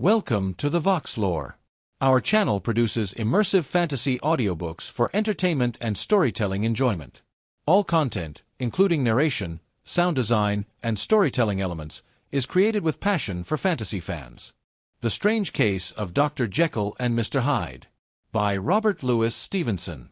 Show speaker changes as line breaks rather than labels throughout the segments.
Welcome to the Voxlore. Our channel produces immersive fantasy audiobooks for entertainment and storytelling enjoyment. All content, including narration, sound design, and storytelling elements, is created with passion for fantasy fans. The Strange Case of Dr. Jekyll and Mr. Hyde, by Robert Louis Stevenson.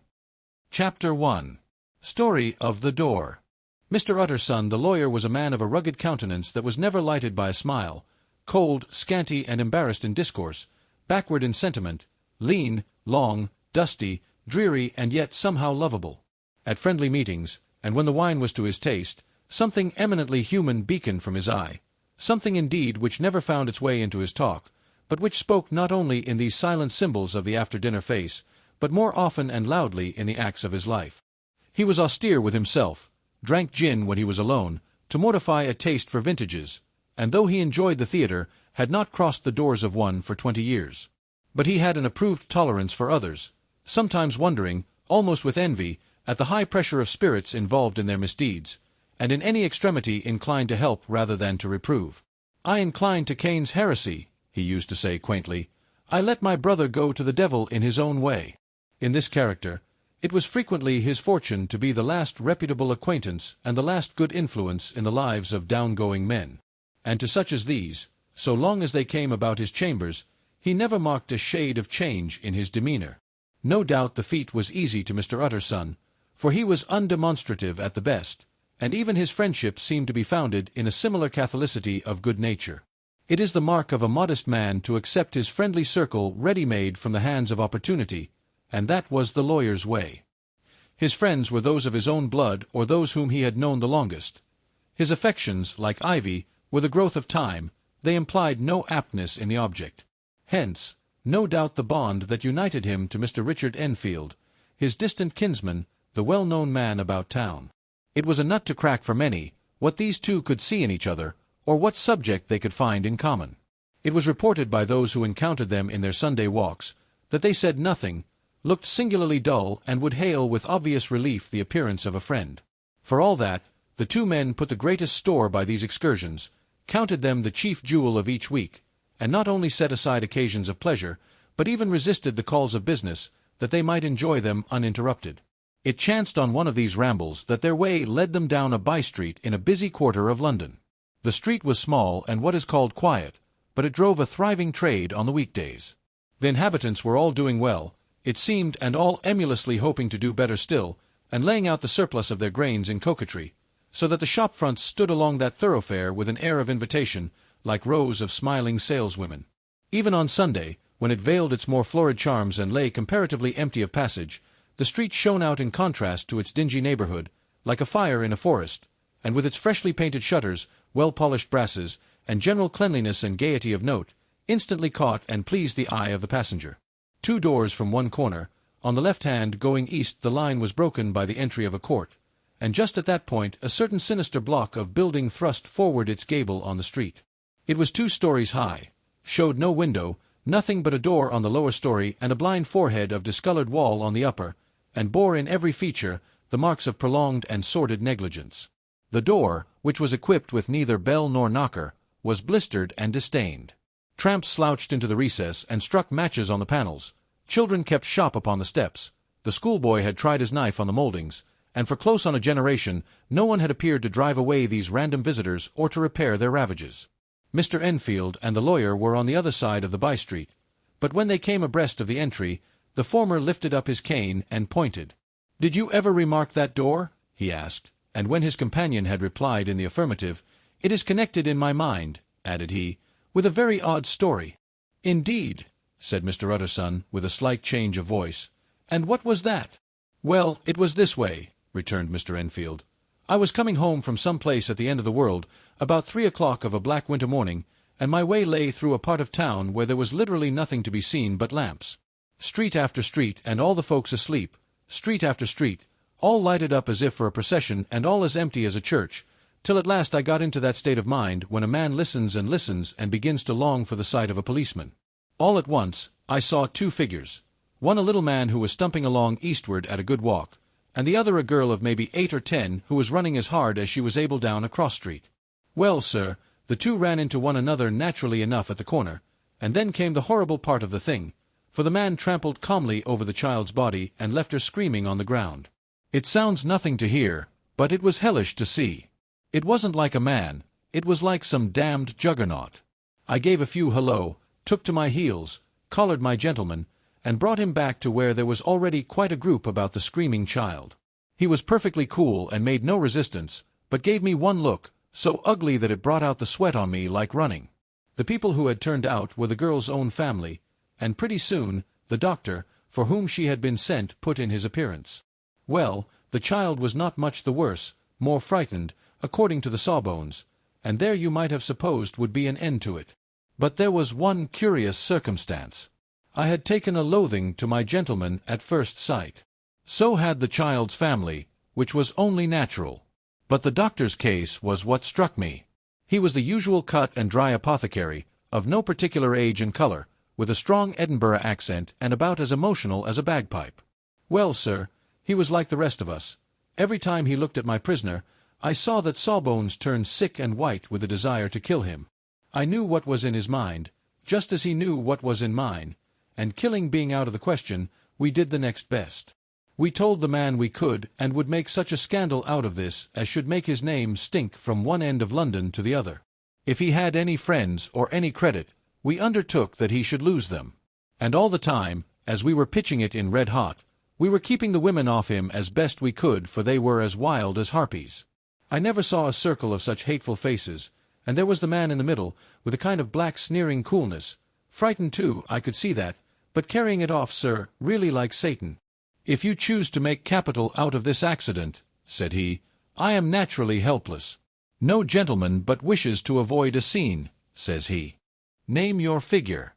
Chapter 1. Story of the Door. Mr. Utterson the lawyer was a man of a rugged countenance that was never lighted by a smile, cold, scanty, and embarrassed in discourse, backward in sentiment, lean, long, dusty, dreary, and yet somehow lovable. At friendly meetings, and when the wine was to his taste, something eminently human beaconed from his eye, something indeed which never found its way into his talk, but which spoke not only in these silent symbols of the after-dinner face, but more often and loudly in the acts of his life. He was austere with himself, drank gin when he was alone, to mortify a taste for vintages, and though he enjoyed the theatre, had not crossed the doors of one for 20 years. But he had an approved tolerance for others, sometimes wondering, almost with envy, at the high pressure of spirits involved in their misdeeds, and in any extremity inclined to help rather than to reprove. "I incline to Cain's heresy," he used to say quaintly. "I let my brother go to the devil in his own way." In this character, it was frequently his fortune to be the last reputable acquaintance and the last good influence in the lives of down-going men. And to such as these, so long as they came about his chambers, he never marked a shade of change in his demeanor. No doubt the feat was easy to Mr. Utterson, for he was undemonstrative at the best, and even his friendship seemed to be founded in a similar catholicity of good nature. It is the mark of a modest man to accept his friendly circle ready-made from the hands of opportunity, and that was the lawyer's way. His friends were those of his own blood or those whom he had known the longest. His affections, like ivy, were the growth of time, they implied no aptness in the object. Hence, no doubt the bond that united him to Mr. Richard Enfield, his distant kinsman, the well-known man about town. It was a nut to crack for many, what these two could see in each other, or what subject they could find in common. It was reported by those who encountered them in their Sunday walks, that they said nothing, looked singularly dull, and would hail with obvious relief the appearance of a friend. For all that, the two men put the greatest store by these excursions, counted them the chief jewel of each week, and not only set aside occasions of pleasure, but even resisted the calls of business, that they might enjoy them uninterrupted. It chanced on one of these rambles that their way led them down a by-street in a busy quarter of London. The street was small and what is called quiet, but it drove a thriving trade on the weekdays. The inhabitants were all doing well, it seemed, and all emulously hoping to do better still, and laying out the surplus of their grains in coquetry, so that the shop-fronts stood along that thoroughfare with an air of invitation, like rows of smiling saleswomen. Even on Sunday, when it veiled its more florid charms and lay comparatively empty of passage, the street shone out in contrast to its dingy neighborhood, like a fire in a forest, and with its freshly painted shutters, well-polished brasses, and general cleanliness and gaiety of note, instantly caught and pleased the eye of the passenger. 2 doors from one corner, on the left hand going east the line was broken by the entry of a court, and just at that point a certain sinister block of building thrust forward its gable on the street. It was 2 stories high, showed no window, nothing but a door on the lower story and a blind forehead of discolored wall on the upper, and bore in every feature the marks of prolonged and sordid negligence. The door, which was equipped with neither bell nor knocker, was blistered and disdained. Tramps slouched into the recess and struck matches on the panels. Children kept shop upon the steps. The schoolboy had tried his knife on the mouldings, and for close on a generation no one had appeared to drive away these random visitors or to repair their ravages. Mr. Enfield and the lawyer were on the other side of the by-street, but when they came abreast of the entry, the former lifted up his cane and pointed. "Did you ever remark that door?" he asked, and when his companion had replied in the affirmative, "It is connected in my mind," added he, "with a very odd story." "Indeed," said Mr. Utterson, with a slight change of voice. "And what was that?" "Well, it was this way," returned Mr. Enfield. "I was coming home from some place at the end of the world, about 3 o'clock of a black winter morning, and my way lay through a part of town where there was literally nothing to be seen but lamps. Street after street, and all the folks asleep, street after street, all lighted up as if for a procession, and all as empty as a church, till at last I got into that state of mind when a man listens and begins to long for the sight of a policeman. All at once, I saw 2 figures, one a little man who was stumping along eastward at a good walk, and the other a girl of maybe 8 or 10 who was running as hard as she was able down a cross-street. Well, sir, the 2 ran into one another naturally enough at the corner, And then came the horrible part of the thing, for the man trampled calmly over the child's body and left her screaming on the ground. It sounds nothing to hear, but it was hellish to see. It wasn't like a man, it was like some damned juggernaut. I gave a few hello, took to my heels, collared my gentleman, and brought him back to where there was already quite a group about the screaming child. He was perfectly cool and made no resistance, but gave me one look, so ugly that it brought out the sweat on me like running. The people who had turned out were the girl's own family, and pretty soon the doctor, for whom she had been sent, put in his appearance. Well, the child was not much the worse, more frightened, according to the sawbones, and there you might have supposed would be an end to it. But there was one curious circumstance. I had taken a loathing to my gentleman at first sight. So had the child's family, which was only natural. But the doctor's case was what struck me. He was the usual cut and dry apothecary, of no particular age and color, with a strong Edinburgh accent and about as emotional as a bagpipe. Well, sir, he was like the rest of us. Every time he looked at my prisoner, I saw that Sawbones turned sick and white with a desire to kill him. I knew what was in his mind, just as he knew what was in mine, and killing being out of the question, we did the next best. We told the man we could and would make such a scandal out of this as should make his name stink from one end of London to the other. If he had any friends or any credit, we undertook that he should lose them. And all the time, as we were pitching it in red hot, we were keeping the women off him as best we could, for they were as wild as harpies. I never saw a circle of such hateful faces, and there was the man in the middle, with a kind of black sneering coolness, frightened too, I could see that, but carrying it off, sir, really like Satan. "If you choose to make capital out of this accident," said he, "I am naturally helpless. No gentleman but wishes to avoid a scene," says he. "Name your figure."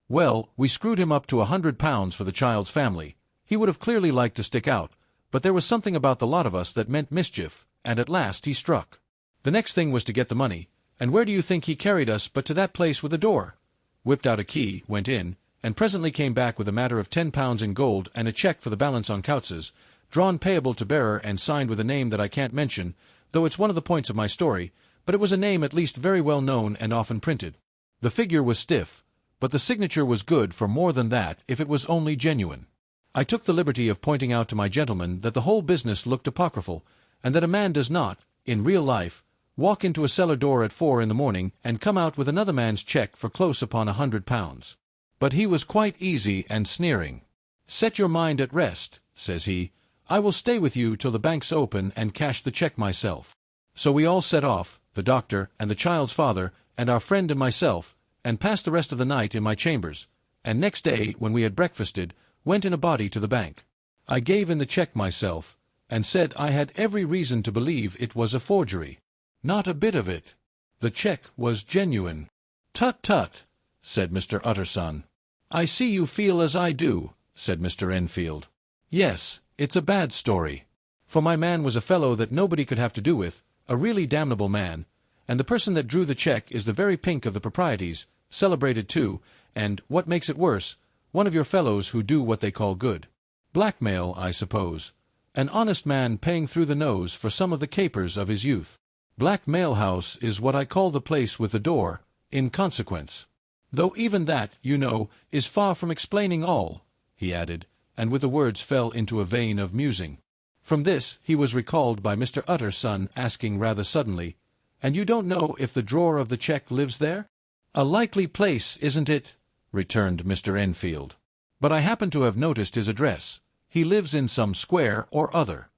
Well, we screwed him up to £100 for the child's family. He would have clearly liked to stick out, but there was something about the lot of us that meant mischief, and at last he struck. The next thing was to get the money, and where do you think he carried us but to that place with the door? Whipped out a key, went in, and presently came back with a matter of £10 in gold and a cheque for the balance on Coutz's, drawn payable to bearer and signed with a name that I can't mention, though it's one of the points of my story, but it was a name at least very well known and often printed. The figure was stiff, but the signature was good for more than that if it was only genuine. I took the liberty of pointing out to my gentleman that the whole business looked apocryphal, and that a man does not, in real life, walk into a cellar door at 4 in the morning and come out with another man's cheque for close upon £100. But he was quite easy and sneering. "Set your mind at rest," says he. "I will stay with you till the banks open and cash the cheque myself." So we all set off, the doctor and the child's father and our friend and myself, and passed the rest of the night in my chambers, and next day, when we had breakfasted, went in a body to the bank. I gave in the cheque myself, and said I had every reason to believe it was a forgery. Not a bit of it. The cheque was genuine. "Tut, tut," said Mr. Utterson. "I see you feel as I do," said Mr. Enfield. "Yes, it's a bad story. For my man was a fellow that nobody could have to do with, a really damnable man, and the person that drew the cheque is the very pink of the proprieties, celebrated too, and, what makes it worse, one of your fellows who do what they call good. Blackmail, I suppose. An honest man paying through the nose for some of the capers of his youth. Blackmail House is what I call the place with the door, in consequence. Though even that, you know, is far from explaining all," he added, and with the words fell into a vein of musing. From this he was recalled by Mr. Utterson asking rather suddenly, "And you don't know if the drawer of the cheque lives there?" "A likely place, isn't it?" returned Mr. Enfield. "But I happen to have noticed his address. He lives in some square or other."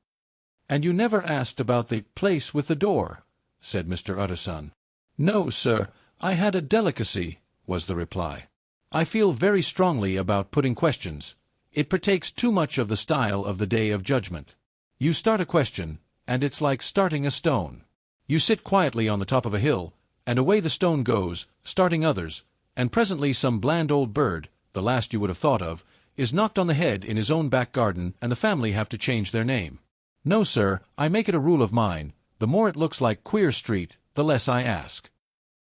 "And you never asked about the place with the door?" said Mr. Utterson. "No, sir, I had a delicacy," was the reply. "I feel very strongly about putting questions. It partakes too much of the style of the Day of Judgment. You start a question, and it's like starting a stone. You sit quietly on the top of a hill, and away the stone goes, starting others, and presently some bland old bird, the last you would have thought of, is knocked on the head in his own back garden, and the family have to change their name. No, sir, I make it a rule of mine, the more it looks like Queer Street, the less I ask."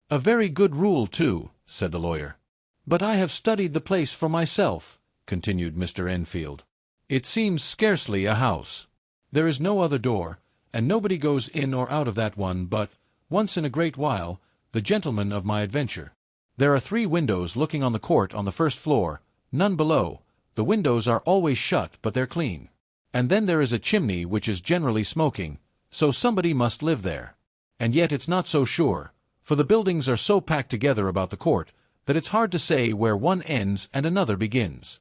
"A very good rule, too," said the lawyer. "But I have studied the place for myself," continued Mr. Enfield. "It seems scarcely a house. There is no other door, and nobody goes in or out of that one but, once in a great while, the gentleman of my adventure. There are 3 windows looking on the court on the first floor, none below. The windows are always shut, but they're clean. And then there is a chimney which is generally smoking, so somebody must live there. And yet it's not so sure, for the buildings are so packed together about the court that it's hard to say where one ends and another begins.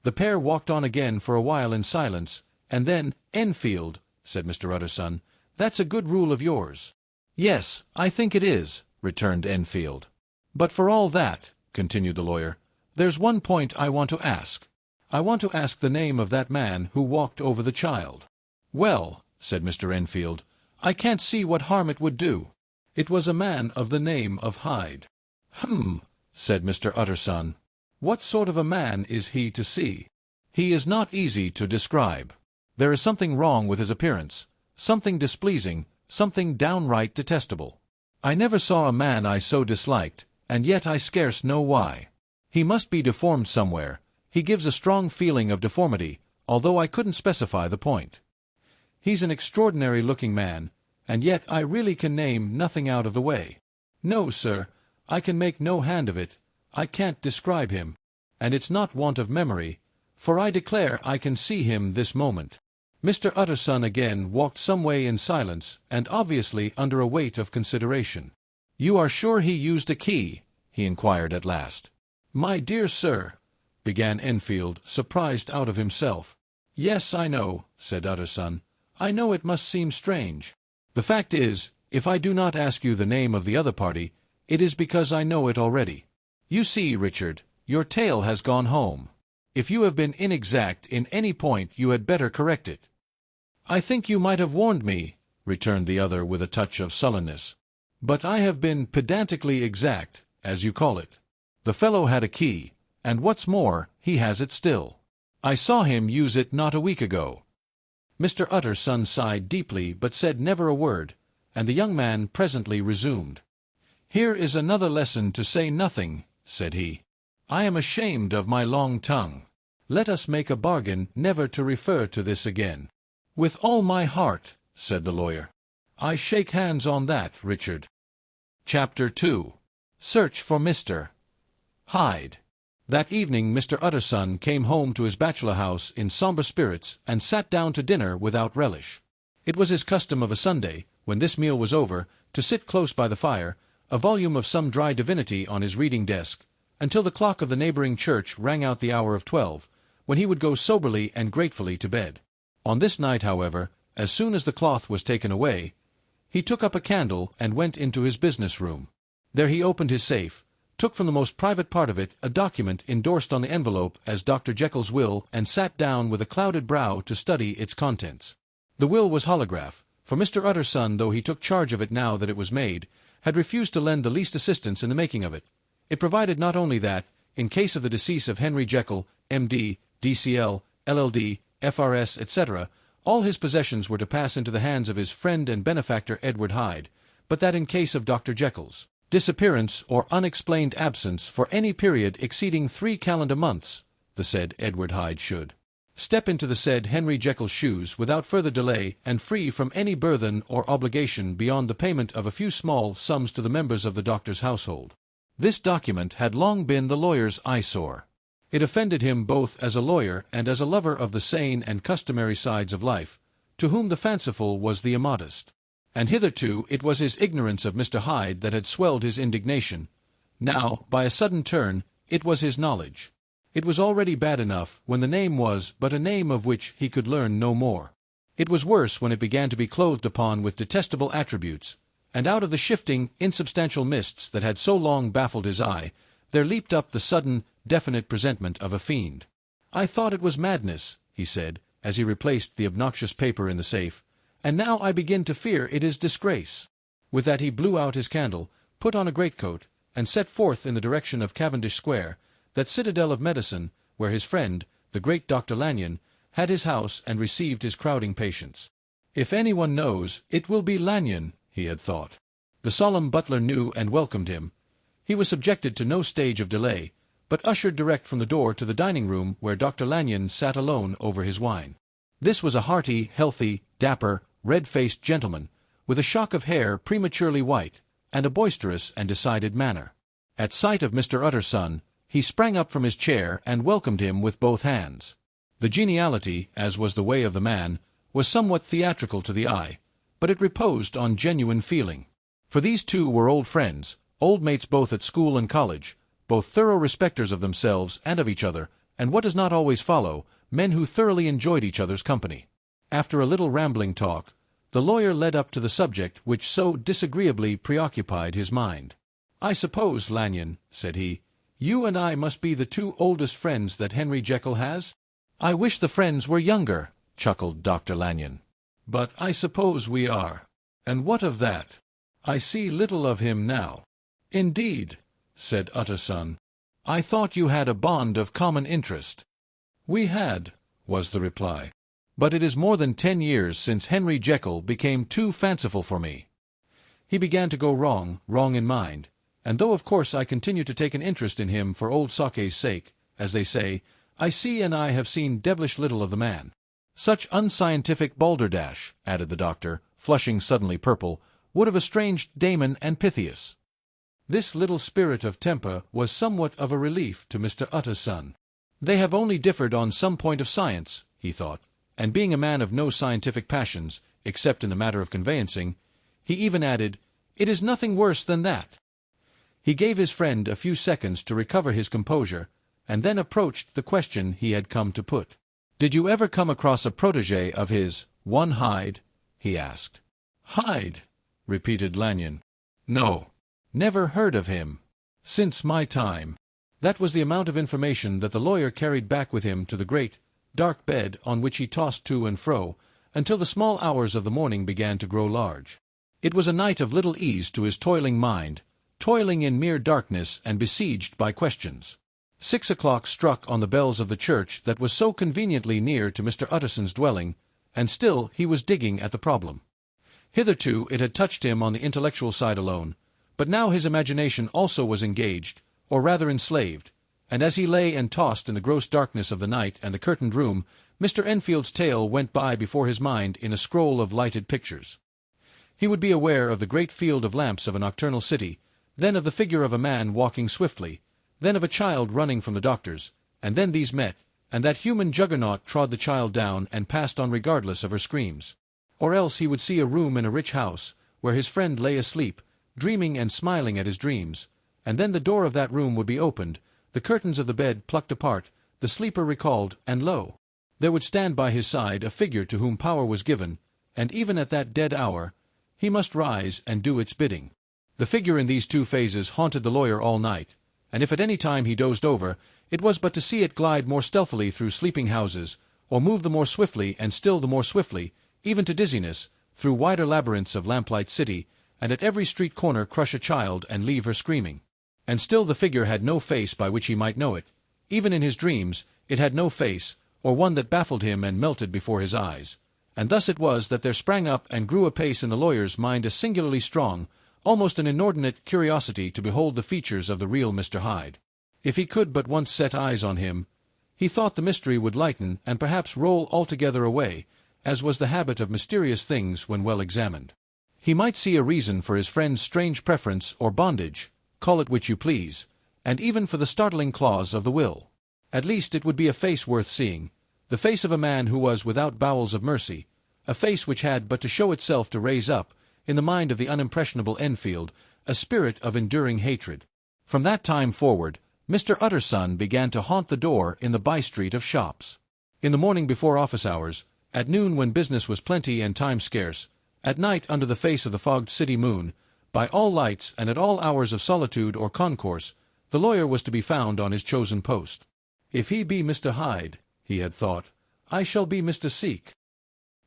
The pair walked on again for a while in silence, and then, "Enfield," said Mr. Utterson, "that's a good rule of yours." "Yes, I think it is," returned Enfield. "But for all that," continued the lawyer, "there's one point I want to ask. I want to ask the name of that man who walked over the child." "Well," said Mr. Enfield, "I can't see what harm it would do. It was a man of the name of Hyde." Said Mr. Utterson. "What sort of a man is he to see?" "He is not easy to describe. There is something wrong with his appearance, something displeasing, something downright detestable. I never saw a man I so disliked, and yet I scarce know why. He must be deformed somewhere. He gives a strong feeling of deformity, although I couldn't specify the point. He's an extraordinary-looking man, and yet I really can name nothing out of the way. No, sir, I can make no hand of it. I can't describe him, and it's not want of memory, for I declare I can see him this moment." Mr. Utterson again walked some way in silence, and obviously under a weight of consideration. "You are sure he used a key?" he inquired at last. "My dear sir," began Enfield, surprised out of himself. "Yes, I know," said Utterson. "I know it must seem strange. The fact is, if I do not ask you the name of the other party, it is because I know it already. You see, Richard, your tale has gone home. If you have been inexact in any point, you had better correct it." "I think you might have warned me," returned the other with a touch of sullenness. "But I have been pedantically exact, as you call it. The fellow had a key, and what's more, he has it still. I saw him use it not a week ago." Mr. Utterson sighed deeply, but said never a word, and the young man presently resumed. "Here is another lesson to say nothing," said he. "I am ashamed of my long tongue. Let us make a bargain never to refer to this again." "With all my heart," said the lawyer. "I shake hands on that, Richard." Chapter 2. Search for Mr. Hyde. That evening Mr. Utterson came home to his bachelor house in sombre spirits and sat down to dinner without relish. It was his custom of a Sunday, when this meal was over, to sit close by the fire, a volume of some dry divinity on his reading desk, until the clock of the neighboring church rang out the hour of 12, when he would go soberly and gratefully to bed. On this night, however, as soon as the cloth was taken away, he took up a candle and went into his business room. There he opened his safe, took from the most private part of it a document endorsed on the envelope as Dr. Jekyll's will, and sat down with a clouded brow to study its contents. The will was holograph, for Mr. Utterson, though he took charge of it now that it was made, had refused to lend the least assistance in the making of it. It provided not only that, in case of the decease of Henry Jekyll, M.D., D.C.L., LL.D., F.R.S., etc., all his possessions were to pass into the hands of his friend and benefactor Edward Hyde, but that in case of Dr. Jekyll's disappearance or unexplained absence for any period exceeding 3 calendar months, the said Edward Hyde should step into the said Henry Jekyll's shoes without further delay and free from any burthen or obligation beyond the payment of a few small sums to the members of the doctor's household. This document had long been the lawyer's eyesore. It offended him both as a lawyer and as a lover of the sane and customary sides of life, to whom the fanciful was the immodest. And hitherto it was his ignorance of Mr. Hyde that had swelled his indignation. Now, by a sudden turn, it was his knowledge. It was already bad enough when the name was but a name of which he could learn no more. It was worse when it began to be clothed upon with detestable attributes, and out of the shifting, insubstantial mists that had so long baffled his eye, there leaped up the sudden, definite presentment of a fiend. "I thought it was madness," he said, as he replaced the obnoxious paper in the safe, "and now I begin to fear it is disgrace." With that he blew out his candle, put on a greatcoat, and set forth in the direction of Cavendish Square, that citadel of medicine, where his friend, the great Dr. Lanyon, had his house and received his crowding patients. If anyone knows, it will be Lanyon, he had thought. The solemn butler knew and welcomed him. He was subjected to no stage of delay, but ushered direct from the door to the dining-room where Dr. Lanyon sat alone over his wine. This was a hearty, healthy, dapper, red-faced gentleman, with a shock of hair prematurely white, and a boisterous and decided manner. At sight of Mr. Utterson, he sprang up from his chair and welcomed him with both hands. The geniality, as was the way of the man, was somewhat theatrical to the eye, but it reposed on genuine feeling. For these two were old friends, old mates both at school and college, both thorough respecters of themselves and of each other, and what does not always follow, men who thoroughly enjoyed each other's company. After a little rambling talk, the lawyer led up to the subject which so disagreeably preoccupied his mind. "I suppose, Lanyon," said he, "you and I must be the two oldest friends that Henry Jekyll has?" "I wish the friends were younger," chuckled Dr. Lanyon. "But I suppose we are. And what of that? I see little of him now." "Indeed," said Utterson. "I thought you had a bond of common interest." "We had," was the reply. "But it is more than 10 years since Henry Jekyll became too fanciful for me. He began to go wrong in mind, and though of course I continue to take an interest in him for old sake's sake, as they say, I see and I have seen devilish little of the man. Such unscientific balderdash," added the doctor, flushing suddenly purple, "would have estranged Damon and Pythias." This little spirit of temper was somewhat of a relief to Mr. Utterson. They have only differed on some point of science, he thought, and being a man of no scientific passions, except in the matter of conveyancing, he even added, "It is nothing worse than that." He gave his friend a few seconds to recover his composure, and then approached the question he had come to put. "Did you ever come across a protégé of his, one Hyde?" he asked. "Hyde?" repeated Lanyon. "No. Never heard of him. Since my time." That was the amount of information that the lawyer carried back with him to the great, dark bed on which he tossed to and fro, until the small hours of the morning began to grow large. It was a night of little ease to his toiling mind, toiling in mere darkness and besieged by questions. 6 o'clock struck on the bells of the church that was so conveniently near to Mr. Utterson's dwelling, and still he was digging at the problem. Hitherto it had touched him on the intellectual side alone, but now his imagination also was engaged, or rather enslaved, and as he lay and tossed in the gross darkness of the night and the curtained room, Mr. Enfield's tale went by before his mind in a scroll of lighted pictures. He would be aware of the great field of lamps of a nocturnal city, then of the figure of a man walking swiftly, then of a child running from the doctor's, and then these met, and that human juggernaut trod the child down and passed on regardless of her screams. Or else he would see a room in a rich house, where his friend lay asleep, dreaming and smiling at his dreams, and then the door of that room would be opened, the curtains of the bed plucked apart, the sleeper recalled, and lo! there would stand by his side a figure to whom power was given, and even at that dead hour, he must rise and do its bidding. The figure in these two phases haunted the lawyer all night, and if at any time he dozed over, it was but to see it glide more stealthily through sleeping houses, or move the more swiftly and still the more swiftly, even to dizziness, through wider labyrinths of lamplight city, and at every street corner crush a child and leave her screaming. And still the figure had no face by which he might know it. Even in his dreams, it had no face, or one that baffled him and melted before his eyes. And thus it was that there sprang up and grew apace in the lawyer's mind a singularly strong, almost an inordinate curiosity to behold the features of the real Mr. Hyde. If he could but once set eyes on him, he thought the mystery would lighten and perhaps roll altogether away, as was the habit of mysterious things when well examined. He might see a reason for his friend's strange preference or bondage, call it which you please, and even for the startling clause of the will. At least it would be a face worth seeing, the face of a man who was without bowels of mercy, a face which had but to show itself to raise up, in the mind of the unimpressionable Enfield, a spirit of enduring hatred. From that time forward, Mr. Utterson began to haunt the door in the by-street of shops. In the morning before office hours, at noon when business was plenty and time scarce, at night under the face of the fogged city moon, by all lights and at all hours of solitude or concourse, the lawyer was to be found on his chosen post. If he be Mr. Hyde, he had thought, I shall be Mr. Seek.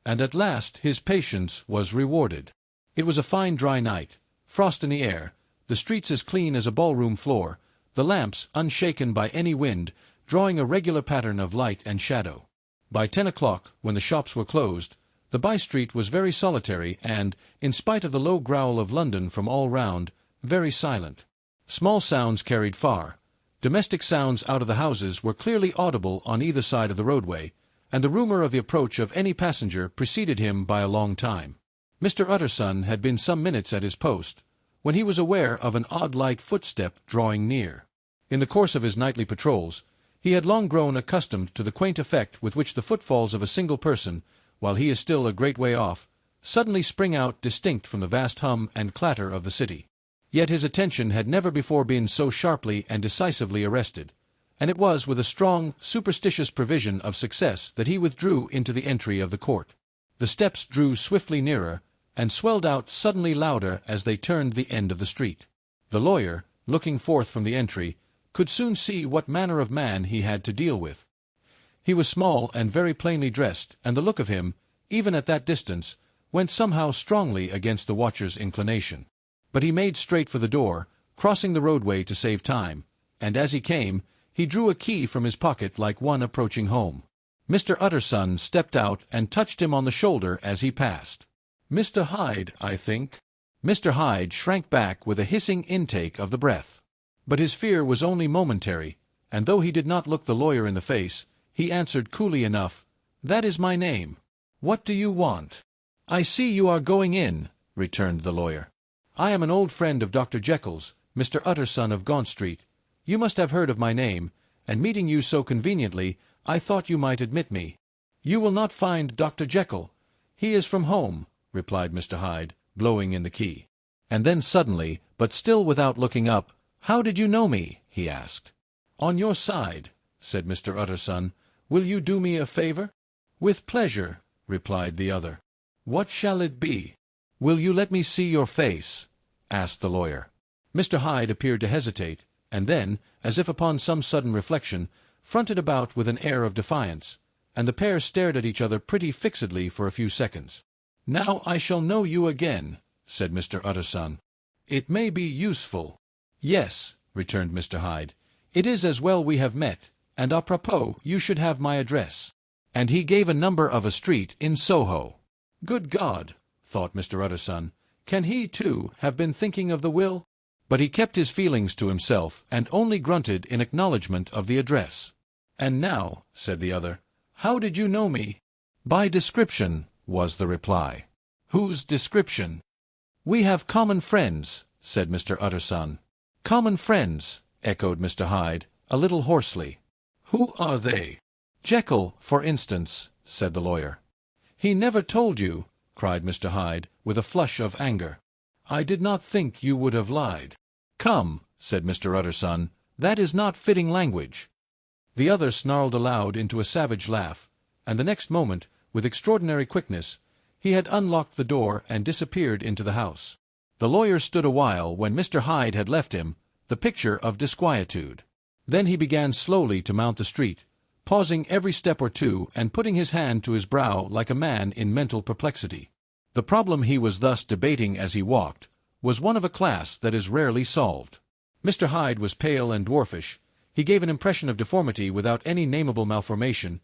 And at last his patience was rewarded. It was a fine dry night, frost in the air, the streets as clean as a ballroom floor, the lamps unshaken by any wind, drawing a regular pattern of light and shadow. By 10 o'clock, when the shops were closed, the by-street was very solitary and, in spite of the low growl of London from all round, very silent. Small sounds carried far. Domestic sounds out of the houses were clearly audible on either side of the roadway, and the rumor of the approach of any passenger preceded him by a long time. Mr. Utterson had been some minutes at his post, when he was aware of an odd light footstep drawing near. In the course of his nightly patrols, he had long grown accustomed to the quaint effect with which the footfalls of a single person, while he is still a great way off, suddenly spring out distinct from the vast hum and clatter of the city. Yet his attention had never before been so sharply and decisively arrested, and it was with a strong, superstitious prevision of success that he withdrew into the entry of the court. The steps drew swiftly nearer, and swelled out suddenly louder as they turned the end of the street. The lawyer, looking forth from the entry, could soon see what manner of man he had to deal with. He was small and very plainly dressed, and the look of him, even at that distance, went somehow strongly against the watcher's inclination. But he made straight for the door, crossing the roadway to save time, and as he came, he drew a key from his pocket like one approaching home. Mr. Utterson stepped out and touched him on the shoulder as he passed. "Mr. Hyde, I think." Mr. Hyde shrank back with a hissing intake of the breath. But his fear was only momentary, and though he did not look the lawyer in the face, he answered coolly enough, "That is my name. What do you want?" "I see you are going in," returned the lawyer. "I am an old friend of Dr. Jekyll's, Mr. Utterson of Gaunt Street. You must have heard of my name, and meeting you so conveniently, I thought you might admit me." "You will not find Dr. Jekyll. He is from home," replied Mr. Hyde, blowing in the key. And then suddenly, but still without looking up, "How did you know me?" he asked. "On your side," said Mr. Utterson. "Will you do me a favor?" "With pleasure," replied the other. "What shall it be?" "Will you let me see your face?" asked the lawyer. Mr. Hyde appeared to hesitate, and then, as if upon some sudden reflection, fronted about with an air of defiance, and the pair stared at each other pretty fixedly for a few seconds. "Now I shall know you again," said Mr. Utterson. "It may be useful." "Yes," returned Mr. Hyde. "It is as well we have met, and à propos you should have my address." And he gave a number of a street in Soho. "Good God," thought Mr. Utterson, "can he, too, have been thinking of the will?" But he kept his feelings to himself, and only grunted in acknowledgment of the address. "And now," said the other, "how did you know me?" "By description," was the reply. "Whose description?" "We have common friends," said Mr. Utterson. "Common friends," echoed Mr. Hyde, a little hoarsely. "Who are they?" "Jekyll, for instance," said the lawyer. "He never told you," cried Mr. Hyde, with a flush of anger. "I did not think you would have lied." "Come," said Mr. Utterson, "that is not fitting language." The other snarled aloud into a savage laugh, and the next moment, with extraordinary quickness, he had unlocked the door and disappeared into the house. The lawyer stood a while when Mr. Hyde had left him, the picture of disquietude. Then he began slowly to mount the street, pausing every step or two and putting his hand to his brow like a man in mental perplexity. The problem he was thus debating as he walked was one of a class that is rarely solved. Mr. Hyde was pale and dwarfish. He gave an impression of deformity without any nameable malformation.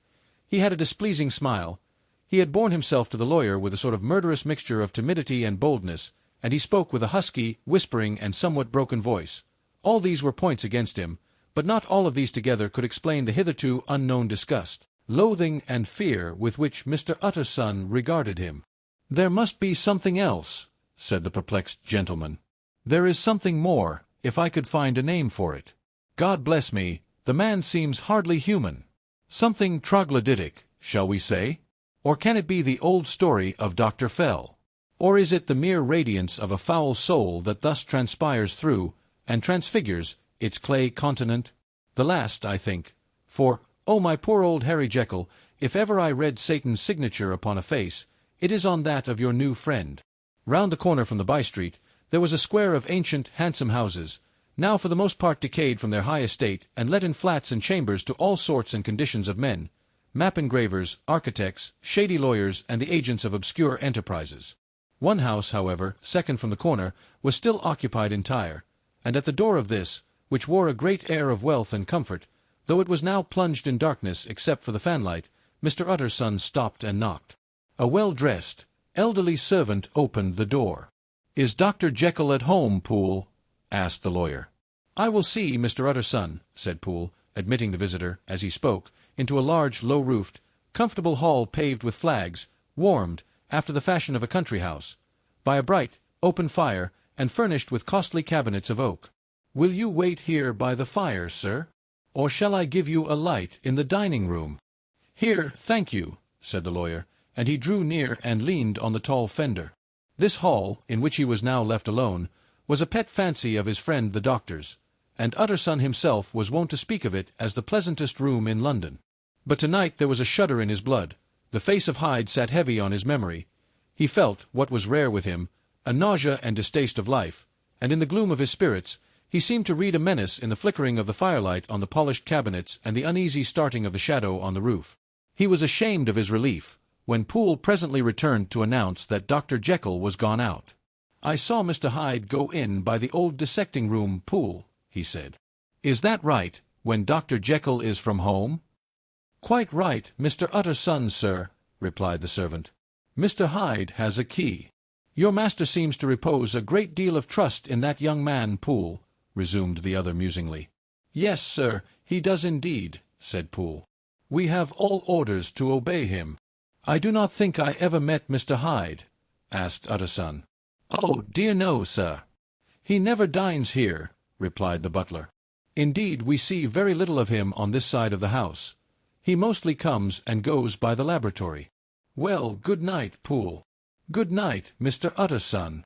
He had a displeasing smile. He had borne himself to the lawyer with a sort of murderous mixture of timidity and boldness, and he spoke with a husky, whispering, and somewhat broken voice. All these were points against him, but not all of these together could explain the hitherto unknown disgust, loathing, and fear with which Mr. Utterson regarded him. "There must be something else," said the perplexed gentleman. "There is something more, if I could find a name for it. God bless me, the man seems hardly human. Something troglodytic, shall we say? Or can it be the old story of Dr. Fell? Or is it the mere radiance of a foul soul that thus transpires through, and transfigures, its clay continent? The last, I think. For, oh my poor old Harry Jekyll, if ever I read Satan's signature upon a face, it is on that of your new friend." Round the corner from the by-street there was a square of ancient, handsome houses, now for the most part decayed from their high estate, and let in flats and chambers to all sorts and conditions of men, map engravers, architects, shady lawyers, and the agents of obscure enterprises. One house, however, second from the corner, was still occupied entire, and at the door of this, which wore a great air of wealth and comfort, though it was now plunged in darkness except for the fanlight, Mr. Utterson stopped and knocked. A well-dressed, elderly servant opened the door. "Is Dr. Jekyll at home, Poole?" asked the lawyer. "I will see Mr. Utterson," said Poole, admitting the visitor, as he spoke, into a large, low-roofed, comfortable hall paved with flags, warmed, after the fashion of a country house, by a bright, open fire, and furnished with costly cabinets of oak. "Will you wait here by the fire, sir? Or shall I give you a light in the dining-room?" "Here, thank you," said the lawyer, and he drew near and leaned on the tall fender. This hall, in which he was now left alone, was a pet fancy of his friend the doctor's, and Utterson himself was wont to speak of it as the pleasantest room in London. But tonight there was a shudder in his blood. The face of Hyde sat heavy on his memory. He felt, what was rare with him, a nausea and distaste of life, and in the gloom of his spirits he seemed to read a menace in the flickering of the firelight on the polished cabinets and the uneasy starting of the shadow on the roof. He was ashamed of his relief when Poole presently returned to announce that Dr. Jekyll was gone out. "I saw Mr. Hyde go in by the old dissecting-room, Poole," he said. "Is that right, when Dr. Jekyll is from home?" "Quite right, Mr. Utterson, sir," replied the servant. "Mr. Hyde has a key." "Your master seems to repose a great deal of trust in that young man, Poole," resumed the other musingly. "Yes, sir, he does indeed," said Poole. "We have all orders to obey him." "I do not think I ever met Mr. Hyde?" asked Utterson. "Oh, dear no, sir." "He never dines here," replied the butler. "Indeed, we see very little of him on this side of the house. He mostly comes and goes by the laboratory." "Well, good night, Poole." "Good night, Mr. Utterson."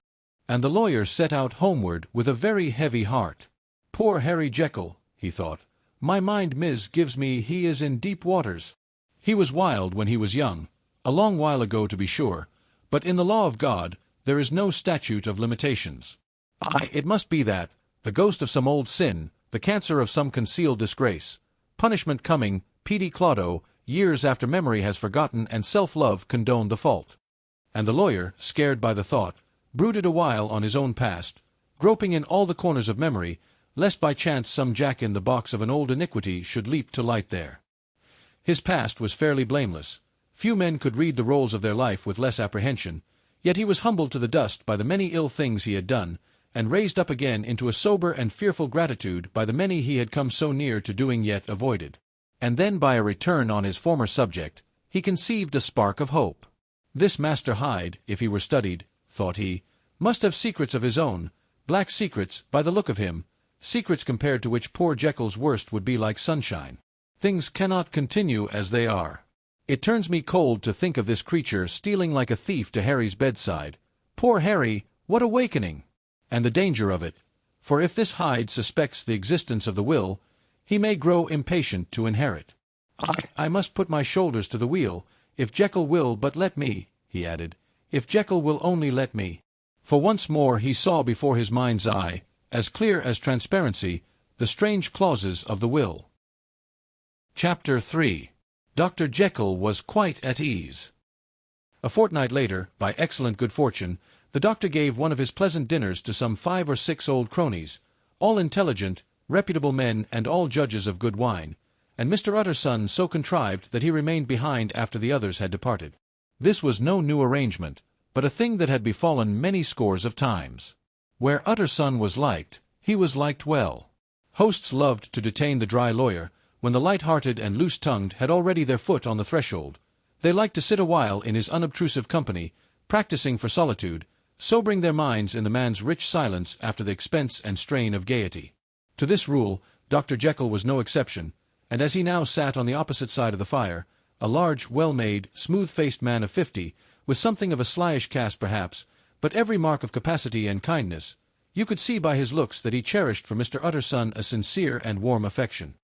And the lawyer set out homeward with a very heavy heart. "Poor Harry Jekyll," he thought. "My mind gives me he is in deep waters. He was wild when he was young, a long while ago to be sure, but in the law of God there is no statute of limitations. Aye, it must be that, the ghost of some old sin, the cancer of some concealed disgrace, punishment coming, pedi claudo, years after memory has forgotten and self-love condoned the fault." And the lawyer, scared by the thought, brooded a while on his own past, groping in all the corners of memory, lest by chance some jack-in-the-box of an old iniquity should leap to light there. His past was fairly blameless. Few men could read the rolls of their life with less apprehension, yet he was humbled to the dust by the many ill things he had done, and raised up again into a sober and fearful gratitude by the many he had come so near to doing yet avoided. And then by a return on his former subject, he conceived a spark of hope. This Master Hyde, if he were studied, thought he, must have secrets of his own, black secrets, by the look of him, secrets compared to which poor Jekyll's worst would be like sunshine. Things cannot continue as they are. It turns me cold to think of this creature stealing like a thief to Harry's bedside. Poor Harry, what awakening! And the danger of it, for if this Hyde suspects the existence of the will, he may grow impatient to inherit. I must put my shoulders to the wheel, if Jekyll will but let me," he added, "if Jekyll will only let me." For once more he saw before his mind's eye, as clear as transparency, the strange clauses of the will. Chapter 3. Dr. Jekyll was quite at ease. A fortnight later, by excellent good fortune, the doctor gave one of his pleasant dinners to some 5 or 6 old cronies, all intelligent, reputable men and all judges of good wine, and Mr. Utterson so contrived that he remained behind after the others had departed. This was no new arrangement, but a thing that had befallen many scores of times. Where Utterson was liked, he was liked well. Hosts loved to detain the dry lawyer, when the light-hearted and loose-tongued had already their foot on the threshold. They liked to sit a while in his unobtrusive company, practising for solitude, sobering their minds in the man's rich silence after the expense and strain of gaiety. To this rule, Dr. Jekyll was no exception, and as he now sat on the opposite side of the fire, a large, well-made, smooth-faced man of 50, with something of a slyish cast perhaps, but every mark of capacity and kindness, you could see by his looks that he cherished for Mr. Utterson a sincere and warm affection.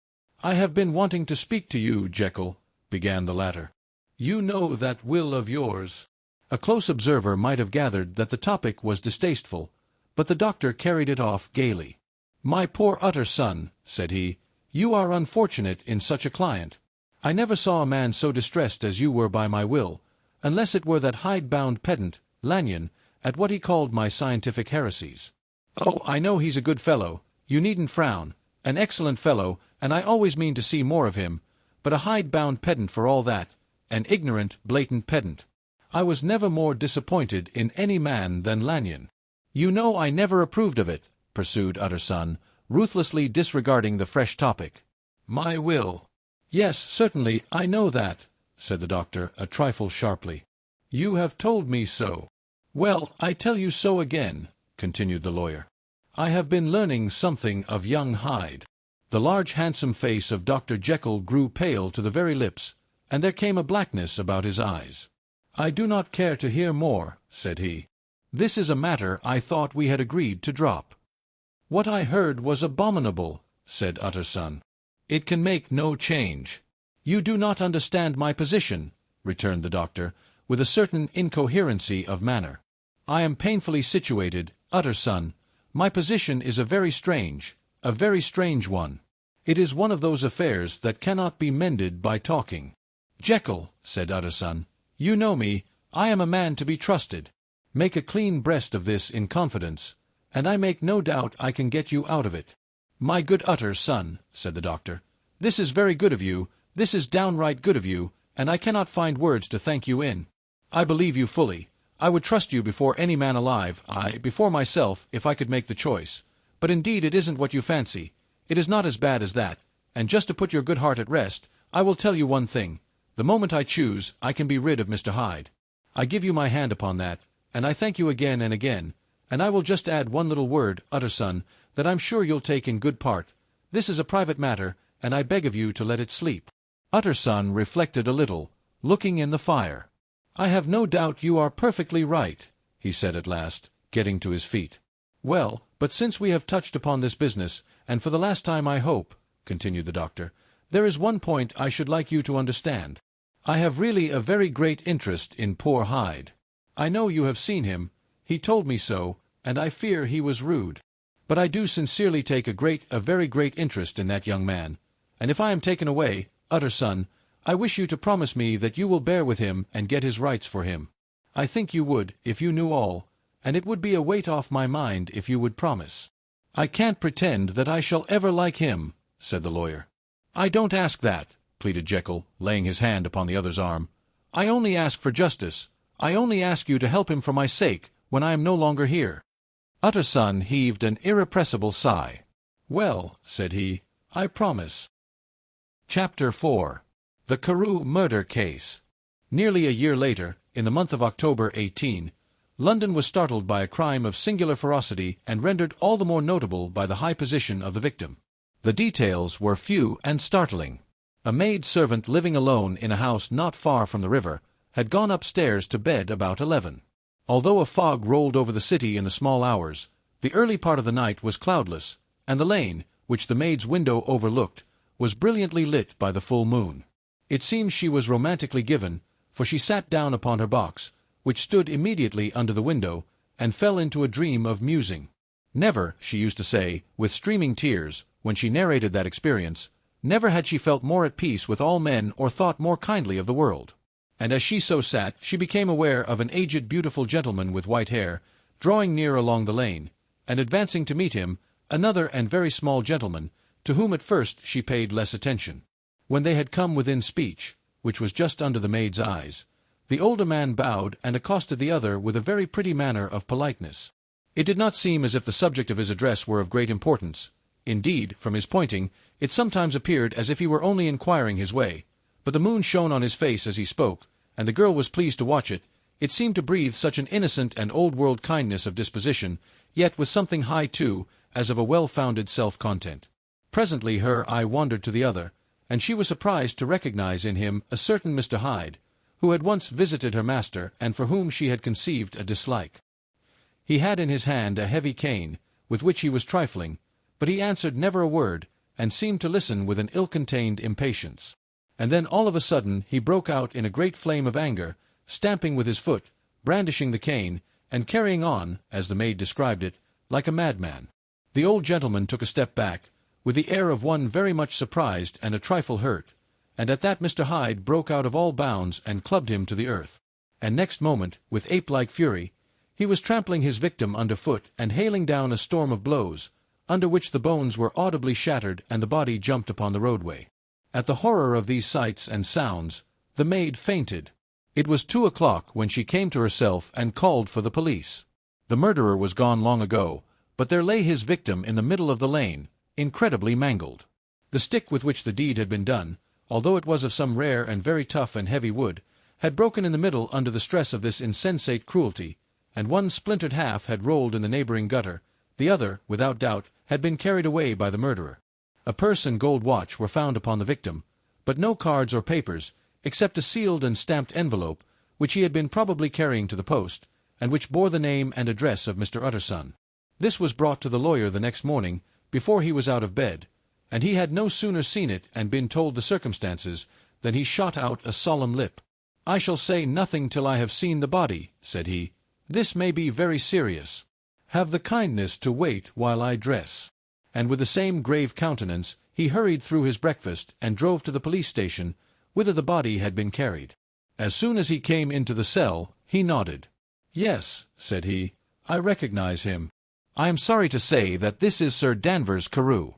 "I have been wanting to speak to you, Jekyll," began the latter. "You know that will of yours." A close observer might have gathered that the topic was distasteful, but the doctor carried it off gaily. "My poor Utterson," said he, "you are unfortunate in such a client. I never saw a man so distressed as you were by my will, unless it were that hide-bound pedant, Lanyon, at what he called my scientific heresies. Oh, I know he's a good fellow, you needn't frown, an excellent fellow, and I always mean to see more of him, but a hide-bound pedant for all that, an ignorant, blatant pedant. I was never more disappointed in any man than Lanyon. You know I never approved of it," pursued Utterson, ruthlessly disregarding the fresh topic. "My will." "Yes, certainly, I know that," said the doctor, a trifle sharply. "You have told me so." "Well, I tell you so again," continued the lawyer. "I have been learning something of young Hyde." The large handsome face of Dr. Jekyll grew pale to the very lips, and there came a blackness about his eyes. "I do not care to hear more," said he. "This is a matter I thought we had agreed to drop." "What I heard was abominable," said Utterson. "It can make no change." "You do not understand my position," returned the doctor, with a certain incoherency of manner. "I am painfully situated, Utterson. My position is a very strange one. It is one of those affairs that cannot be mended by talking." "Jekyll," said Utterson, "you know me. I am a man to be trusted. Make a clean breast of this in confidence, and I make no doubt I can get you out of it." "My good Utterson," said the doctor, "this is very good of you, this is downright good of you, and I cannot find words to thank you in. I believe you fully. I would trust you before any man alive, aye, before myself, if I could make the choice. But indeed it isn't what you fancy. It is not as bad as that, and just to put your good heart at rest, I will tell you one thing. The moment I choose, I can be rid of Mr. Hyde. I give you my hand upon that, and I thank you again and again, and I will just add one little word, Utterson, that I'm sure you'll take in good part. This is a private matter, and I beg of you to let it sleep." Utterson reflected a little, looking in the fire. "I have no doubt you are perfectly right," he said at last, getting to his feet. "Well, but since we have touched upon this business, and for the last time I hope," continued the doctor, "there is one point I should like you to understand. I have really a very great interest in poor Hyde. I know you have seen him. He told me so, and I fear he was rude. But I do sincerely take a very great interest in that young man, and if I am taken away, Utterson, I wish you to promise me that you will bear with him and get his rights for him. I think you would, if you knew all, and it would be a weight off my mind if you would promise." "I can't pretend that I shall ever like him," said the lawyer. "I don't ask that," pleaded Jekyll, laying his hand upon the other's arm. "I only ask for justice. I only ask you to help him for my sake, when I am no longer here." Utterson heaved an irrepressible sigh. "Well," said he, "I promise." Chapter 4. The Carew Murder Case. Nearly a year later, in the month of October 18, London was startled by a crime of singular ferocity and rendered all the more notable by the high position of the victim. The details were few and startling. A maid-servant living alone in a house not far from the river had gone upstairs to bed about 11. Although a fog rolled over the city in the small hours, the early part of the night was cloudless, and the lane, which the maid's window overlooked, was brilliantly lit by the full moon. It seems she was romantically given, for she sat down upon her box, which stood immediately under the window, and fell into a dream of musing. Never, she used to say, with streaming tears, when she narrated that experience, never had she felt more at peace with all men or thought more kindly of the world. And as she so sat, she became aware of an aged beautiful gentleman with white hair, drawing near along the lane, and advancing to meet him, another and very small gentleman, to whom at first she paid less attention. When they had come within speech, which was just under the maid's eyes, the older man bowed and accosted the other with a very pretty manner of politeness. It did not seem as if the subject of his address were of great importance. Indeed, from his pointing, it sometimes appeared as if he were only inquiring his way, but the moon shone on his face as he spoke, and the girl was pleased to watch it. It seemed to breathe such an innocent and old-world kindness of disposition, yet with something high too, as of a well-founded self-content. Presently her eye wandered to the other, and she was surprised to recognize in him a certain Mr. Hyde, who had once visited her master and for whom she had conceived a dislike. He had in his hand a heavy cane, with which he was trifling, but he answered never a word, and seemed to listen with an ill-contained impatience. And then all of a sudden he broke out in a great flame of anger, stamping with his foot, brandishing the cane, and carrying on, as the maid described it, like a madman. The old gentleman took a step back, with the air of one very much surprised and a trifle hurt, and at that Mr. Hyde broke out of all bounds and clubbed him to the earth. And next moment, with ape-like fury, he was trampling his victim under foot and hailing down a storm of blows, under which the bones were audibly shattered and the body jumped upon the roadway. At the horror of these sights and sounds, the maid fainted. It was 2 o'clock when she came to herself and called for the police. The murderer was gone long ago, but there lay his victim in the middle of the lane, incredibly mangled. The stick with which the deed had been done, although it was of some rare and very tough and heavy wood, had broken in the middle under the stress of this insensate cruelty, and one splintered half had rolled in the neighboring gutter. The other, without doubt, had been carried away by the murderer. A purse and gold watch were found upon the victim, but no cards or papers, except a sealed and stamped envelope, which he had been probably carrying to the post, and which bore the name and address of Mr. Utterson. This was brought to the lawyer the next morning, before he was out of bed, and he had no sooner seen it and been told the circumstances than he shot out a solemn lip. "I shall say nothing till I have seen the body," said he. "This may be very serious. Have the kindness to wait while I dress." And with the same grave countenance he hurried through his breakfast and drove to the police station, whither the body had been carried. As soon as he came into the cell, he nodded. "Yes," said he, "I recognize him. I am sorry to say that this is Sir Danvers Carew."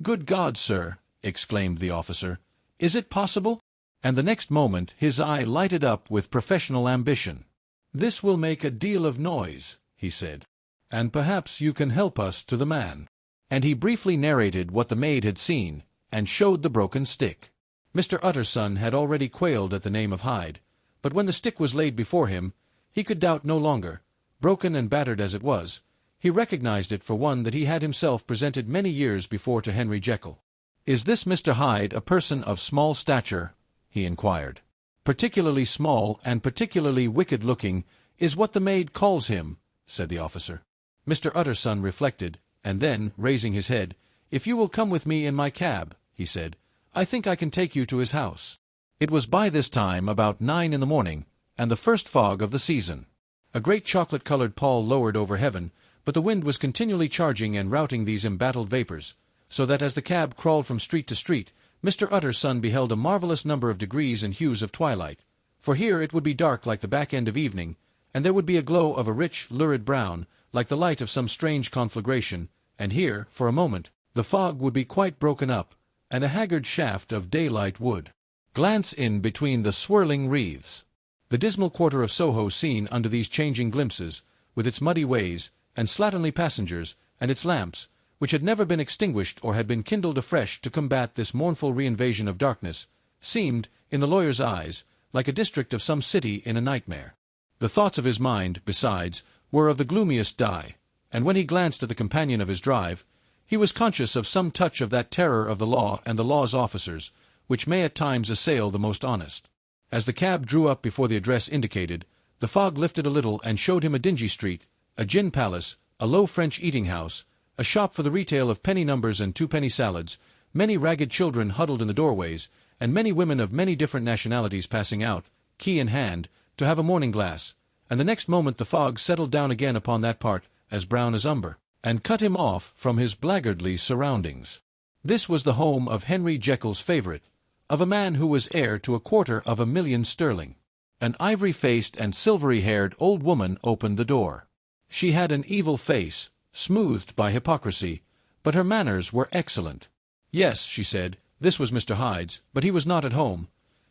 "Good God, sir!" exclaimed the officer. "Is it possible?" And the next moment his eye lighted up with professional ambition. "This will make a deal of noise," he said, "and perhaps you can help us to the man." And he briefly narrated what the maid had seen, and showed the broken stick. Mr. Utterson had already quailed at the name of Hyde, but when the stick was laid before him, he could doubt no longer. Broken and battered as it was, he recognized it for one that he had himself presented many years before to Henry Jekyll. "Is this Mr. Hyde a person of small stature?" he inquired. "Particularly small and particularly wicked-looking is what the maid calls him," said the officer. Mr. Utterson reflected, and then, raising his head, "If you will come with me in my cab," he said, "I think I can take you to his house." It was by this time about 9 in the morning, and the first fog of the season. A great chocolate-colored pall lowered over heaven, but the wind was continually charging and routing these embattled vapors, so that as the cab crawled from street to street, Mr. Utterson beheld a marvelous number of degrees and hues of twilight, for here it would be dark like the back end of evening, and there would be a glow of a rich, lurid brown, like the light of some strange conflagration, and here, for a moment, the fog would be quite broken up, and a haggard shaft of daylight would glance in between the swirling wreaths. The dismal quarter of Soho seen under these changing glimpses, with its muddy ways, and slatternly passengers, and its lamps, which had never been extinguished or had been kindled afresh to combat this mournful reinvasion of darkness, seemed, in the lawyer's eyes, like a district of some city in a nightmare. The thoughts of his mind, besides, were of the gloomiest dye, and when he glanced at the companion of his drive, he was conscious of some touch of that terror of the law and the law's officers, which may at times assail the most honest. As the cab drew up before the address indicated, the fog lifted a little and showed him a dingy street, a gin palace, a low French eating-house, a shop for the retail of penny numbers and two-penny salads, many ragged children huddled in the doorways, and many women of many different nationalities passing out, key in hand, to have a morning glass, and the next moment the fog settled down again upon that part, as brown as umber, and cut him off from his blackguardly surroundings. This was the home of Henry Jekyll's favourite, of a man who was heir to 250,000 sterling. An ivory-faced and silvery-haired old woman opened the door. She had an evil face, smoothed by hypocrisy, but her manners were excellent. Yes, she said, this was Mr. Hyde's, but he was not at home.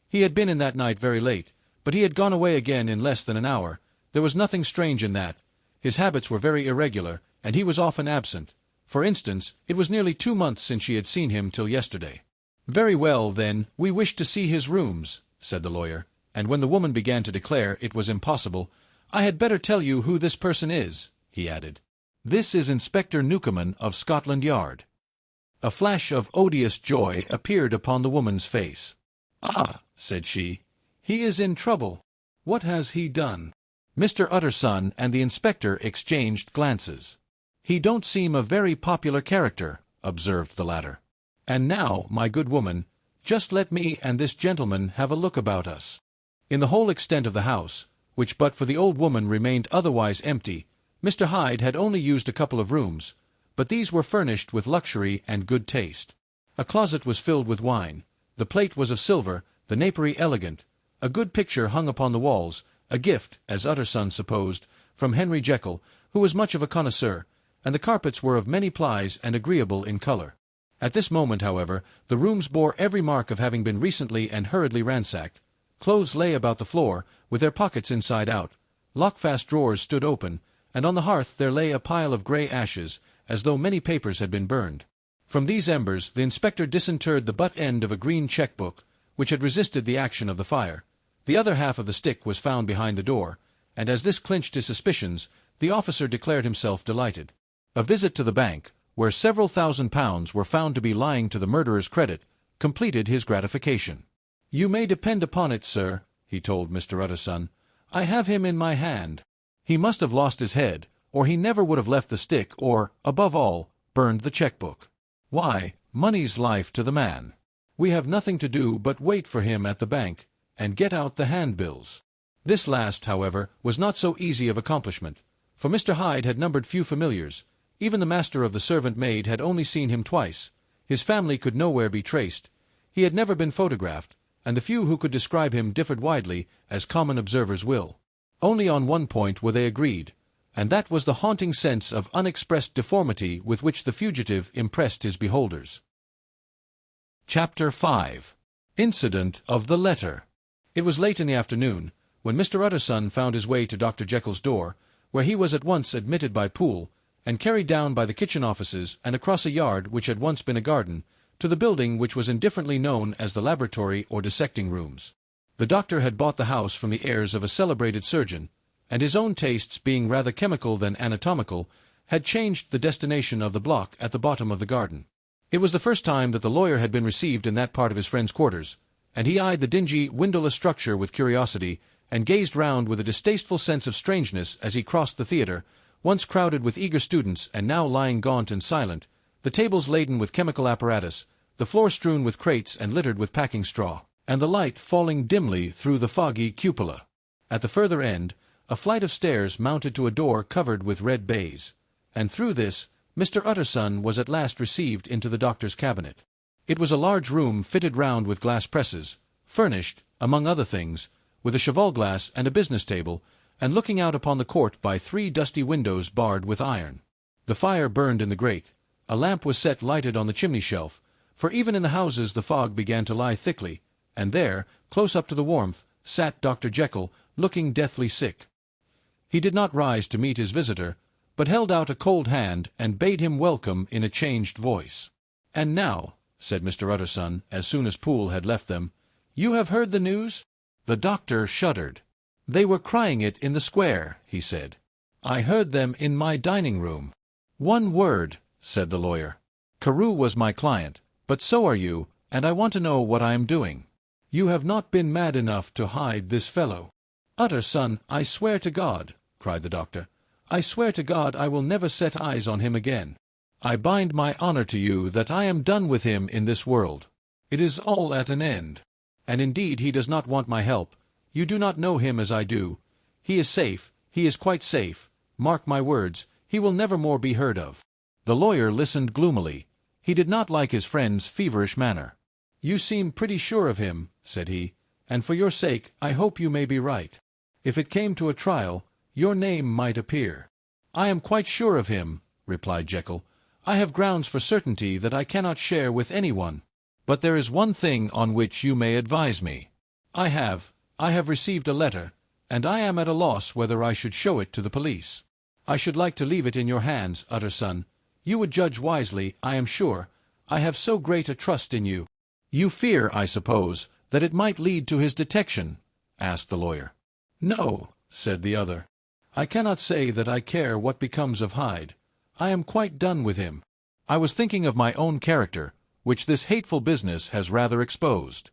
He had been in that night very late, but he had gone away again in less than an hour. There was nothing strange in that. His habits were very irregular, and he was often absent. For instance, it was nearly 2 months since she had seen him till yesterday. "Very well, then, we wish to see his rooms," said the lawyer, and when the woman began to declare it was impossible, "I had better tell you who this person is," he added. "This is Inspector Newcomen of Scotland Yard." A flash of odious joy appeared upon the woman's face. "Ah," said she, "he is in trouble. What has he done?" Mr. Utterson and the inspector exchanged glances. "He don't seem a very popular character," observed the latter. "And now, my good woman, just let me and this gentleman have a look about us." In the whole extent of the house, which but for the old woman remained otherwise empty, Mr. Hyde had only used a couple of rooms, but these were furnished with luxury and good taste. A closet was filled with wine, the plate was of silver, the napery elegant, a good picture hung upon the walls, a gift, as Utterson supposed, from Henry Jekyll, who was much of a connoisseur, and the carpets were of many plies and agreeable in colour. At this moment, however, the rooms bore every mark of having been recently and hurriedly ransacked. Clothes lay about the floor, with their pockets inside out. Lockfast drawers stood open, and on the hearth there lay a pile of grey ashes, as though many papers had been burned. From these embers the inspector disinterred the butt end of a green cheque-book, which had resisted the action of the fire. The other half of the stick was found behind the door, and as this clinched his suspicions, the officer declared himself delighted. A visit to the bank, where several £1,000s were found to be lying to the murderer's credit, completed his gratification. "You may depend upon it, sir," he told Mr. Utterson, "I have him in my hand. He must have lost his head, or he never would have left the stick or, above all, burned the cheque-book. Why, money's life to the man. We have nothing to do but wait for him at the bank, and get out the handbills." This last, however, was not so easy of accomplishment, for Mr. Hyde had numbered few familiars. Even the master of the servant maid had only seen him twice. His family could nowhere be traced. He had never been photographed, and the few who could describe him differed widely, as common observers will. Only on one point were they agreed, and that was the haunting sense of unexpressed deformity with which the fugitive impressed his beholders. Chapter 5. Incident of the Letter. It was late in the afternoon, when Mr. Utterson found his way to Dr. Jekyll's door, where he was at once admitted by Poole, and carried down by the kitchen offices and across a yard which had once been a garden, to the building which was indifferently known as the laboratory or dissecting rooms. The doctor had bought the house from the heirs of a celebrated surgeon, and his own tastes being rather chemical than anatomical, had changed the destination of the block at the bottom of the garden. It was the first time that the lawyer had been received in that part of his friend's quarters, and he eyed the dingy, windowless structure with curiosity, and gazed round with a distasteful sense of strangeness as he crossed the theatre, once crowded with eager students and now lying gaunt and silent, the tables laden with chemical apparatus, the floor strewn with crates and littered with packing straw, and the light falling dimly through the foggy cupola. At the further end, a flight of stairs mounted to a door covered with red baize, and through this Mr. Utterson was at last received into the doctor's cabinet. It was a large room fitted round with glass presses, furnished, among other things, with a cheval-glass and a business table, and looking out upon the court by 3 dusty windows barred with iron. The fire burned in the grate. A lamp was set lighted on the chimney-shelf, for even in the houses the fog began to lie thickly, and there, close up to the warmth, sat Dr. Jekyll, looking deathly sick. He did not rise to meet his visitor, but held out a cold hand and bade him welcome in a changed voice. "And now," said Mr. Utterson, as soon as Poole had left them, "you have heard the news?" The doctor shuddered. "They were crying it in the square," he said. "I heard them in my dining-room." "One word," said the lawyer. "Carew was my client, but so are you, and I want to know what I am doing. You have not been mad enough to hide this fellow." "Utterson, I swear to God," cried the doctor, "I swear to God I will never set eyes on him again. I bind my honor to you that I am done with him in this world. It is all at an end. And indeed he does not want my help. You do not know him as I do. He is safe, he is quite safe. Mark my words, he will never more be heard of." The lawyer listened gloomily. He did not like his friend's feverish manner. "You seem pretty sure of him," said he, "and for your sake I hope you may be right. If it came to a trial, your name might appear." "I am quite sure of him," replied Jekyll. "I have grounds for certainty that I cannot share with anyone. But there is one thing on which you may advise me. I have received a letter, and I am at a loss whether I should show it to the police. I should like to leave it in your hands, Utterson. You would judge wisely, I am sure. I have so great a trust in you." "You fear, I suppose, that it might lead to his detection?" asked the lawyer. "No," said the other. "I cannot say that I care what becomes of Hyde. I am quite done with him. I was thinking of my own character, which this hateful business has rather exposed."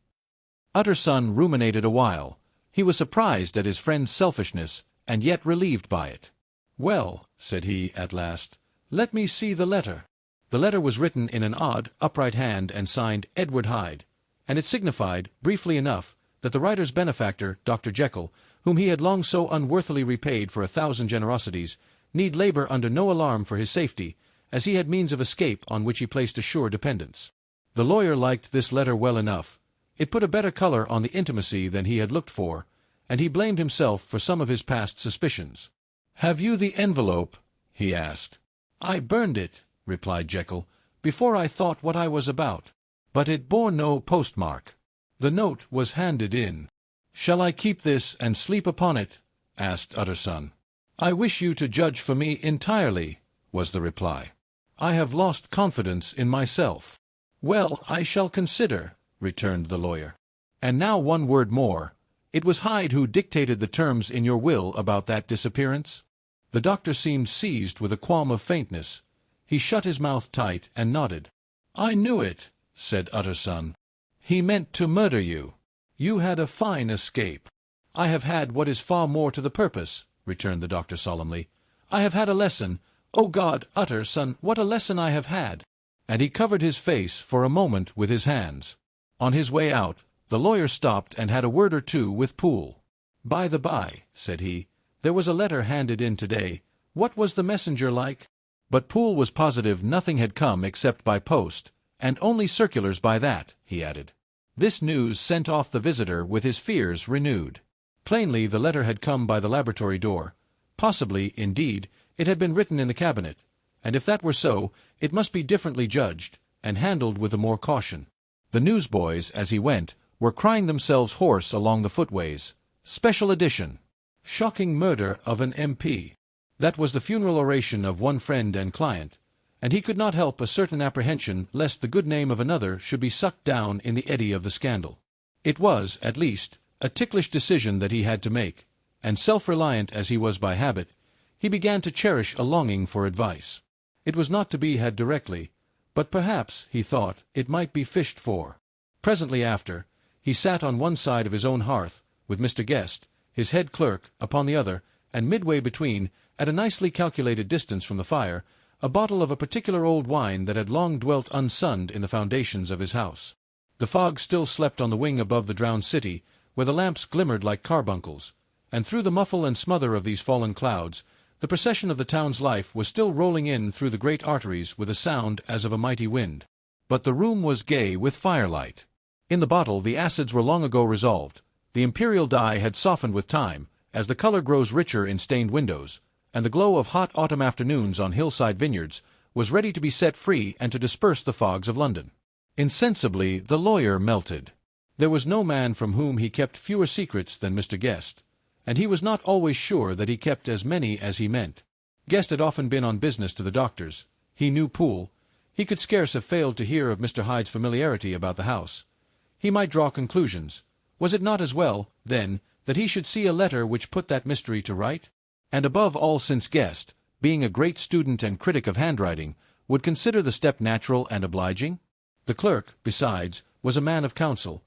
Utterson ruminated a while. He was surprised at his friend's selfishness, and yet relieved by it. "Well," said he, at last, "let me see the letter." The letter was written in an odd, upright hand and signed Edward Hyde, and it signified, briefly enough, that the writer's benefactor, Dr. Jekyll, whom he had long so unworthily repaid for 1,000 generosities, need labor under no alarm for his safety, as he had means of escape on which he placed a sure dependence. The lawyer liked this letter well enough. It put a better color on the intimacy than he had looked for, and he blamed himself for some of his past suspicions. "Have you the envelope?" he asked. "I burned it," replied Jekyll, "before I thought what I was about. But it bore no postmark. The note was handed in." "Shall I keep this and sleep upon it?" asked Utterson. "I wish you to judge for me entirely," was the reply. "I have lost confidence in myself." "Well, I shall consider," returned the lawyer. "And now one word more. It was Hyde who dictated the terms in your will about that disappearance?" The doctor seemed seized with a qualm of faintness. He shut his mouth tight and nodded. "I knew it," said Utterson. "He meant to murder you. You had a fine escape." "I have had what is far more to the purpose," returned the doctor solemnly. "I have had a lesson. O God, Utterson, what a lesson I have had!" And he covered his face for a moment with his hands. On his way out, the lawyer stopped and had a word or two with Poole. "By the by," said he, "there was a letter handed in today. What was the messenger like?" But Poole was positive nothing had come except by post, and only circulars by that, he added. This news sent off the visitor with his fears renewed. Plainly the letter had come by the laboratory door. Possibly, indeed, it had been written in the cabinet, and if that were so, it must be differently judged, and handled with the more caution. The newsboys, as he went, were crying themselves hoarse along the footways. Special edition. Shocking murder of an MP. That was the funeral oration of one friend and client, and he could not help a certain apprehension lest the good name of another should be sucked down in the eddy of the scandal. It was, at least, a ticklish decision that he had to make, and self-reliant as he was by habit, he began to cherish a longing for advice. It was not to be had directly, but perhaps, he thought, it might be fished for. Presently after, he sat on one side of his own hearth, with Mr. Guest, his head clerk, upon the other, and midway between, at a nicely calculated distance from the fire, a bottle of a particular old wine that had long dwelt unsunned in the foundations of his house. The fog still slept on the wing above the drowned city, where the lamps glimmered like carbuncles, and through the muffle and smother of these fallen clouds, the procession of the town's life was still rolling in through the great arteries with a sound as of a mighty wind. But the room was gay with firelight. In the bottle the acids were long ago resolved. The imperial dye had softened with time, as the color grows richer in stained windows, and the glow of hot autumn afternoons on hillside vineyards was ready to be set free and to disperse the fogs of London. Insensibly the lawyer melted. There was no man from whom he kept fewer secrets than Mr. Guest, and he was not always sure that he kept as many as he meant. Guest had often been on business to the doctor's. He knew Poole. He could scarce have failed to hear of Mr. Hyde's familiarity about the house. He might draw conclusions. Was it not as well, then, that he should see a letter which put that mystery to right? And above all, since Guest, being a great student and critic of handwriting, would consider the step natural and obliging? The clerk, besides, was a man of counsel.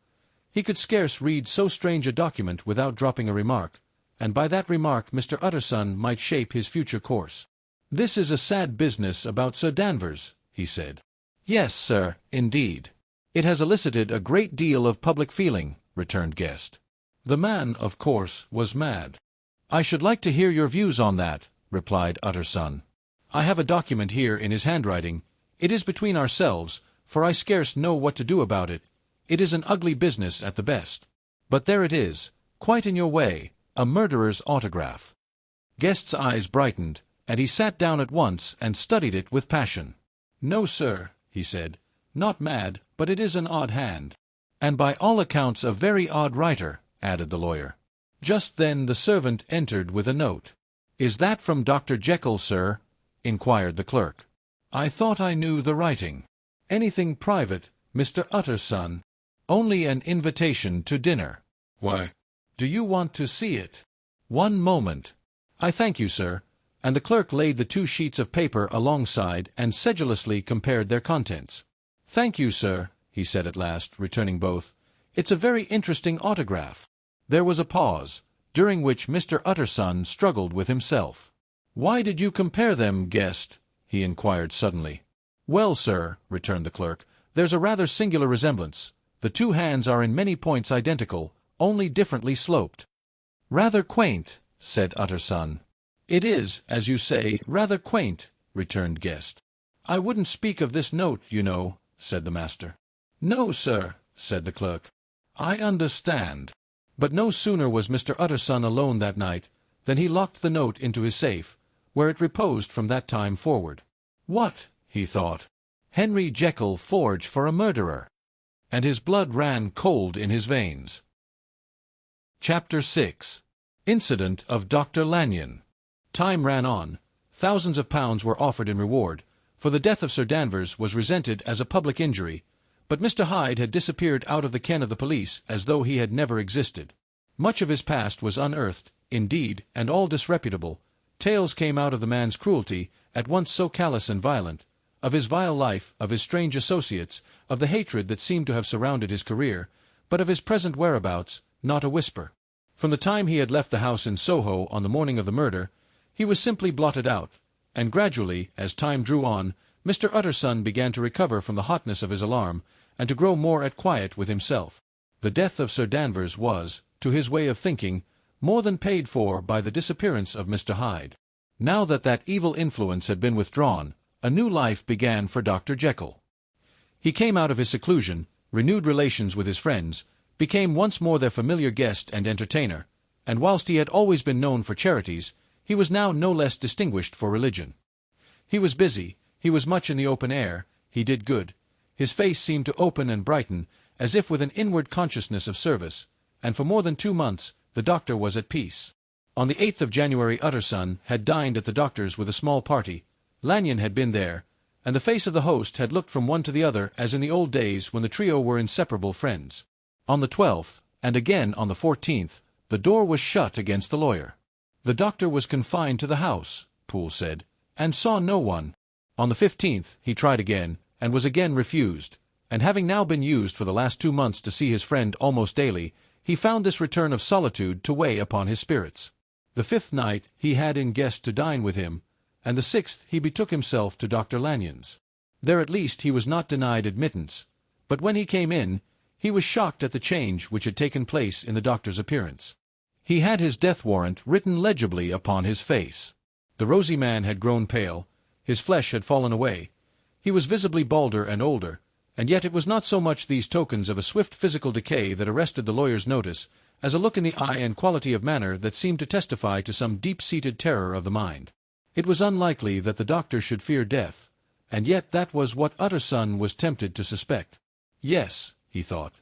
He could scarce read so strange a document without dropping a remark, and by that remark Mr. Utterson might shape his future course. "This is a sad business about Sir Danvers," he said. "Yes, sir, indeed. It has elicited a great deal of public feeling," returned Guest. "The man, of course, was mad." "I should like to hear your views on that," replied Utterson. "I have a document here in his handwriting. It is between ourselves, for I scarce know what to do about it. It is an ugly business at the best. But there it is, quite in your way, a murderer's autograph." Guest's eyes brightened, and he sat down at once and studied it with passion. "No, sir," he said, "not mad, but it is an odd hand." "And by all accounts a very odd writer," added the lawyer. Just then the servant entered with a note. "Is that from Dr. Jekyll, sir?" inquired the clerk. "I thought I knew the writing." "Anything private, Mr. Utterson?" "Only an invitation to dinner." "Why, do you want to see it?" "One moment." "I thank you, sir." And the clerk laid the 2 sheets of paper alongside and sedulously compared their contents. "Thank you, sir," he said at last, returning both. "It's a very interesting autograph." There was a pause, during which Mr. Utterson struggled with himself. "Why did you compare them, Guest?" he inquired suddenly. "Well, sir," returned the clerk, "there's a rather singular resemblance. The 2 hands are in many points identical, only differently sloped." "Rather quaint," said Utterson. "It is, as you say, rather quaint," returned Guest. "I wouldn't speak of this note, you know," said the master. "No, sir," said the clerk. "I understand." But no sooner was Mr. Utterson alone that night than he locked the note into his safe, where it reposed from that time forward. "What?" he thought. "Henry Jekyll forged for a murderer!" And his blood ran cold in his veins. Chapter 6. Incident of Dr. Lanyon. Time ran on. Thousands of pounds were offered in reward, for the death of Sir Danvers was resented as a public injury, but Mr. Hyde had disappeared out of the ken of the police as though he had never existed. Much of his past was unearthed, indeed, and all disreputable. Tales came out of the man's cruelty, at once so callous and violent, of his vile life, of his strange associates, of the hatred that seemed to have surrounded his career, but of his present whereabouts, not a whisper. From the time he had left the house in Soho on the morning of the murder, he was simply blotted out, and gradually, as time drew on, Mr. Utterson began to recover from the hotness of his alarm, and to grow more at quiet with himself. The death of Sir Danvers was, to his way of thinking, more than paid for by the disappearance of Mr. Hyde. Now that that evil influence had been withdrawn, a new life began for Dr. Jekyll. He came out of his seclusion, renewed relations with his friends, became once more their familiar guest and entertainer, and whilst he had always been known for charities, he was now no less distinguished for religion. He was busy, he was much in the open air, he did good. His face seemed to open and brighten, as if with an inward consciousness of service, and for more than 2 months the doctor was at peace. On the 8th of January Utterson had dined at the doctor's with a small party. Lanyon had been there, and the face of the host had looked from one to the other as in the old days when the trio were inseparable friends. On the 12th, and again on the 14th, the door was shut against the lawyer. The doctor was confined to the house, Poole said, and saw no one. On the 15th he tried again, and was again refused, and having now been used for the last 2 months to see his friend almost daily, he found this return of solitude to weigh upon his spirits. The 5th night he had in guest to dine with him, and the 6th he betook himself to Dr. Lanyon's. There at least he was not denied admittance, but when he came in, he was shocked at the change which had taken place in the doctor's appearance. He had his death warrant written legibly upon his face. The rosy man had grown pale, his flesh had fallen away, he was visibly balder and older, and yet it was not so much these tokens of a swift physical decay that arrested the lawyer's notice, as a look in the eye and quality of manner that seemed to testify to some deep-seated terror of the mind. It was unlikely that the doctor should fear death, and yet that was what Utterson was tempted to suspect. Yes, he thought,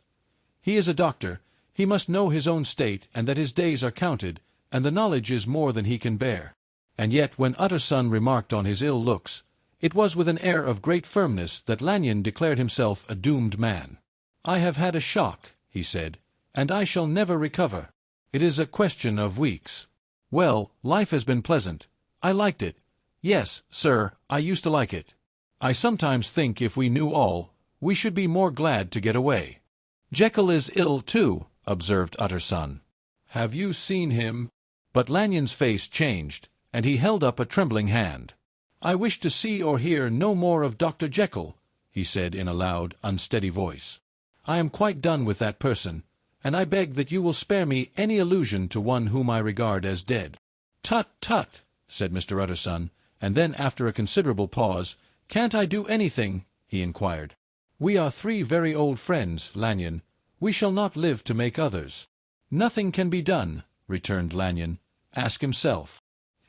he is a doctor, he must know his own state and that his days are counted, and the knowledge is more than he can bear. And yet when Utterson remarked on his ill looks, it was with an air of great firmness that Lanyon declared himself a doomed man. "I have had a shock," he said, "and I shall never recover. It is a question of weeks. Well, life has been pleasant. I liked it. Yes, sir, I used to like it. I sometimes think if we knew all, we should be more glad to get away." "Jekyll is ill too," observed Utterson. "Have you seen him?" But Lanyon's face changed, and he held up a trembling hand. "I wish to see or hear no more of Dr. Jekyll," he said in a loud, unsteady voice. "I am quite done with that person, and I beg that you will spare me any allusion to one whom I regard as dead." "Tut, tut," said Mr. Utterson, and then after a considerable pause, "Can't I do anything?" he inquired. "We are 3 very old friends, Lanyon. We shall not live to make others." "Nothing can be done," returned Lanyon. "Ask himself."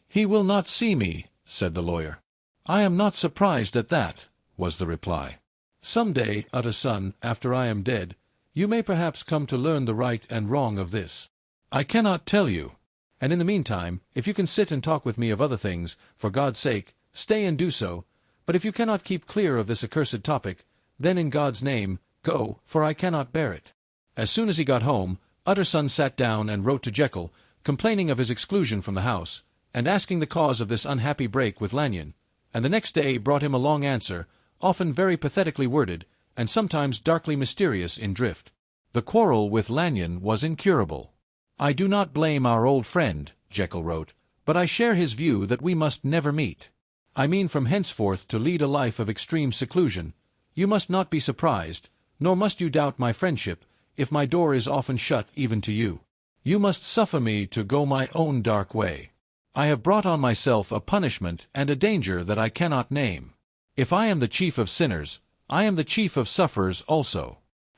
"He will not see me," said the lawyer. "I am not surprised at that," was the reply. "Some day, Utterson, after I am dead, you may perhaps come to learn the right and wrong of this. I cannot tell you. And in the meantime, if you can sit and talk with me of other things, for God's sake, stay and do so. But if you cannot keep clear of this accursed topic, then in God's name, go, for I cannot bear it." As soon as he got home, Utterson sat down and wrote to Jekyll, complaining of his exclusion from the house, and asking the cause of this unhappy break with Lanyon, and the next day brought him a long answer, often very pathetically worded, and sometimes darkly mysterious in drift. The quarrel with Lanyon was incurable. "I do not blame our old friend," Jekyll wrote, "but I share his view that we must never meet. I mean from henceforth to lead a life of extreme seclusion. You must not be surprised, nor must you doubt my friendship, if my door is often shut even to you. You must suffer me to go my own dark way. I have brought on myself a punishment and a danger that I cannot name. If I am the chief of sinners, I am the chief of sufferers also.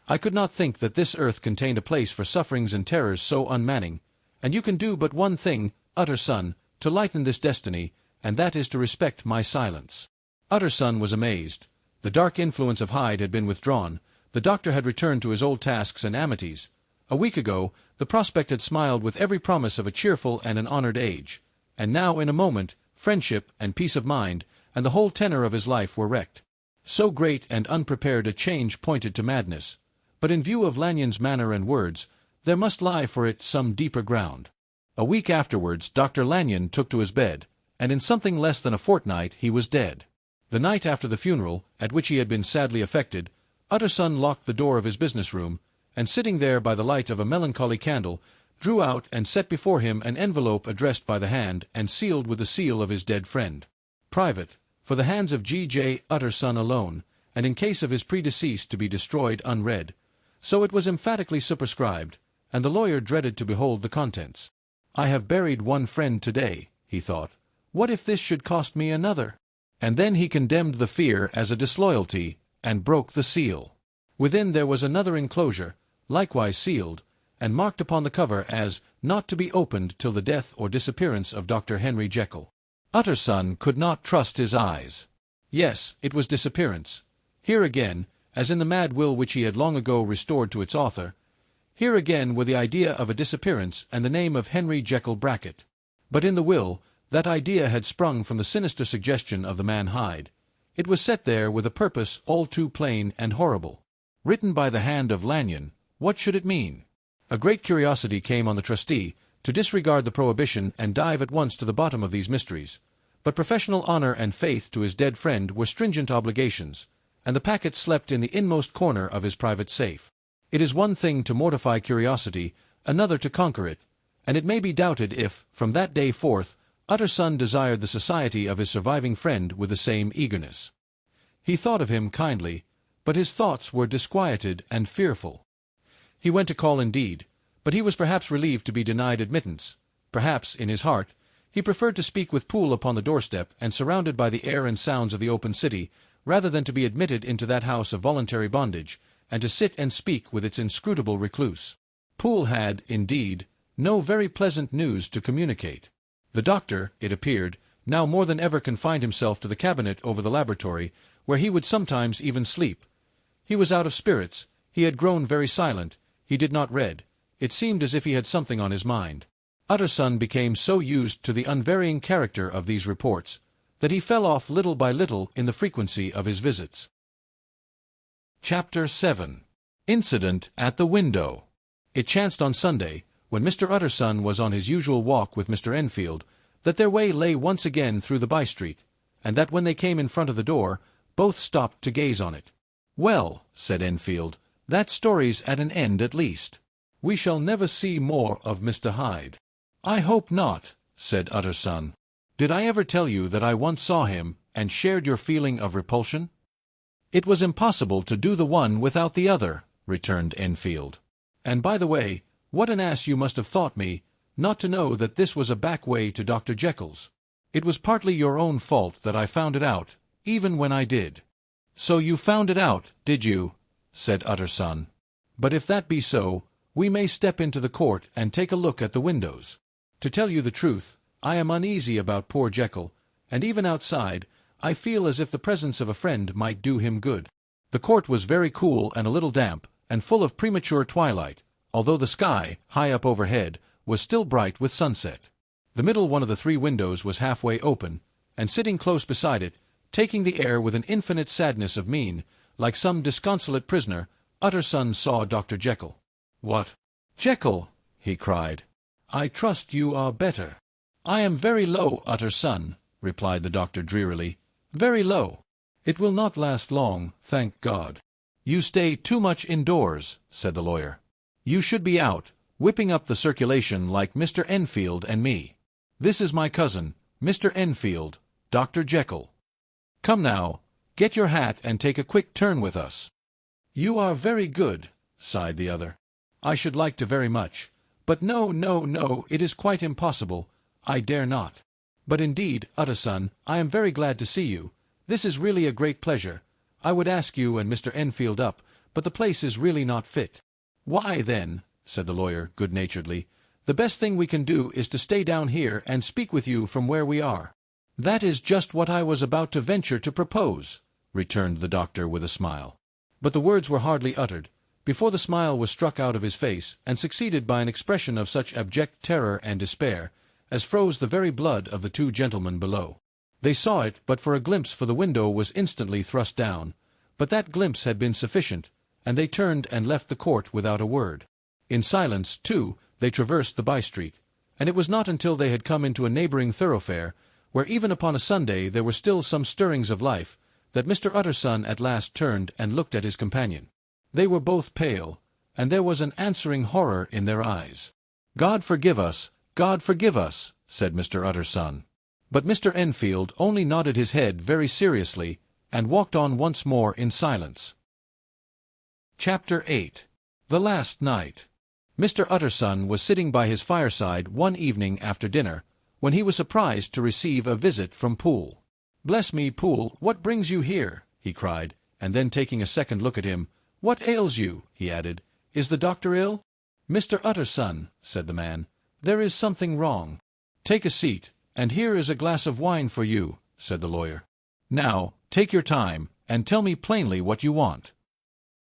I could not think that this earth contained a place for sufferings and terrors so unmanning, and you can do but one thing, Utterson, to lighten this destiny, and that is to respect my silence." Utterson was amazed. The dark influence of Hyde had been withdrawn, the doctor had returned to his old tasks and amities. A week ago, the prospect had smiled with every promise of a cheerful and an honored age, and now in a moment, friendship and peace of mind, and the whole tenor of his life were wrecked. So great and unprepared a change pointed to madness. But in view of Lanyon's manner and words, There must lie for it some deeper ground. A week afterwards Dr. Lanyon took to his bed, and in something less than a fortnight he was dead. The night after the funeral, at which he had been sadly affected, Utterson locked the door of his business room, and sitting there by the light of a melancholy candle, drew out and set before him an envelope addressed by the hand and sealed with the seal of his dead friend. Private, for the hands of G.J. Utterson alone, and in case of his predeceased to be destroyed unread. So it was emphatically superscribed, and the lawyer dreaded to behold the contents. "I have buried one friend today," he thought. "What if this should cost me another?" And then he condemned the fear as a disloyalty, and broke the seal. Within there was another enclosure, likewise sealed, and marked upon the cover as not to be opened till the death or disappearance of Dr. Henry Jekyll. Utterson could not trust his eyes. Yes, it was disappearance. Here again, as in the mad will which he had long ago restored to its author, here again were the idea of a disappearance and the name of Henry Jekyll Brackett. But in the will, that idea had sprung from the sinister suggestion of the man Hyde. It was set there with a purpose all too plain and horrible. Written by the hand of Lanyon, what should it mean? A great curiosity came on the trustee to disregard the prohibition and dive at once to the bottom of these mysteries. But professional honor and faith to his dead friend were stringent obligations, and the packet slept in the inmost corner of his private safe. It is one thing to mortify curiosity, another to conquer it, and it may be doubted if, from that day forth, Utterson desired the society of his surviving friend with the same eagerness. He thought of him kindly, but his thoughts were disquieted and fearful. He went to call indeed, but he was perhaps relieved to be denied admittance. Perhaps, in his heart, he preferred to speak with Poole upon the doorstep and surrounded by the air and sounds of the open city, rather than to be admitted into that house of voluntary bondage, and to sit and speak with its inscrutable recluse. Poole had, indeed, no very pleasant news to communicate. The doctor, it appeared, now more than ever confined himself to the cabinet over the laboratory, where he would sometimes even sleep. He was out of spirits, he had grown very silent, he did not read. It seemed as if he had something on his mind. Utterson became so used to the unvarying character of these reports, that he fell off little by little in the frequency of his visits. Chapter 7. Incident at the Window. It chanced on Sunday, when Mr. Utterson was on his usual walk with Mr. Enfield, that their way lay once again through the by-street, and that when they came in front of the door, both stopped to gaze on it. "Well," said Enfield, "that story's at an end at least. We shall never see more of Mr. Hyde." "I hope not," said Utterson. "Did I ever tell you that I once saw him, and shared your feeling of repulsion?" "It was impossible to do the one without the other," returned Enfield. "And by the way, what an ass you must have thought me, not to know that this was a back way to Dr. Jekyll's. It was partly your own fault that I found it out, even when I did." "So you found it out, did you?" said Utterson. "But if that be so, we may step into the court and take a look at the windows. To tell you the truth, I am uneasy about poor Jekyll, and even outside, I feel as if the presence of a friend might do him good." The court was very cool and a little damp, and full of premature twilight, although the sky, high up overhead, was still bright with sunset. The middle one of the three windows was halfway open, and sitting close beside it, taking the air with an infinite sadness of mien, like some disconsolate prisoner, Utterson saw Dr. Jekyll. "What, Jekyll!" he cried. "I trust you are better." "I am very low, Utterson," replied the doctor drearily. "Very low. It will not last long, thank God." "You stay too much indoors," said the lawyer. "You should be out, whipping up the circulation like Mr. Enfield and me. This is my cousin, Mr. Enfield, Dr. Jekyll. Come now, get your hat and take a quick turn with us." "You are very good," sighed the other. "I should like to very much. But no, no, no, it is quite impossible. I dare not. But indeed, Utterson, I am very glad to see you. This is really a great pleasure. I would ask you and Mr. Enfield up, but the place is really not fit." "Why, then," said the lawyer good-naturedly, "the best thing we can do is to stay down here and speak with you from where we are." "That is just what I was about to venture to propose," returned the doctor with a smile. But the words were hardly uttered, before the smile was struck out of his face and succeeded by an expression of such abject terror and despair as froze the very blood of the two gentlemen below. They saw it but for a glimpse, for the window was instantly thrust down, but that glimpse had been sufficient, and they turned and left the court without a word. In silence, too, they traversed the by-street, and it was not until they had come into a neighbouring thoroughfare, where even upon a Sunday there were still some stirrings of life, that Mr. Utterson at last turned and looked at his companion. They were both pale, and there was an answering horror in their eyes. "God forgive us, God forgive us," said Mr. Utterson. But Mr. Enfield only nodded his head very seriously, and walked on once more in silence. Chapter 8. The Last Night. Mr. Utterson was sitting by his fireside one evening after dinner, when he was surprised to receive a visit from Poole. "Bless me, Poole, what brings you here?" he cried, and then taking a second look at him, "What ails you?" he added. "Is the doctor ill?" "Mr. Utterson," said the man, "there is something wrong." "Take a seat, and here is a glass of wine for you," said the lawyer. "Now, take your time, and tell me plainly what you want."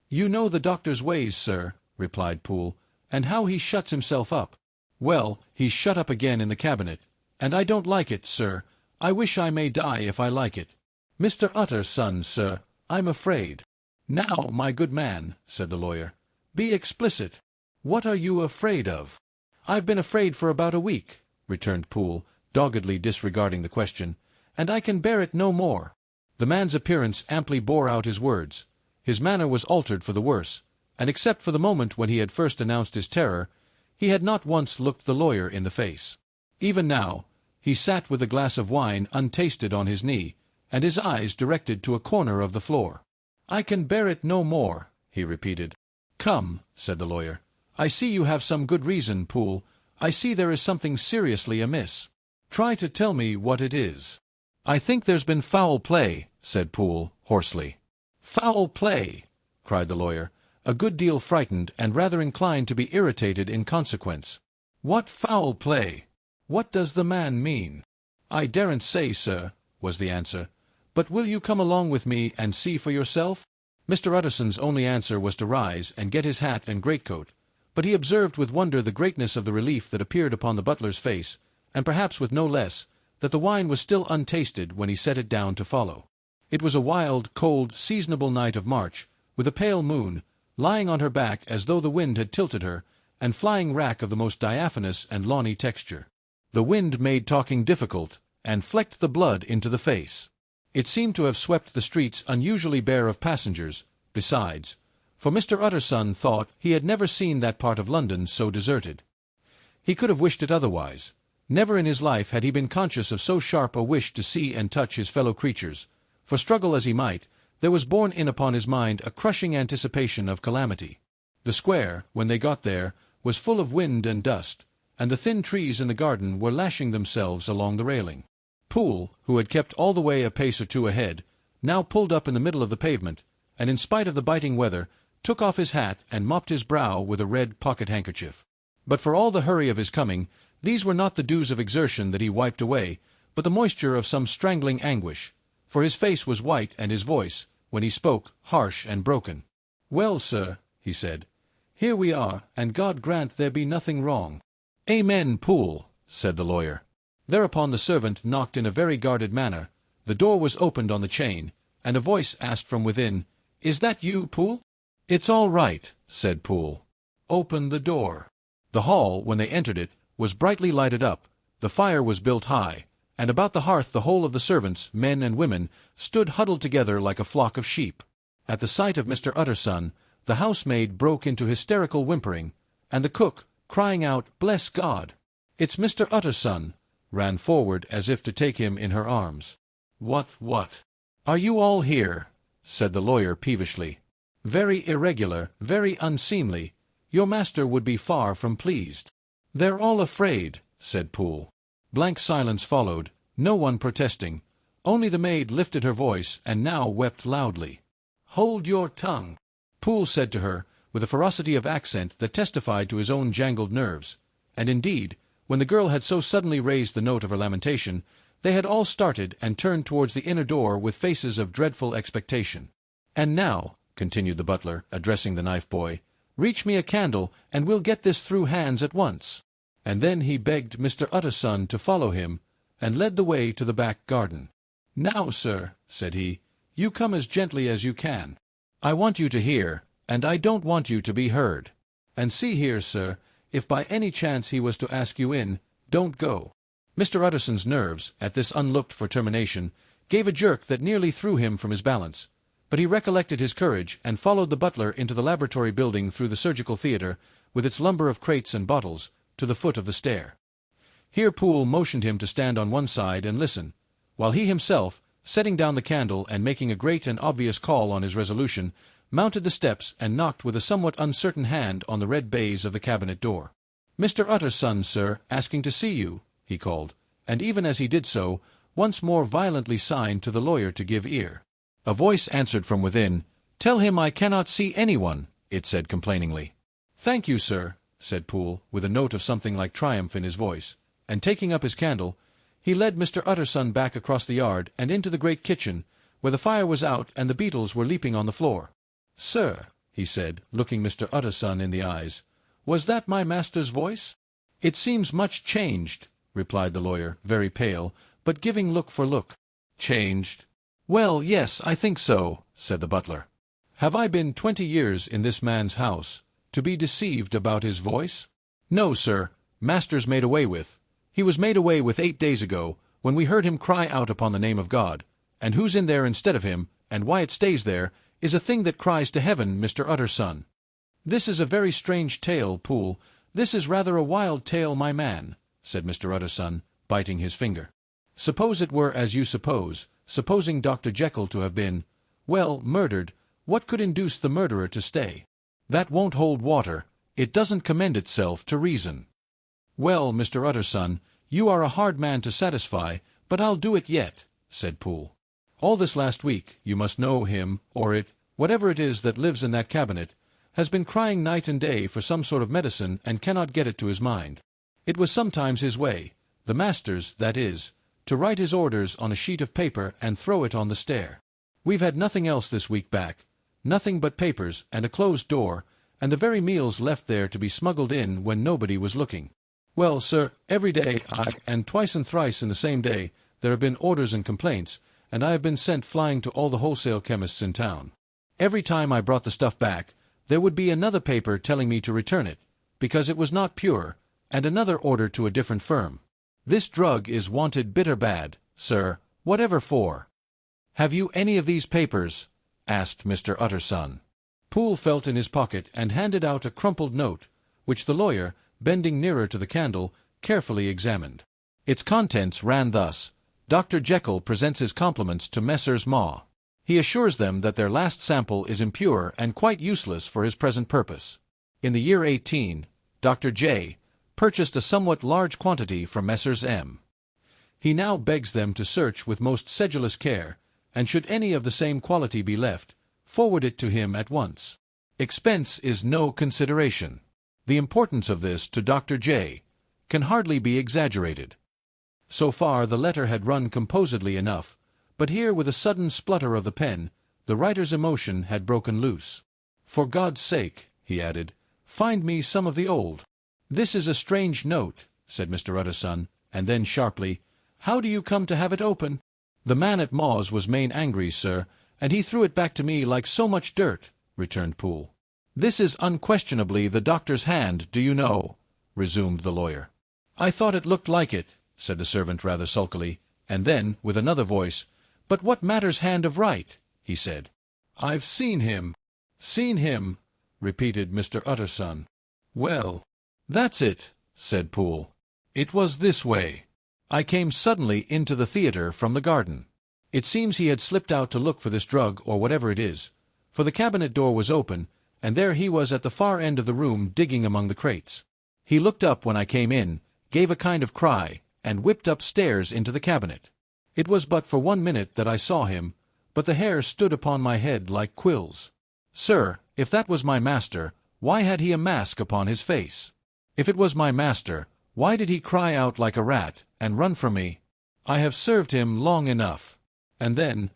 "You know the doctor's ways, sir," replied Poole, "and how he shuts himself up. Well, he's shut up again in the cabinet, and I don't like it, sir. I wish I may die if I like it. Mr. Utterson, sir, I'm afraid." "Now, my good man," said the lawyer, "be explicit. What are you afraid of?" "I've been afraid for about a week," returned Poole, doggedly disregarding the question, "and I can bear it no more." The man's appearance amply bore out his words. His manner was altered for the worse, and except for the moment when he had first announced his terror, he had not once looked the lawyer in the face. Even now, he sat with a glass of wine untasted on his knee, and his eyes directed to a corner of the floor. "I can bear it no more," he repeated. "Come," said the lawyer, "I see you have some good reason, Poole. I see there is something seriously amiss. Try to tell me what it is." "I think there's been foul play," said Poole, hoarsely. "Foul play!" cried the lawyer, a good deal frightened and rather inclined to be irritated in consequence. "What foul play? What does the man mean?" "I daren't say, sir," was the answer. "But will you come along with me and see for yourself?" Mr. Utterson's only answer was to rise and get his hat and greatcoat, but he observed with wonder the greatness of the relief that appeared upon the butler's face, and perhaps with no less, that the wine was still untasted when he set it down to follow. It was a wild, cold, seasonable night of March, with a pale moon, lying on her back as though the wind had tilted her, and flying wrack of the most diaphanous and lawny texture. The wind made talking difficult, and flecked the blood into the face. It seemed to have swept the streets unusually bare of passengers, besides, for Mr. Utterson thought he had never seen that part of London so deserted. He could have wished it otherwise. Never in his life had he been conscious of so sharp a wish to see and touch his fellow creatures, for struggle as he might, there was borne in upon his mind a crushing anticipation of calamity. The square, when they got there, was full of wind and dust, and the thin trees in the garden were lashing themselves along the railing. Poole, who had kept all the way a pace or two ahead, now pulled up in the middle of the pavement, and in spite of the biting weather, took off his hat and mopped his brow with a red pocket-handkerchief. But for all the hurry of his coming, these were not the dews of exertion that he wiped away, but the moisture of some strangling anguish, for his face was white and his voice, when he spoke, harsh and broken. "Well, sir," he said, "here we are, and God grant there be nothing wrong." "Amen, Poole," said the lawyer. Thereupon the servant knocked in a very guarded manner, the door was opened on the chain, and a voice asked from within, "Is that you, Poole?" "It's all right," said Poole. "Open the door." The hall, when they entered it, was brightly lighted up, the fire was built high, and about the hearth the whole of the servants, men and women, stood huddled together like a flock of sheep. At the sight of Mr. Utterson, the housemaid broke into hysterical whimpering, and the cook, crying out, "Bless God! It's Mr. Utterson!" ran forward as if to take him in her arms. What? "Are you all here?" said the lawyer peevishly. "Very irregular, very unseemly. Your master would be far from pleased." "They're all afraid," said Poole. Blank silence followed, no one protesting. Only the maid lifted her voice, and now wept loudly. "Hold your tongue," Poole said to her, with a ferocity of accent that testified to his own jangled nerves. And indeed, when the girl had so suddenly raised the note of her lamentation, they had all started and turned towards the inner door with faces of dreadful expectation. "And now," continued the butler, addressing the knife-boy, "reach me a candle, and we'll get this through hands at once." And then he begged Mr. Utterson to follow him, and led the way to the back garden. "Now, sir," said he, "you come as gently as you can. I want you to hear, and I don't want you to be heard." And see here, sir, if by any chance he was to ask you in, don't go." Mr. Utterson's nerves, at this unlooked-for termination, gave a jerk that nearly threw him from his balance, but he recollected his courage and followed the butler into the laboratory building through the surgical theatre, with its lumber of crates and bottles, to the foot of the stair. Here Poole motioned him to stand on one side and listen, while he himself, setting down the candle and making a great and obvious call on his resolution, mounted the steps and knocked with a somewhat uncertain hand on the red baize of the cabinet door. "Mr. Utterson, sir, asking to see you," he called, and even as he did so, once more violently signed to the lawyer to give ear. A voice answered from within. "Tell him I cannot see anyone," it said complainingly. "Thank you, sir," said Poole, with a note of something like triumph in his voice, and taking up his candle, he led Mr. Utterson back across the yard and into the great kitchen, where the fire was out and the beetles were leaping on the floor. "Sir," he said, looking Mr. Utterson in the eyes, "was that my master's voice?" "It seems much changed," replied the lawyer, very pale, but giving look for look. "Changed? Well, yes, I think so," said the butler. "Have I been 20 years in this man's house, to be deceived about his voice? No, sir, master's made away with. He was made away with 8 days ago, when we heard him cry out upon the name of God, and who's in there instead of him, and why it stays there, is a thing that cries to heaven, Mr. Utterson. This is a very strange tale, Poole. This is rather a wild tale, my man," said Mr. Utterson, biting his finger. "Suppose it were as you suppose, supposing Dr. Jekyll to have been, well, murdered, what could induce the murderer to stay? That won't hold water. It doesn't commend itself to reason." "Well, Mr. Utterson, you are a hard man to satisfy, but I'll do it yet," said Poole. "All this last week, you must know him, or it, whatever it is that lives in that cabinet, has been crying night and day for some sort of medicine and cannot get it to his mind. It was sometimes his way, the master's, that is, to write his orders on a sheet of paper and throw it on the stair. We've had nothing else this week back, nothing but papers and a closed door, and the very meals left there to be smuggled in when nobody was looking. Well, sir, every day, and twice and thrice in the same day, there have been orders and complaints, and I have been sent flying to all the wholesale chemists in town. Every time I brought the stuff back, there would be another paper telling me to return it, because it was not pure, and another order to a different firm. This drug is wanted bitter bad, sir, whatever for." "Have you any of these papers?" asked Mr. Utterson. Poole felt in his pocket and handed out a crumpled note, which the lawyer, bending nearer to the candle, carefully examined. Its contents ran thus: "Dr. Jekyll presents his compliments to Messrs. Ma. He assures them that their last sample is impure and quite useless for his present purpose. In the year 18, Dr. J. purchased a somewhat large quantity from Messrs. M. He now begs them to search with most sedulous care, and should any of the same quality be left, forward it to him at once. Expense is no consideration. The importance of this to Dr. J. can hardly be exaggerated." So far the letter had run composedly enough, but here, with a sudden splutter of the pen, the writer's emotion had broken loose. "For God's sake," he added, "find me some of the old." "This is a strange note," said Mr. Utterson, and then sharply, "How do you come to have it open?" "The man at Maw's was main angry, sir, and he threw it back to me like so much dirt," returned Poole. "This is unquestionably the doctor's hand, do you know?" resumed the lawyer. "I thought it looked like it," said the servant rather sulkily, and then, with another voice, "But what matters hand of right?" he said. "I've seen him." "Seen him," repeated Mr. Utterson. "Well, that's it," said Poole. "It was this way. I came suddenly into the theatre from the garden. It seems he had slipped out to look for this drug or whatever it is, for the cabinet door was open, and there he was at the far end of the room digging among the crates. He looked up when I came in, gave a kind of cry, and whipped upstairs into the cabinet. It was but for 1 minute that I saw him, but the hair stood upon my head like quills. Sir, if that was my master, why had he a mask upon his face? If it was my master, why did he cry out like a rat, and run from me? I have served him long enough." And then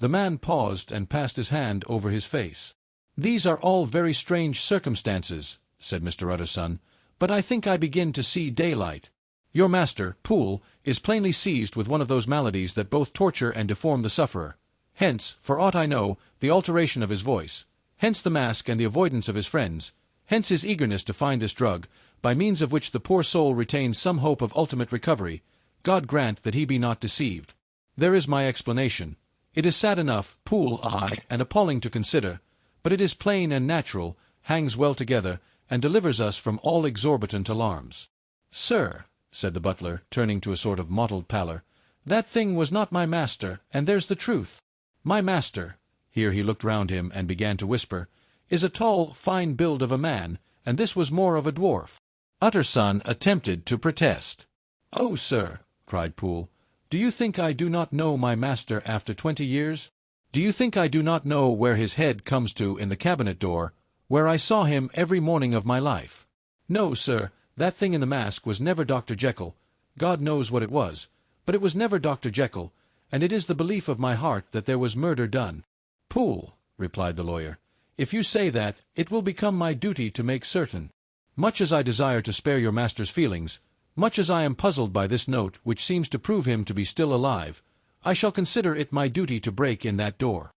the man paused and passed his hand over his face. "These are all very strange circumstances," said Mr. Utterson, "but I think I begin to see daylight. Your master, Poole, is plainly seized with one of those maladies that both torture and deform the sufferer. Hence, for aught I know, the alteration of his voice. Hence the mask and the avoidance of his friends. Hence his eagerness to find this drug, by means of which the poor soul retains some hope of ultimate recovery. God grant that he be not deceived. There is my explanation. It is sad enough, Poole, and appalling to consider, but it is plain and natural, hangs well together, and delivers us from all exorbitant alarms. Sir, said the butler, turning to a sort of mottled pallor, that thing was not my master, and there's the truth. My master, here he looked round him and began to whisper, is a tall, fine build of a man, and this was more of a dwarf. Utterson attempted to protest. Oh, sir, cried Poole, do you think I do not know my master after 20 years? Do you think I do not know where his head comes to in the cabinet door, where I saw him every morning of my life? No, sir, that thing in the mask was never Dr. Jekyll. God knows what it was, but it was never Dr. Jekyll, and it is the belief of my heart that there was murder done. Poole, replied the lawyer, if you say that, it will become my duty to make certain. Much as I desire to spare your master's feelings, much as I am puzzled by this note which seems to prove him to be still alive, I shall consider it my duty to break in that door.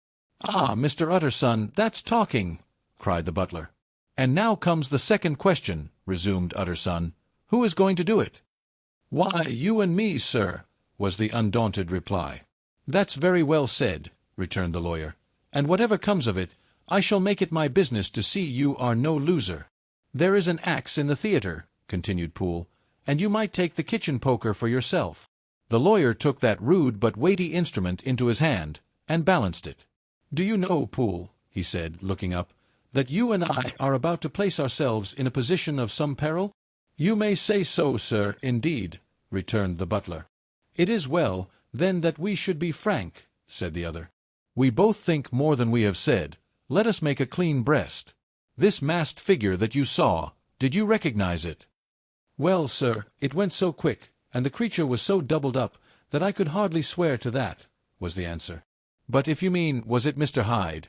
Ah, Mr. Utterson, that's talking, cried the butler. And now comes the second question, resumed Utterson. Who is going to do it? Why, you and me, sir, was the undaunted reply. That's very well said, returned the lawyer, and whatever comes of it, I shall make it my business to see you are no loser. There is an axe in the theatre, continued Poole, and you might take the kitchen poker for yourself. The lawyer took that rude but weighty instrument into his hand, and balanced it. Do you know, Poole, he said, looking up, that you and I are about to place ourselves in a position of some peril? You may say so, sir, indeed, returned the butler. It is well, then, that we should be frank, said the other. We both think more than we have said. Let us make a clean breast. This masked figure that you saw, did you recognize it? Well, sir, it went so quick, and the creature was so doubled up, that I could hardly swear to that, was the answer. But if you mean, was it Mr. Hyde?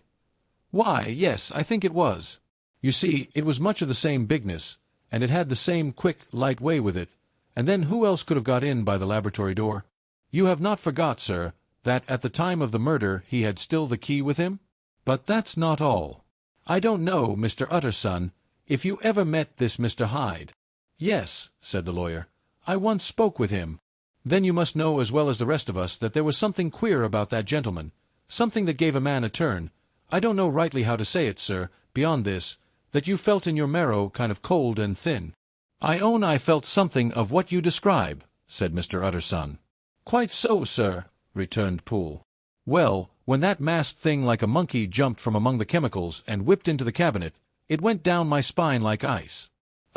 Why, yes, I think it was. You see, it was much of the same bigness, and it had the same quick, light way with it, and then who else could have got in by the laboratory door? You have not forgot, sir, that at the time of the murder he had still the key with him? But that's not all. I don't know, Mr. Utterson, if you ever met this Mr. Hyde. Yes, said the lawyer, I once spoke with him. Then you must know as well as the rest of us that there was something queer about that gentleman, something that gave a man a turn. I don't know rightly how to say it, sir, beyond this, that you felt in your marrow kind of cold and thin. I own I felt something of what you describe, said Mr. Utterson. Quite so, sir, returned Poole. Well, when that masked thing like a monkey jumped from among the chemicals and whipped into the cabinet, it went down my spine like ice.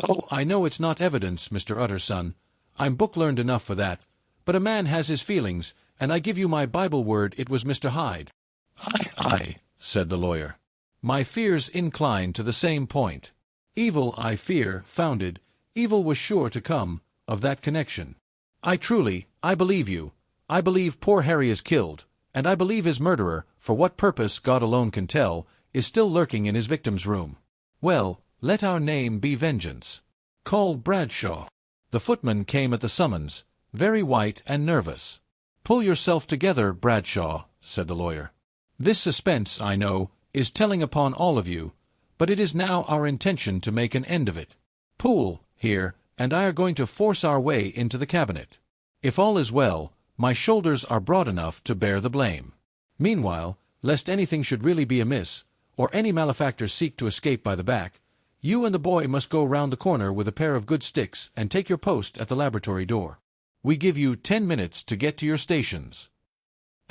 Oh, I know it's not evidence, Mr. Utterson. I'm book-learned enough for that. But a man has his feelings, and I give you my Bible word it was Mr. Hyde. Aye, said the lawyer. My fears incline to the same point. Evil, I fear, founded, evil was sure to come, of that connection. I believe you. I believe poor Harry is killed, and I believe his murderer, for what purpose God alone can tell, is still lurking in his victim's room. Well, let our name be Vengeance. Call Bradshaw. The footman came at the summons, very white and nervous. Pull yourself together, Bradshaw, said the lawyer. This suspense, I know, is telling upon all of you, but it is now our intention to make an end of it. Poole, here, and I are going to force our way into the cabinet. If all is well, my shoulders are broad enough to bear the blame. Meanwhile, lest anything should really be amiss, or any malefactor seek to escape by the back, you and the boy must go round the corner with a pair of good sticks and take your post at the laboratory door. We give you 10 minutes to get to your stations.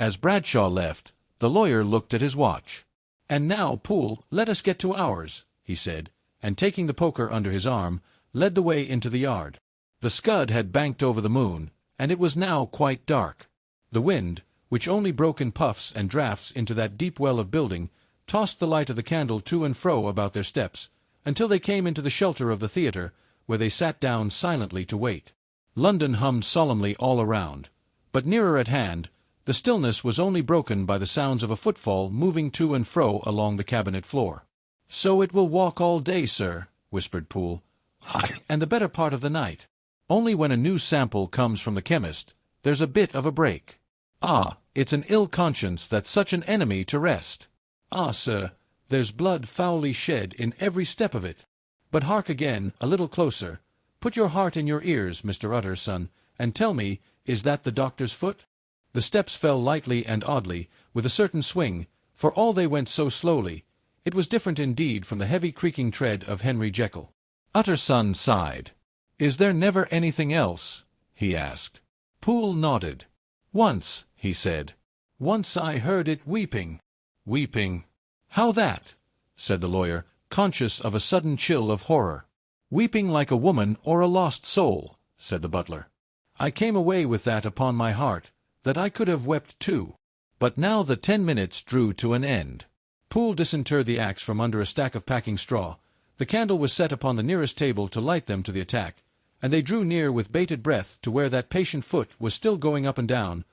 As Bradshaw left, the lawyer looked at his watch. And now, Poole, let us get to ours, he said, and taking the poker under his arm, led the way into the yard. The scud had banked over the moon, and it was now quite dark. The wind, which only broke in puffs and draughts into that deep well of building, tossed the light of the candle to and fro about their steps, until they came into the shelter of the theatre, where they sat down silently to wait. London hummed solemnly all around, but nearer at hand, the stillness was only broken by the sounds of a footfall moving to and fro along the cabinet floor. "So it will walk all day, sir," whispered Poole. "Aye, and the better part of the night. Only when a new sample comes from the chemist, there's a bit of a break. Ah, it's an ill conscience that's such an enemy to rest. Ah, sir, there's blood foully shed in every step of it. But hark again, a little closer. Put your heart in your ears, Mr. Utterson, and tell me, is that the doctor's foot?" The steps fell lightly and oddly, with a certain swing, for all they went so slowly. It was different indeed from the heavy creaking tread of Henry Jekyll. Utterson sighed. "Is there never anything else?" he asked. Poole nodded. "Once," he said. "Once I heard it weeping." "Weeping? How that?" said the lawyer, conscious of a sudden chill of horror. "Weeping like a woman or a lost soul," said the butler. "I came away with that upon my heart, that I could have wept too." But now the 10 minutes drew to an end. Poole disinterred the axe from under a stack of packing straw. The candle was set upon the nearest table to light them to the attack, and they drew near with bated breath to where that patient foot was still going up and down,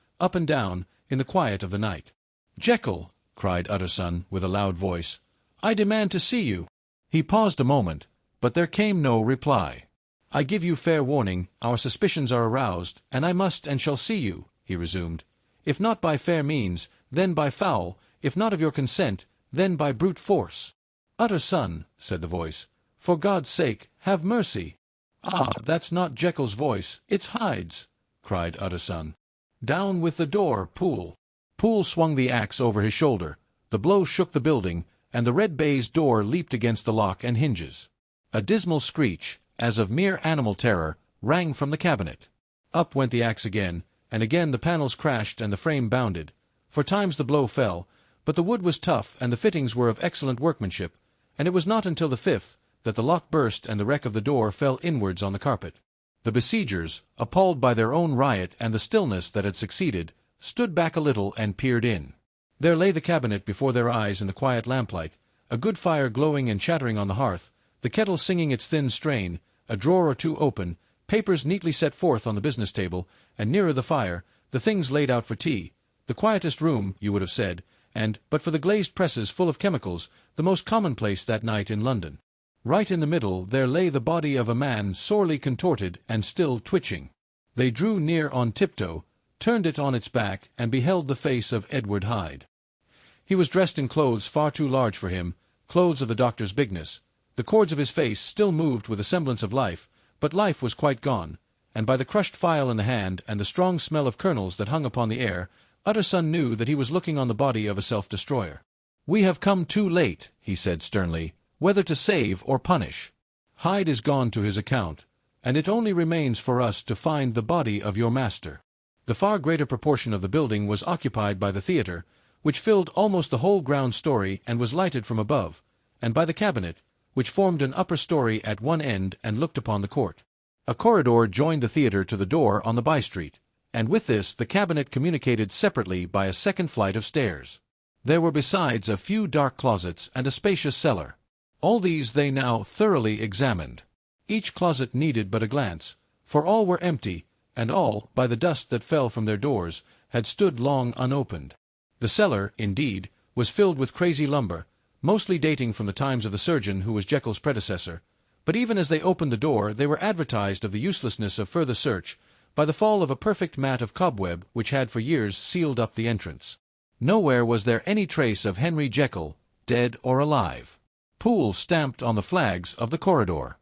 in the quiet of the night. "Jekyll," cried Utterson with a loud voice, "I demand to see you." He paused a moment, but there came no reply. "I give you fair warning, our suspicions are aroused, and I must and shall see you," he resumed. "If not by fair means, then by foul, if not of your consent, then by brute force." "Utterson," said the voice, "for God's sake, have mercy." "Ah, that's not Jekyll's voice, it's Hyde's," cried Utterson. "Down with the door, Poole." Poole swung the axe over his shoulder. The blow shook the building, and the red baize door leaped against the lock and hinges. A dismal screech, as of mere animal terror, rang from the cabinet. Up went the axe again, and again the panels crashed and the frame bounded. For times the blow fell, but the wood was tough and the fittings were of excellent workmanship, and it was not until the fifth that the lock burst and the wreck of the door fell inwards on the carpet. The besiegers, appalled by their own riot and the stillness that had succeeded, stood back a little and peered in. There lay the cabinet before their eyes in the quiet lamplight, a good fire glowing and chattering on the hearth, the kettle singing its thin strain, a drawer or two open, papers neatly set forth on the business table, and nearer the fire, the things laid out for tea. The quietest room, you would have said, and, but for the glazed presses full of chemicals, the most commonplace that night in London. Right in the middle there lay the body of a man sorely contorted and still twitching. They drew near on tiptoe, turned it on its back, and beheld the face of Edward Hyde. He was dressed in clothes far too large for him, clothes of the doctor's bigness. The cords of his face still moved with a semblance of life, but life was quite gone, and by the crushed phial in the hand and the strong smell of kernels that hung upon the air, Utterson knew that he was looking on the body of a self-destroyer. "We have come too late," he said sternly, "whether to save or punish. Hyde is gone to his account, and it only remains for us to find the body of your master." The far greater proportion of the building was occupied by the theatre, which filled almost the whole ground story and was lighted from above, and by the cabinet, which formed an upper story at one end and looked upon the court. A corridor joined the theatre to the door on the by-street, and with this the cabinet communicated separately by a second flight of stairs. There were besides a few dark closets and a spacious cellar. All these they now thoroughly examined. Each closet needed but a glance, for all were empty, and all, by the dust that fell from their doors, had stood long unopened. The cellar, indeed, was filled with crazy lumber, mostly dating from the times of the surgeon who was Jekyll's predecessor, but even as they opened the door they were advertised of the uselessness of further search by the fall of a perfect mat of cobweb which had for years sealed up the entrance. Nowhere was there any trace of Henry Jekyll, dead or alive. Poole stamped on the flags of the corridor.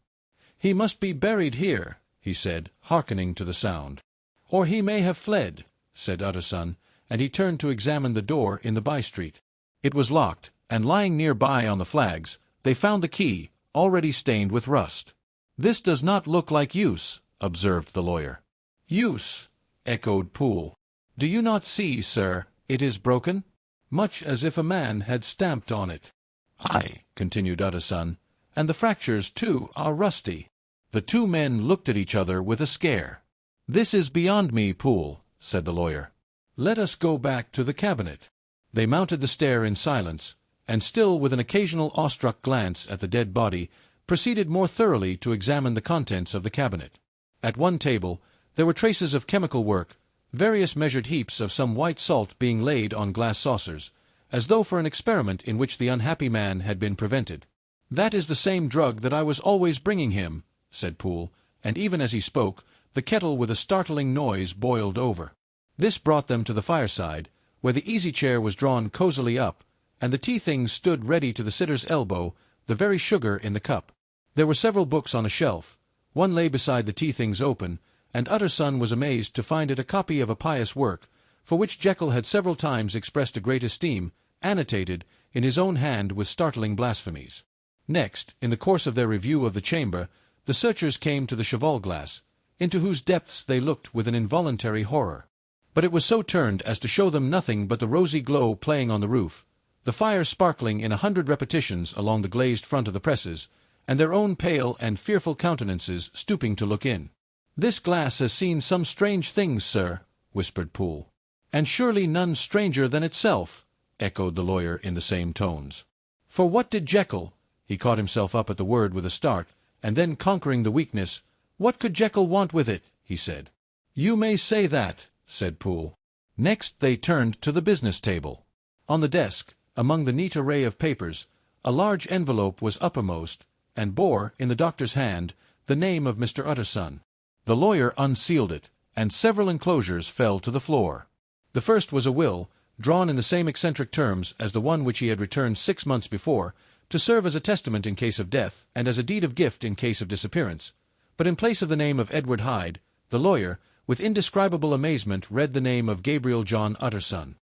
"He must be buried here," he said, hearkening to the sound. "Or he may have fled," said Utterson, and he turned to examine the door in the by-street. It was locked, and lying near by on the flags, they found the key, already stained with rust. "This does not look like use," observed the lawyer. "Use," echoed Poole. "Do you not see, sir, it is broken? Much as if a man had stamped on it." "Aye," continued Utterson, "and the fractures, too, are rusty." The two men looked at each other with a scare. "This is beyond me, Poole," said the lawyer. "Let us go back to the cabinet." They mounted the stair in silence, and still with an occasional awestruck glance at the dead body, proceeded more thoroughly to examine the contents of the cabinet. At one table there were traces of chemical work, various measured heaps of some white salt being laid on glass saucers, as though for an experiment in which the unhappy man had been prevented. "That is the same drug that I was always bringing him," said Poole, and even as he spoke, the kettle with a startling noise boiled over. This brought them to the fireside, where the easy-chair was drawn cosily up, and the tea-things stood ready to the sitter's elbow, the very sugar in the cup. There were several books on a shelf. One lay beside the tea-things open, and Utterson was amazed to find it a copy of a pious work, for which Jekyll had several times expressed a great esteem, annotated, in his own hand with startling blasphemies. Next, in the course of their review of the chamber, the searchers came to the cheval-glass, into whose depths they looked with an involuntary horror. But it was so turned as to show them nothing but the rosy glow playing on the roof, the fire sparkling in 100 repetitions along the glazed front of the presses, and their own pale and fearful countenances stooping to look in. "This glass has seen some strange things, sir," whispered Poole. "And surely none stranger than itself," echoed the lawyer in the same tones. "For what did Jekyll—" He caught himself up at the word with a start, and then conquering the weakness, "What could Jekyll want with it?" he said. "You may say that," said Poole. Next they turned to the business table. On the desk, among the neat array of papers, a large envelope was uppermost, and bore, in the doctor's hand, the name of Mr. Utterson. The lawyer unsealed it, and several enclosures fell to the floor. The first was a will, drawn in the same eccentric terms as the one which he had returned 6 months before, to serve as a testament in case of death, and as a deed of gift in case of disappearance. But in place of the name of Edward Hyde, the lawyer, with indescribable amazement, read the name of Gabriel John Utterson.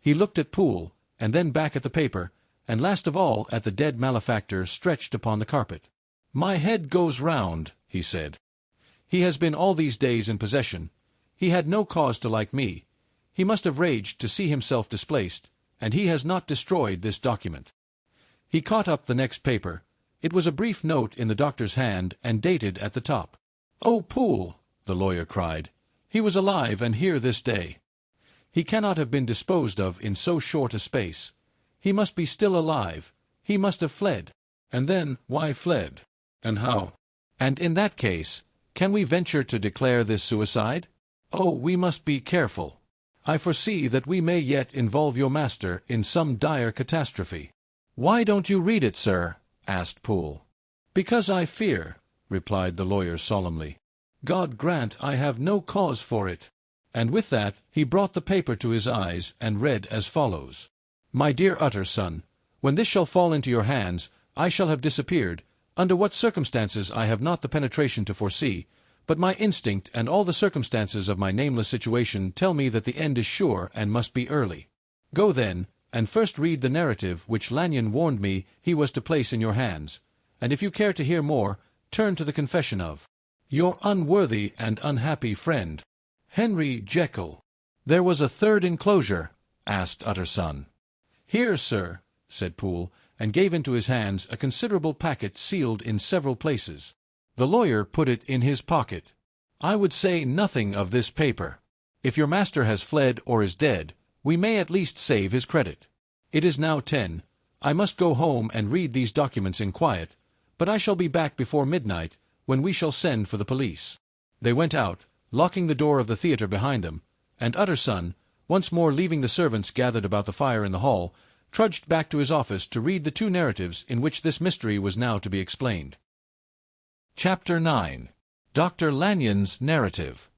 He looked at Poole, and then back at the paper, and last of all at the dead malefactor stretched upon the carpet. "My head goes round," he said. "He has been all these days in possession. He had no cause to like me. He must have raged to see himself displaced, and he has not destroyed this document." He caught up the next paper. It was a brief note in the doctor's hand, and dated at the top. "Oh, Poole," the lawyer cried, "he was alive and here this day. He cannot have been disposed of in so short a space. He must be still alive. He must have fled. And then, why fled? And how? And in that case, can we venture to declare this suicide? Oh, we must be careful. I foresee that we may yet involve your master in some dire catastrophe." "Why don't you read it, sir?" asked Poole. "Because I fear," replied the lawyer solemnly. "God grant I have no cause for it." And with that he brought the paper to his eyes and read as follows. "My dear Utterson, when this shall fall into your hands, I shall have disappeared. Under what circumstances I have not the penetration to foresee, but my instinct and all the circumstances of my nameless situation tell me that the end is sure and must be early. Go then, and first read the narrative which Lanyon warned me he was to place in your hands, and if you care to hear more, turn to the confession of your unworthy and unhappy friend, Henry Jekyll." "There was a third enclosure?" asked Utterson. "Here, sir," said Poole, and gave into his hands a considerable packet sealed in several places. The lawyer put it in his pocket. "I would say nothing of this paper. If your master has fled or is dead, we may at least save his credit. It is now 10. I must go home and read these documents in quiet, but I shall be back before midnight, when we shall send for the police." They went out, locking the door of the theatre behind them, and Utterson, once more leaving the servants gathered about the fire in the hall, trudged back to his office to read the 2 narratives in which this mystery was now to be explained. Chapter 9. Dr. Lanyon's Narrative.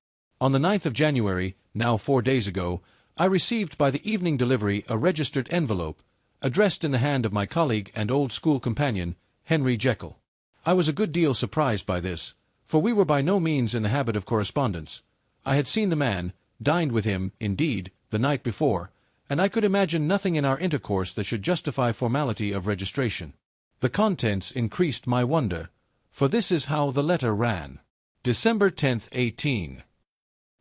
On the 9th of January, now 4 days ago, I received by the evening delivery a registered envelope, addressed in the hand of my colleague and old school companion, Henry Jekyll. I was a good deal surprised by this, for we were by no means in the habit of correspondence. I had seen the man, dined with him, indeed, the night before, and I could imagine nothing in our intercourse that should justify formality of registration. The contents increased my wonder, for this is how the letter ran. December 10th, 18.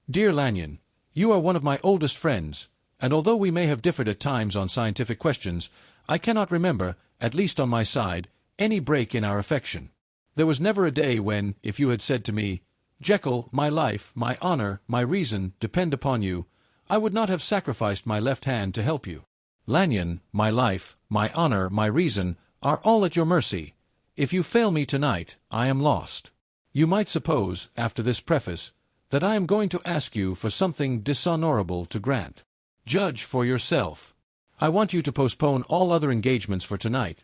Dear Lanyon, you are one of my oldest friends, and although we may have differed at times on scientific questions, I cannot remember, at least on my side, any break in our affection. There was never a day when, if you had said to me, "Jekyll, my life, my honor, my reason, depend upon you," I would not have sacrificed my left hand to help you. Lanyon, my life, my honor, my reason, are all at your mercy. If you fail me tonight, I am lost. You might suppose, after this preface, that I am going to ask you for something dishonorable to grant. Judge for yourself. I want you to postpone all other engagements for tonight.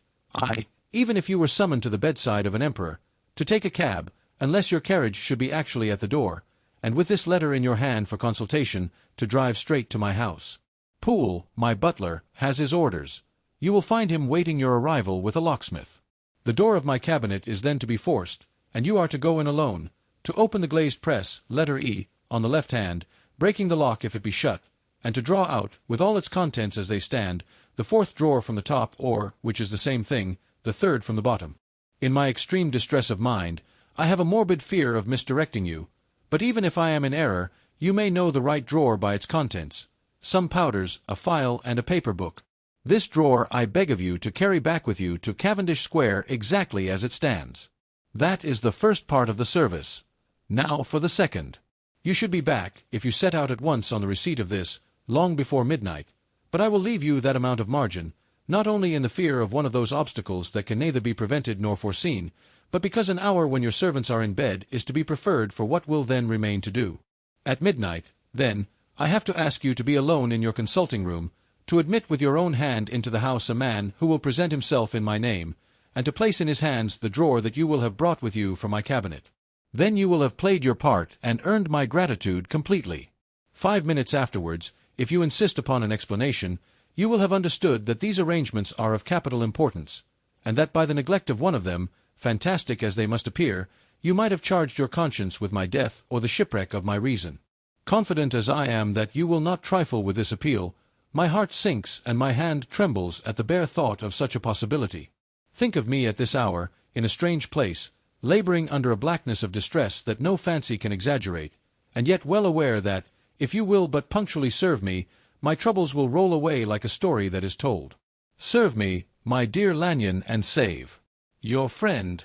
Even if you were summoned to the bedside of an emperor, to take a cab, unless your carriage should be actually at the door, and with this letter in your hand for consultation, to drive straight to my house. Poole, my butler, has his orders. You will find him waiting your arrival with a locksmith. The door of my cabinet is then to be forced, and you are to go in alone, to open the glazed press, letter E, on the left hand, breaking the lock if it be shut, and to draw out, with all its contents as they stand, the fourth drawer from the top or, which is the same thing, the third from the bottom. In my extreme distress of mind, I have a morbid fear of misdirecting you, but even if I am in error, you may know the right drawer by its contents, some powders, a file, and a paper book. This drawer I beg of you to carry back with you to Cavendish Square exactly as it stands. That is the first part of the service. Now for the second. You should be back, if you set out at once on the receipt of this, long before midnight, but I will leave you that amount of margin, not only in the fear of one of those obstacles that can neither be prevented nor foreseen, but because an hour when your servants are in bed is to be preferred for what will then remain to do. At midnight, then, I have to ask you to be alone in your consulting room, to admit with your own hand into the house a man who will present himself in my name, and to place in his hands the drawer that you will have brought with you from my cabinet. Then you will have played your part and earned my gratitude completely. 5 minutes afterwards, if you insist upon an explanation, you will have understood that these arrangements are of capital importance, and that by the neglect of one of them, fantastic as they must appear, you might have charged your conscience with my death or the shipwreck of my reason. Confident as I am that you will not trifle with this appeal, my heart sinks and my hand trembles at the bare thought of such a possibility. Think of me at this hour, in a strange place, laboring under a blackness of distress that no fancy can exaggerate, and yet well aware that, if you will but punctually serve me, my troubles will roll away like a story that is told. Serve me, my dear Lanyon, and save. Your friend,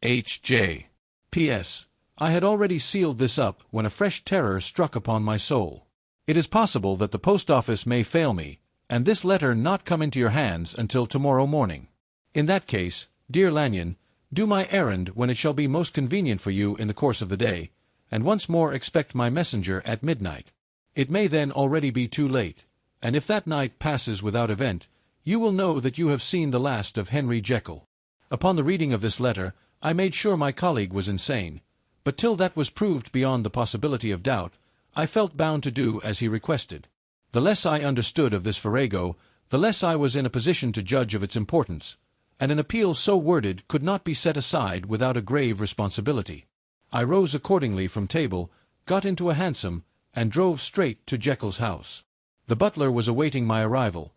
H.J. P.S. I had already sealed this up when a fresh terror struck upon my soul. It is possible that the post office may fail me, and this letter not come into your hands until tomorrow morning. In that case, dear Lanyon, do my errand when it shall be most convenient for you in the course of the day, and once more expect my messenger at midnight. It may then already be too late, and if that night passes without event, you will know that you have seen the last of Henry Jekyll. Upon the reading of this letter, I made sure my colleague was insane, but till that was proved beyond the possibility of doubt, I felt bound to do as he requested. The less I understood of this farrago, the less I was in a position to judge of its importance, and an appeal so worded could not be set aside without a grave responsibility. I rose accordingly from table, got into a hansom, and drove straight to Jekyll's house. The butler was awaiting my arrival.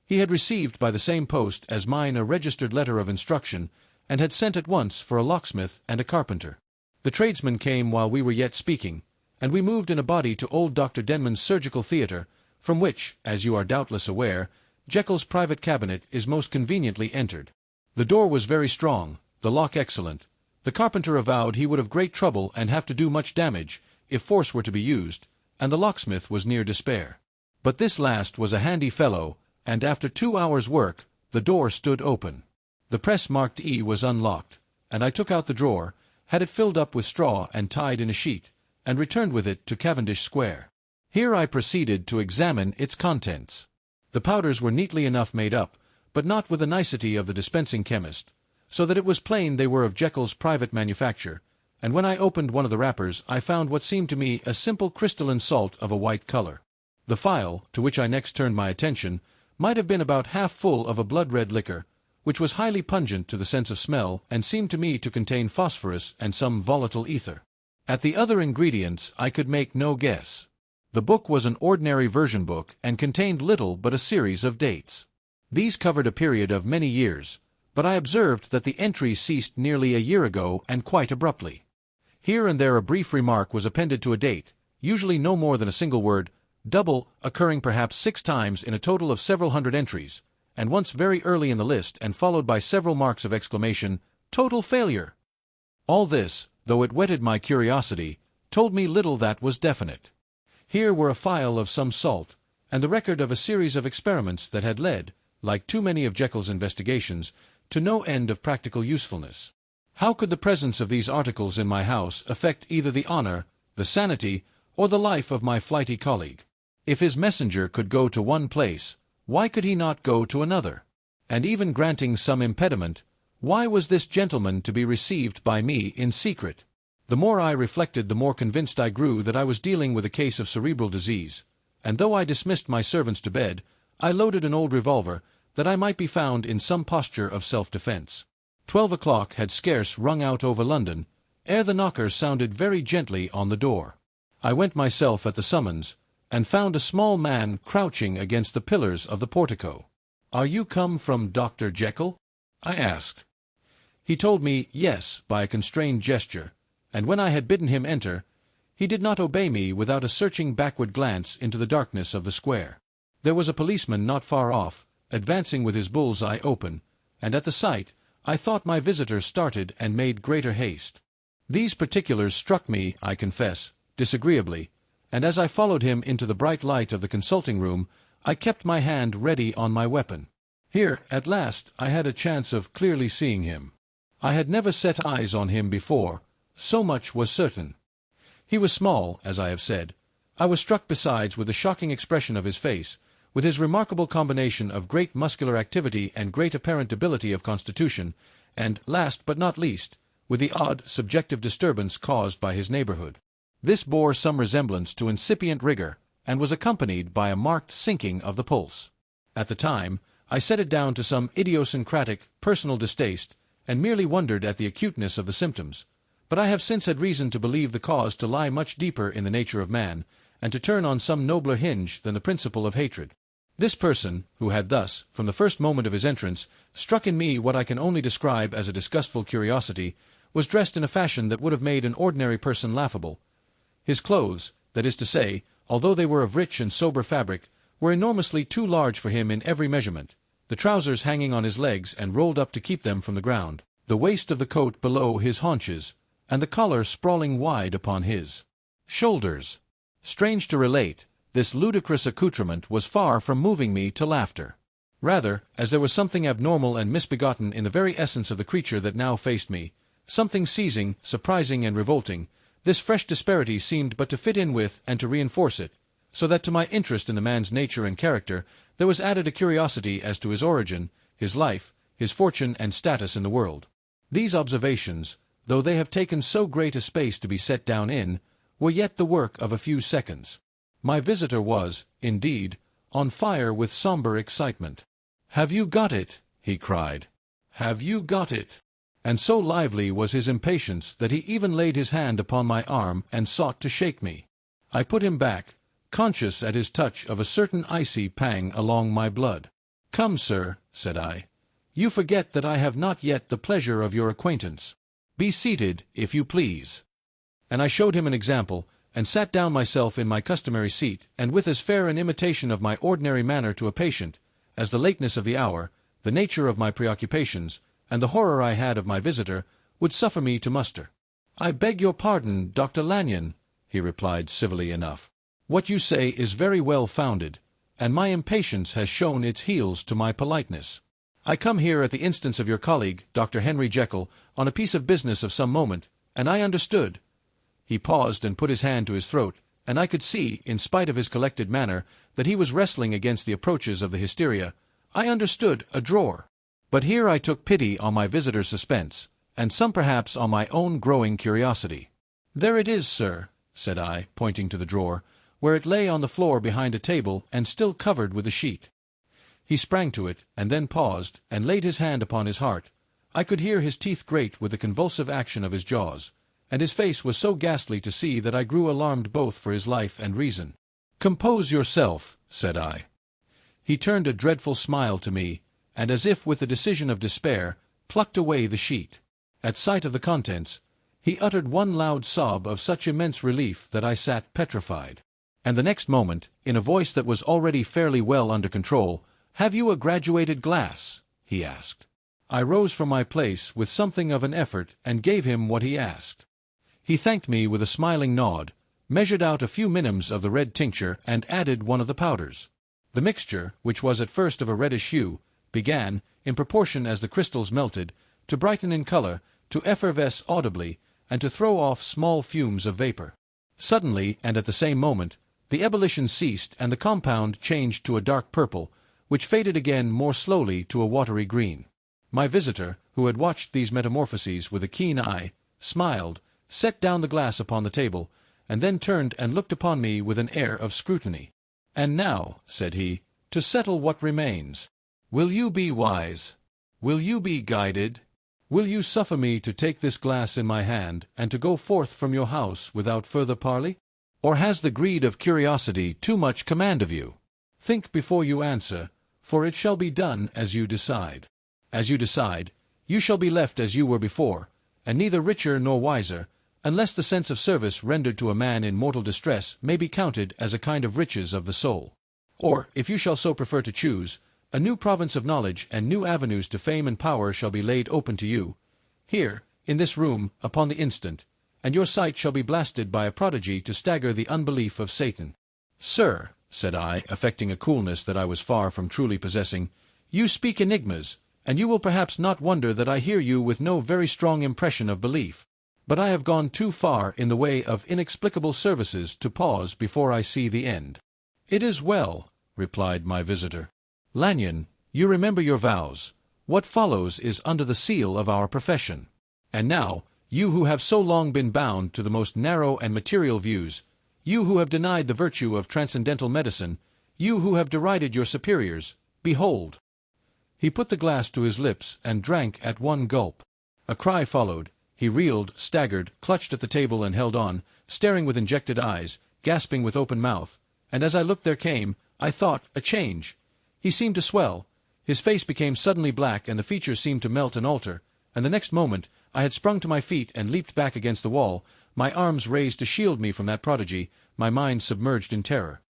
He had received by the same post as mine a registered letter of instruction, and had sent at once for a locksmith and a carpenter. The tradesmen came while we were yet speaking, and we moved in a body to old Dr. Denman's surgical theatre, from which, as you are doubtless aware, Jekyll's private cabinet is most conveniently entered. The door was very strong, the lock excellent. The carpenter avowed he would have great trouble and have to do much damage, if force were to be used, and the locksmith was near despair. But this last was a handy fellow, and after 2 hours' work, the door stood open. The press marked E was unlocked, and I took out the drawer, had it filled up with straw and tied in a sheet, and returned with it to Cavendish Square. Here I proceeded to examine its contents. The powders were neatly enough made up, but not with the nicety of the dispensing chemist, so that it was plain they were of Jekyll's private manufacture, and when I opened one of the wrappers I found what seemed to me a simple crystalline salt of a white color. The phial, to which I next turned my attention, might have been about half full of a blood-red liquor, which was highly pungent to the sense of smell and seemed to me to contain phosphorus and some volatile ether. At the other ingredients I could make no guess. The book was an ordinary version book and contained little but a series of dates. These covered a period of many years, but I observed that the entries ceased nearly a year ago and quite abruptly. Here and there a brief remark was appended to a date, usually no more than a single word, double, occurring perhaps 6 times in a total of several hundred entries, and once very early in the list and followed by several marks of exclamation, "Total failure!" All this, though it whetted my curiosity, told me little that was definite. Here were a phial of some salt, and the record of a series of experiments that had led, like too many of Jekyll's investigations, to no end of practical usefulness. How could the presence of these articles in my house affect either the honor, the sanity, or the life of my flighty colleague? If his messenger could go to one place, why could he not go to another? And even granting some impediment, why was this gentleman to be received by me in secret? The more I reflected, the more convinced I grew that I was dealing with a case of cerebral disease, and though I dismissed my servants to bed, I loaded an old revolver, that I might be found in some posture of self-defense. 12 o'clock had scarce rung out over London, ere the knocker sounded very gently on the door. I went myself at the summons, and found a small man crouching against the pillars of the portico. "Are you come from Dr. Jekyll?" I asked. He told me yes by a constrained gesture, and when I had bidden him enter, he did not obey me without a searching backward glance into the darkness of the square. There was a policeman not far off, advancing with his bull's eye open, and at the sight I thought my visitor started and made greater haste. These particulars struck me, I confess, disagreeably, and as I followed him into the bright light of the consulting-room, I kept my hand ready on my weapon. Here, at last, I had a chance of clearly seeing him. I had never set eyes on him before, so much was certain. He was small, as I have said. I was struck besides with the shocking expression of his face, with his remarkable combination of great muscular activity and great apparent debility of constitution, and, last but not least, with the odd subjective disturbance caused by his neighborhood. This bore some resemblance to incipient rigor, and was accompanied by a marked sinking of the pulse. At the time, I set it down to some idiosyncratic, personal distaste, and merely wondered at the acuteness of the symptoms, but I have since had reason to believe the cause to lie much deeper in the nature of man, and to turn on some nobler hinge than the principle of hatred. This person, who had thus, from the first moment of his entrance, struck in me what I can only describe as a disgustful curiosity, was dressed in a fashion that would have made an ordinary person laughable. His clothes, that is to say, although they were of rich and sober fabric, were enormously too large for him in every measurement, the trousers hanging on his legs and rolled up to keep them from the ground, the waist of the coat below his haunches, and the collar sprawling wide upon his shoulders. Strange to relate, this ludicrous accoutrement was far from moving me to laughter. Rather, as there was something abnormal and misbegotten in the very essence of the creature that now faced me, something seizing, surprising, and revolting, this fresh disparity seemed but to fit in with and to reinforce it, so that to my interest in the man's nature and character there was added a curiosity as to his origin, his life, his fortune and status in the world. These observations, though they have taken so great a space to be set down in, were yet the work of a few seconds. My visitor was, indeed, on fire with sombre excitement. "Have you got it?" he cried. "Have you got it?" And so lively was his impatience that he even laid his hand upon my arm and sought to shake me. I put him back, conscious at his touch of a certain icy pang along my blood. "Come, sir," said I, "you forget that I have not yet the pleasure of your acquaintance. Be seated, if you please." And I showed him an example, and sat down myself in my customary seat, and with as fair an imitation of my ordinary manner to a patient, as the lateness of the hour, the nature of my preoccupations, and the horror I had of my visitor, would suffer me to muster. "I beg your pardon, Dr. Lanyon," he replied civilly enough. "What you say is very well founded, and my impatience has shown its heels to my politeness. I come here at the instance of your colleague, Dr. Henry Jekyll, on a piece of business of some moment, and I understood—" He paused and put his hand to his throat, and I could see, in spite of his collected manner, that he was wrestling against the approaches of the hysteria. "I understood a drawer." But here I took pity on my visitor's suspense, and some perhaps on my own growing curiosity. "There it is, sir," said I, pointing to the drawer, where it lay on the floor behind a table and still covered with a sheet. He sprang to it, and then paused, and laid his hand upon his heart. I could hear his teeth grate with the convulsive action of his jaws, and his face was so ghastly to see that I grew alarmed both for his life and reason. "Compose yourself," said I. He turned a dreadful smile to me, and as if with the decision of despair, plucked away the sheet. At sight of the contents, he uttered one loud sob of such immense relief that I sat petrified. And the next moment, in a voice that was already fairly well under control, "Have you a graduated glass?" he asked. I rose from my place with something of an effort and gave him what he asked. He thanked me with a smiling nod, measured out a few minims of the red tincture, and added one of the powders. The mixture, which was at first of a reddish hue, began, in proportion as the crystals melted, to brighten in color, to effervesce audibly, and to throw off small fumes of vapor. Suddenly, and at the same moment, the ebullition ceased, and the compound changed to a dark purple, which faded again more slowly to a watery green. My visitor, who had watched these metamorphoses with a keen eye, smiled, set down the glass upon the table, and then turned and looked upon me with an air of scrutiny. "And now," said he, "to settle what remains. Will you be wise? Will you be guided? Will you suffer me to take this glass in my hand, and to go forth from your house without further parley? Or has the greed of curiosity too much command of you? Think before you answer, for it shall be done as you decide. As you decide, you shall be left as you were before, and neither richer nor wiser, unless the sense of service rendered to a man in mortal distress may be counted as a kind of riches of the soul. Or, if you shall so prefer to choose, a new province of knowledge and new avenues to fame and power shall be laid open to you, here, in this room, upon the instant, and your sight shall be blasted by a prodigy to stagger the unbelief of Satan. Sir, said I, affecting a coolness that I was far from truly possessing, you speak enigmas, and you will perhaps not wonder that I hear you with no very strong impression of belief. But I have gone too far in the way of inexplicable services to pause before I see the end. It is well, replied my visitor. Lanyon, you remember your vows. What follows is under the seal of our profession. And now, you who have so long been bound to the most narrow and material views, you who have denied the virtue of transcendental medicine, you who have derided your superiors, behold. He put the glass to his lips and drank at one gulp. A cry followed. He reeled, staggered, clutched at the table and held on, staring with injected eyes, gasping with open mouth, and as I looked there came, I thought, a change. He seemed to swell. His face became suddenly black and the features seemed to melt and alter, and the next moment I had sprung to my feet and leaped back against the wall, my arms raised to shield me from that prodigy, my mind submerged in terror.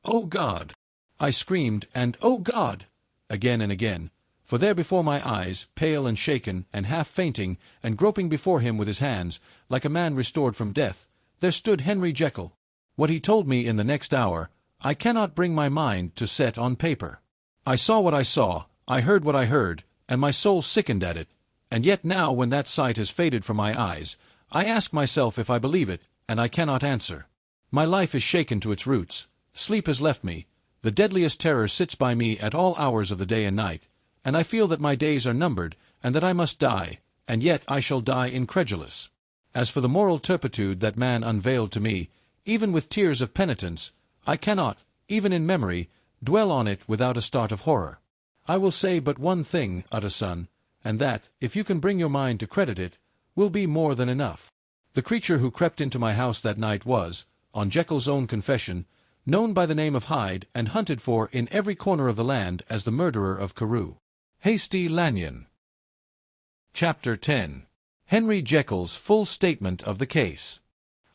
"Oh God!" I screamed, and "Oh God!" again and again. For there before my eyes, pale and shaken, and half fainting, and groping before him with his hands, like a man restored from death, there stood Henry Jekyll. What he told me in the next hour, I cannot bring my mind to set on paper. I saw what I saw, I heard what I heard, and my soul sickened at it, and yet now when that sight has faded from my eyes, I ask myself if I believe it, and I cannot answer. My life is shaken to its roots, sleep has left me, the deadliest terror sits by me at all hours of the day and night, and I feel that my days are numbered, and that I must die, and yet I shall die incredulous. As for the moral turpitude that man unveiled to me, even with tears of penitence, I cannot, even in memory, dwell on it without a start of horror. I will say but one thing, Utterson, and that, if you can bring your mind to credit it, will be more than enough. The creature who crept into my house that night was, on Jekyll's own confession, known by the name of Hyde and hunted for in every corner of the land as the murderer of Carew. Hasty Lanyon. Chapter 10. Henry Jekyll's full statement of the case.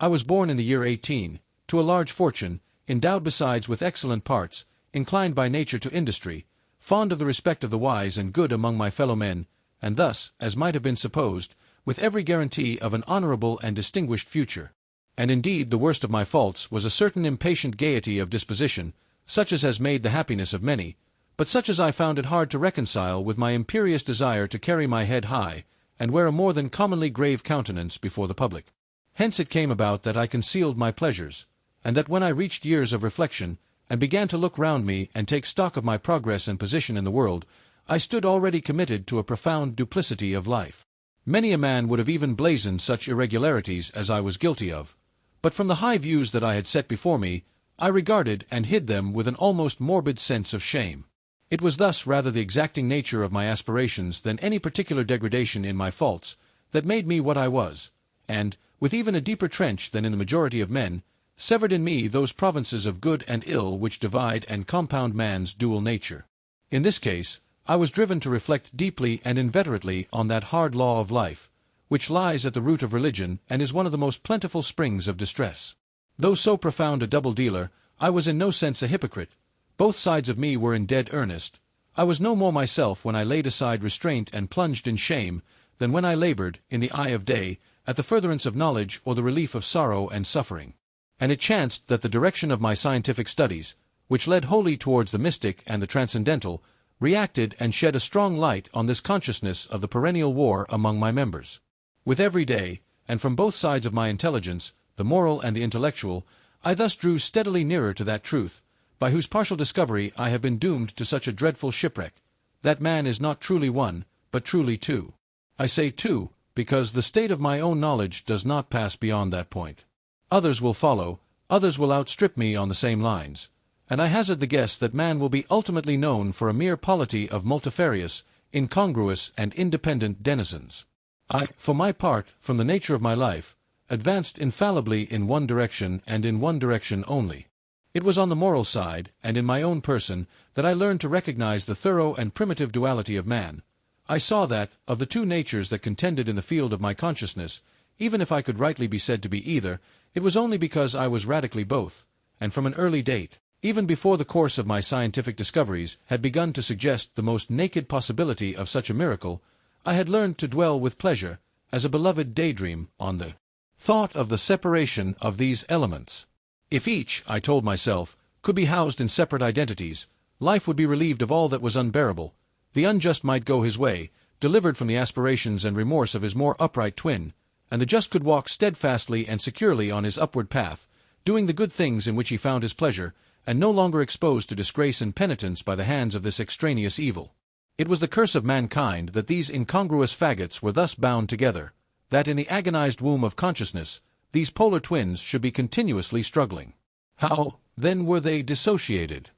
I was born in the year 18, to a large fortune, endowed besides with excellent parts, inclined by nature to industry, fond of the respect of the wise and good among my fellow men, and thus, as might have been supposed, with every guarantee of an honorable and distinguished future. And indeed the worst of my faults was a certain impatient gaiety of disposition, such as has made the happiness of many, but such as I found it hard to reconcile with my imperious desire to carry my head high, and wear a more than commonly grave countenance before the public. Hence it came about that I concealed my pleasures, and that when I reached years of reflection, and began to look round me and take stock of my progress and position in the world, I stood already committed to a profound duplicity of life. Many a man would have even blazoned such irregularities as I was guilty of, but from the high views that I had set before me, I regarded and hid them with an almost morbid sense of shame. It was thus rather the exacting nature of my aspirations than any particular degradation in my faults that made me what I was, and, with even a deeper trench than in the majority of men, severed in me those provinces of good and ill which divide and compound man's dual nature. In this case, I was driven to reflect deeply and inveterately on that hard law of life, which lies at the root of religion and is one of the most plentiful springs of distress. Though so profound a double-dealer, I was in no sense a hypocrite. Both sides of me were in dead earnest. I was no more myself when I laid aside restraint and plunged in shame than when I labored, in the eye of day, at the furtherance of knowledge or the relief of sorrow and suffering. And it chanced that the direction of my scientific studies, which led wholly towards the mystic and the transcendental, reacted and shed a strong light on this consciousness of the perennial war among my members. With every day, and from both sides of my intelligence, the moral and the intellectual, I thus drew steadily nearer to that truth, by whose partial discovery I have been doomed to such a dreadful shipwreck, that man is not truly one, but truly two. I say two, because the state of my own knowledge does not pass beyond that point. Others will follow, others will outstrip me on the same lines, and I hazard the guess that man will be ultimately known for a mere polity of multifarious, incongruous, and independent denizens. I, for my part, from the nature of my life, advanced infallibly in one direction and in one direction only. It was on the moral side, and in my own person, that I learned to recognize the thorough and primitive duality of man. I saw that, of the two natures that contended in the field of my consciousness, even if I could rightly be said to be either, it was only because I was radically both, and from an early date, even before the course of my scientific discoveries had begun to suggest the most naked possibility of such a miracle, I had learned to dwell with pleasure, as a beloved daydream, on the thought of the separation of these elements. If each, I told myself, could be housed in separate identities, life would be relieved of all that was unbearable. The unjust might go his way, delivered from the aspirations and remorse of his more upright twin, and the just could walk steadfastly and securely on his upward path, doing the good things in which he found his pleasure, and no longer exposed to disgrace and penitence by the hands of this extraneous evil. It was the curse of mankind that these incongruous faggots were thus bound together, that in the agonized womb of consciousness these polar twins should be continuously struggling. How, then, were they dissociated?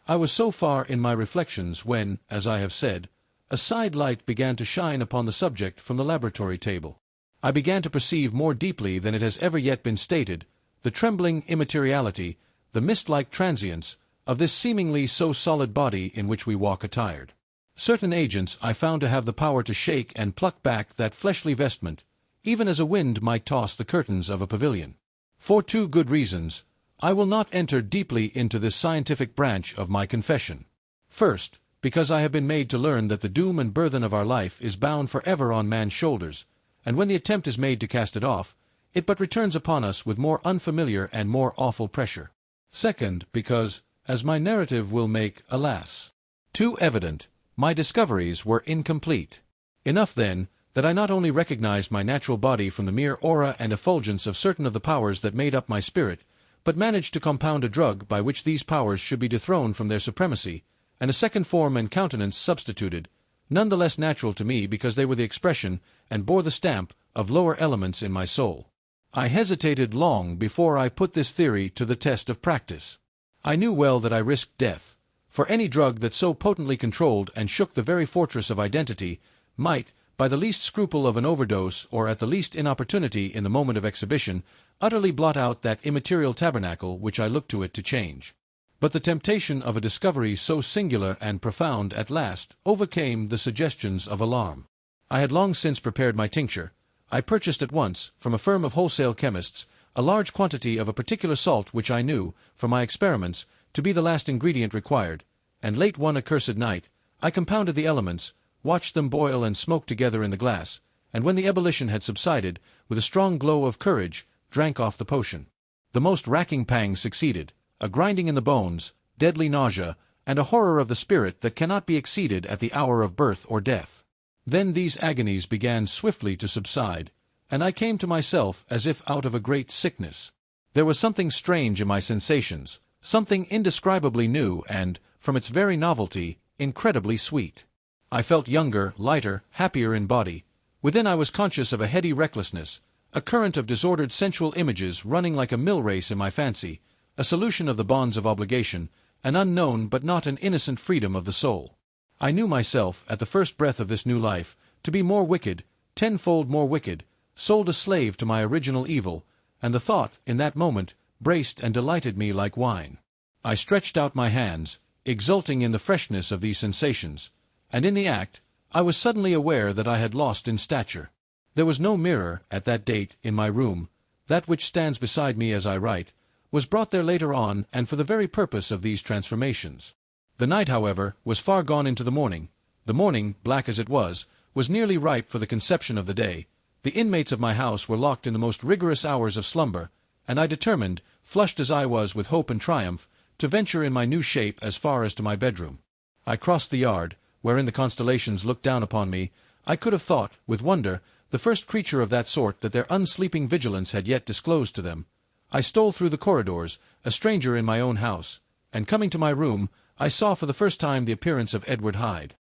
I was so far in my reflections when, as I have said, a side light began to shine upon the subject from the laboratory table. I began to perceive more deeply than it has ever yet been stated the trembling immateriality, the mist-like transience, of this seemingly so solid body in which we walk attired. Certain agents I found to have the power to shake and pluck back that fleshly vestment, even as a wind might toss the curtains of a pavilion. For two good reasons, I will not enter deeply into this scientific branch of my confession. First, because I have been made to learn that the doom and burthen of our life is bound forever on man's shoulders, and when the attempt is made to cast it off, it but returns upon us with more unfamiliar and more awful pressure. Second, because, as my narrative will make, alas, too evident, my discoveries were incomplete. Enough, then, that I not only recognized my natural body from the mere aura and effulgence of certain of the powers that made up my spirit, but managed to compound a drug by which these powers should be dethroned from their supremacy, and a second form and countenance substituted, none the less natural to me because they were the expression, and bore the stamp, of lower elements in my soul. I hesitated long before I put this theory to the test of practice. I knew well that I risked death, for any drug that so potently controlled and shook the very fortress of identity might, by the least scruple of an overdose or at the least inopportunity in the moment of exhibition, utterly blot out that immaterial tabernacle which I looked to it to change. But the temptation of a discovery so singular and profound at last overcame the suggestions of alarm. I had long since prepared my tincture. I purchased at once, from a firm of wholesale chemists, a large quantity of a particular salt which I knew, from my experiments, to be the last ingredient required, and late one accursed night, I compounded the elements, watched them boil and smoke together in the glass, and when the ebullition had subsided, with a strong glow of courage, drank off the potion. The most racking pangs succeeded, a grinding in the bones, deadly nausea, and a horror of the spirit that cannot be exceeded at the hour of birth or death. Then these agonies began swiftly to subside, and I came to myself as if out of a great sickness. There was something strange in my sensations, something indescribably new and, from its very novelty, incredibly sweet. I felt younger, lighter, happier in body. Within I was conscious of a heady recklessness, a current of disordered sensual images running like a mill race in my fancy, a solution of the bonds of obligation, an unknown but not an innocent freedom of the soul. I knew myself, at the first breath of this new life, to be more wicked, tenfold more wicked, sold a slave to my original evil, and the thought, in that moment, braced and delighted me like wine. I stretched out my hands, exulting in the freshness of these sensations, and in the act, I was suddenly aware that I had lost in stature. There was no mirror, at that date, in my room. That which stands beside me as I write, was brought there later on and for the very purpose of these transformations. The night, however, was far gone into the morning. The morning, black as it was nearly ripe for the conception of the day. The inmates of my house were locked in the most rigorous hours of slumber, and I determined, flushed as I was with hope and triumph, to venture in my new shape as far as to my bedroom. I crossed the yard, wherein the constellations looked down upon me. I could have thought, with wonder, the first creature of that sort that their unsleeping vigilance had yet disclosed to them. I stole through the corridors, a stranger in my own house, and coming to my room, I saw for the first time the appearance of Edward Hyde.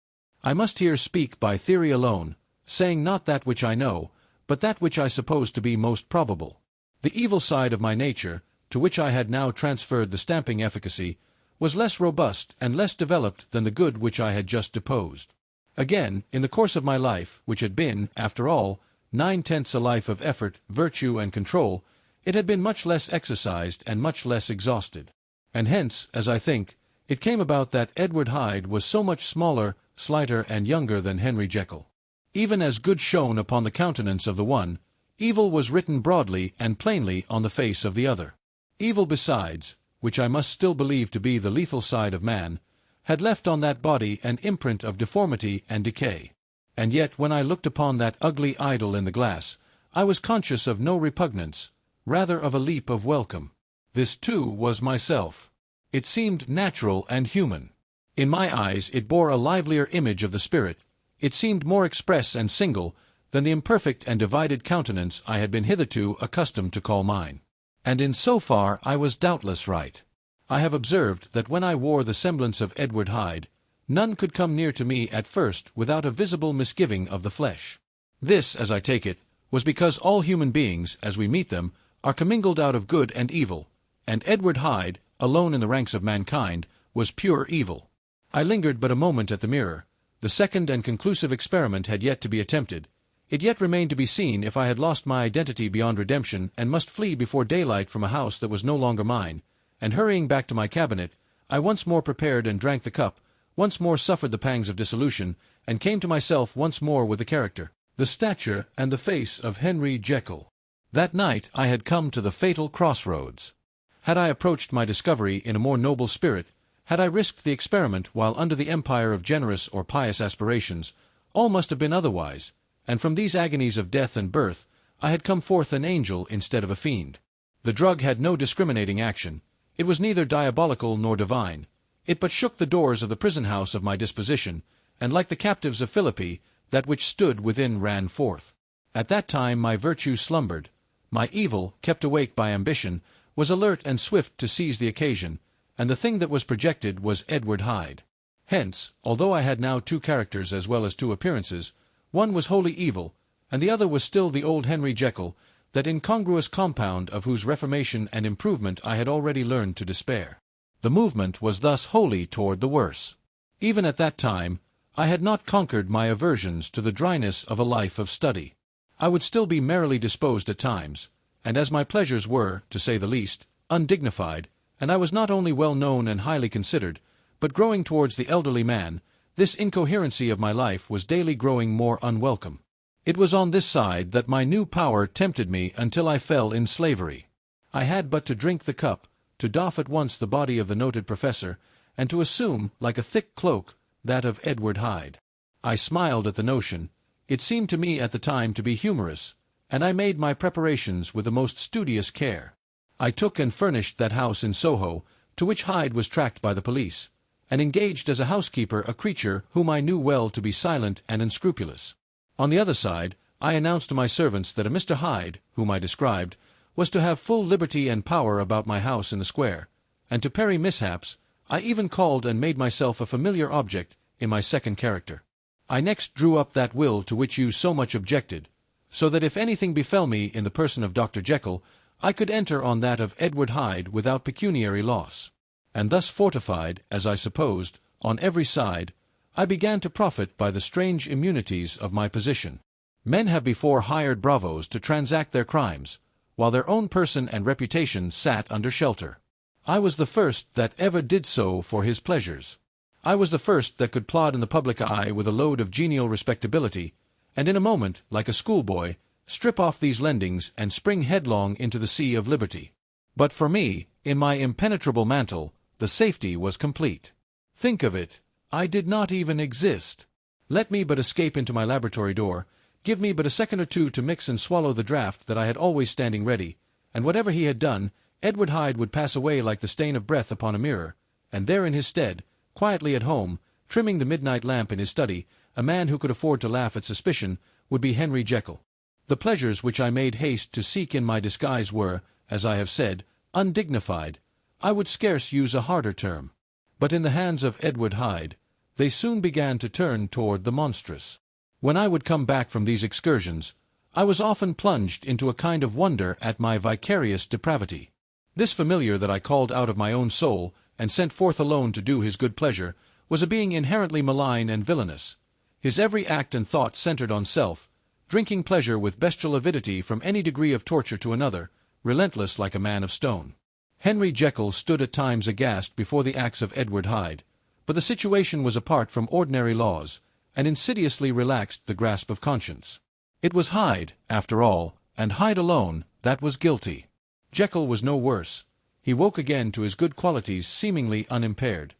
I must here speak by theory alone, saying not that which I know, but that which I suppose to be most probable. The evil side of my nature, to which I had now transferred the stamping efficacy, was less robust and less developed than the good which I had just deposed. Again, in the course of my life, which had been, after all, 9/10 a life of effort, virtue, and control, it had been much less exercised and much less exhausted. And hence, as I think, it came about that Edward Hyde was so much smaller, slighter, and younger than Henry Jekyll. Even as good shone upon the countenance of the one, evil was written broadly and plainly on the face of the other. Evil besides, which I must still believe to be the lethal side of man, had left on that body an imprint of deformity and decay. And yet when I looked upon that ugly idol in the glass, I was conscious of no repugnance, rather of a leap of welcome. This too was myself. It seemed natural and human. In my eyes it bore a livelier image of the spirit. It seemed more express and single than the imperfect and divided countenance I had been hitherto accustomed to call mine. And in so far I was doubtless right. I have observed that when I wore the semblance of Edward Hyde, none could come near to me at first without a visible misgiving of the flesh. This, as I take it, was because all human beings, as we meet them, are commingled out of good and evil, and Edward Hyde, alone in the ranks of mankind, was pure evil. I lingered but a moment at the mirror. The second and conclusive experiment had yet to be attempted. It yet remained to be seen if I had lost my identity beyond redemption and must flee before daylight from a house that was no longer mine, and hurrying back to my cabinet, I once more prepared and drank the cup, once more suffered the pangs of dissolution, and came to myself once more with the character, the stature, and the face of Henry Jekyll. That night I had come to the fatal crossroads. Had I approached my discovery in a more noble spirit, had I risked the experiment while under the empire of generous or pious aspirations, all must have been otherwise, and from these agonies of death and birth I had come forth an angel instead of a fiend. The drug had no discriminating action. It was neither diabolical nor divine. It but shook the doors of the prison-house of my disposition, and like the captives of Philippi, that which stood within ran forth. At that time my virtue slumbered. My evil, kept awake by ambition, was alert and swift to seize the occasion, and the thing that was projected was Edward Hyde. Hence, although I had now two characters as well as two appearances, one was wholly evil, and the other was still the old Henry Jekyll, that incongruous compound of whose reformation and improvement I had already learned to despair. The movement was thus wholly toward the worse. Even at that time, I had not conquered my aversions to the dryness of a life of study. I would still be merrily disposed at times, and as my pleasures were, to say the least, undignified, and I was not only well known and highly considered, but growing towards the elderly man, this incoherency of my life was daily growing more unwelcome. It was on this side that my new power tempted me until I fell in slavery. I had but to drink the cup, to doff at once the body of the noted professor, and to assume, like a thick cloak, that of Edward Hyde. I smiled at the notion. It seemed to me at the time to be humorous, and I made my preparations with the most studious care. I took and furnished that house in Soho, to which Hyde was tracked by the police, and engaged as a housekeeper a creature whom I knew well to be silent and unscrupulous. On the other side, I announced to my servants that a Mr. Hyde, whom I described, was to have full liberty and power about my house in the square, and to parry mishaps, I even called and made myself a familiar object in my second character. I next drew up that will to which you so much objected, so that if anything befell me in the person of Dr. Jekyll, I could enter on that of Edward Hyde without pecuniary loss. And thus fortified, as I supposed, on every side, I began to profit by the strange immunities of my position. Men have before hired bravos to transact their crimes, while their own person and reputation sat under shelter. I was the first that ever did so for his pleasures. I was the first that could plod in the public eye with a load of genial respectability, and in a moment, like a schoolboy, strip off these lendings and spring headlong into the sea of liberty. But for me, in my impenetrable mantle, the safety was complete. Think of it, I did not even exist. Let me but escape into my laboratory door, give me but a second or two to mix and swallow the draught that I had always standing ready, and whatever he had done, Edward Hyde would pass away like the stain of breath upon a mirror, and there in his stead, quietly at home, trimming the midnight lamp in his study, a man who could afford to laugh at suspicion, would be Henry Jekyll. The pleasures which I made haste to seek in my disguise were, as I have said, undignified. I would scarce use a harder term. But in the hands of Edward Hyde, they soon began to turn toward the monstrous. When I would come back from these excursions, I was often plunged into a kind of wonder at my vicarious depravity. This familiar that I called out of my own soul, and sent forth alone to do his good pleasure, was a being inherently malign and villainous. His every act and thought centered on self, drinking pleasure with bestial avidity from any degree of torture to another, relentless like a man of stone. Henry Jekyll stood at times aghast before the acts of Edward Hyde, but the situation was apart from ordinary laws, and insidiously relaxed the grasp of conscience. It was Hyde, after all, and Hyde alone, that was guilty. Jekyll was no worse. He woke again to his good qualities seemingly unimpaired.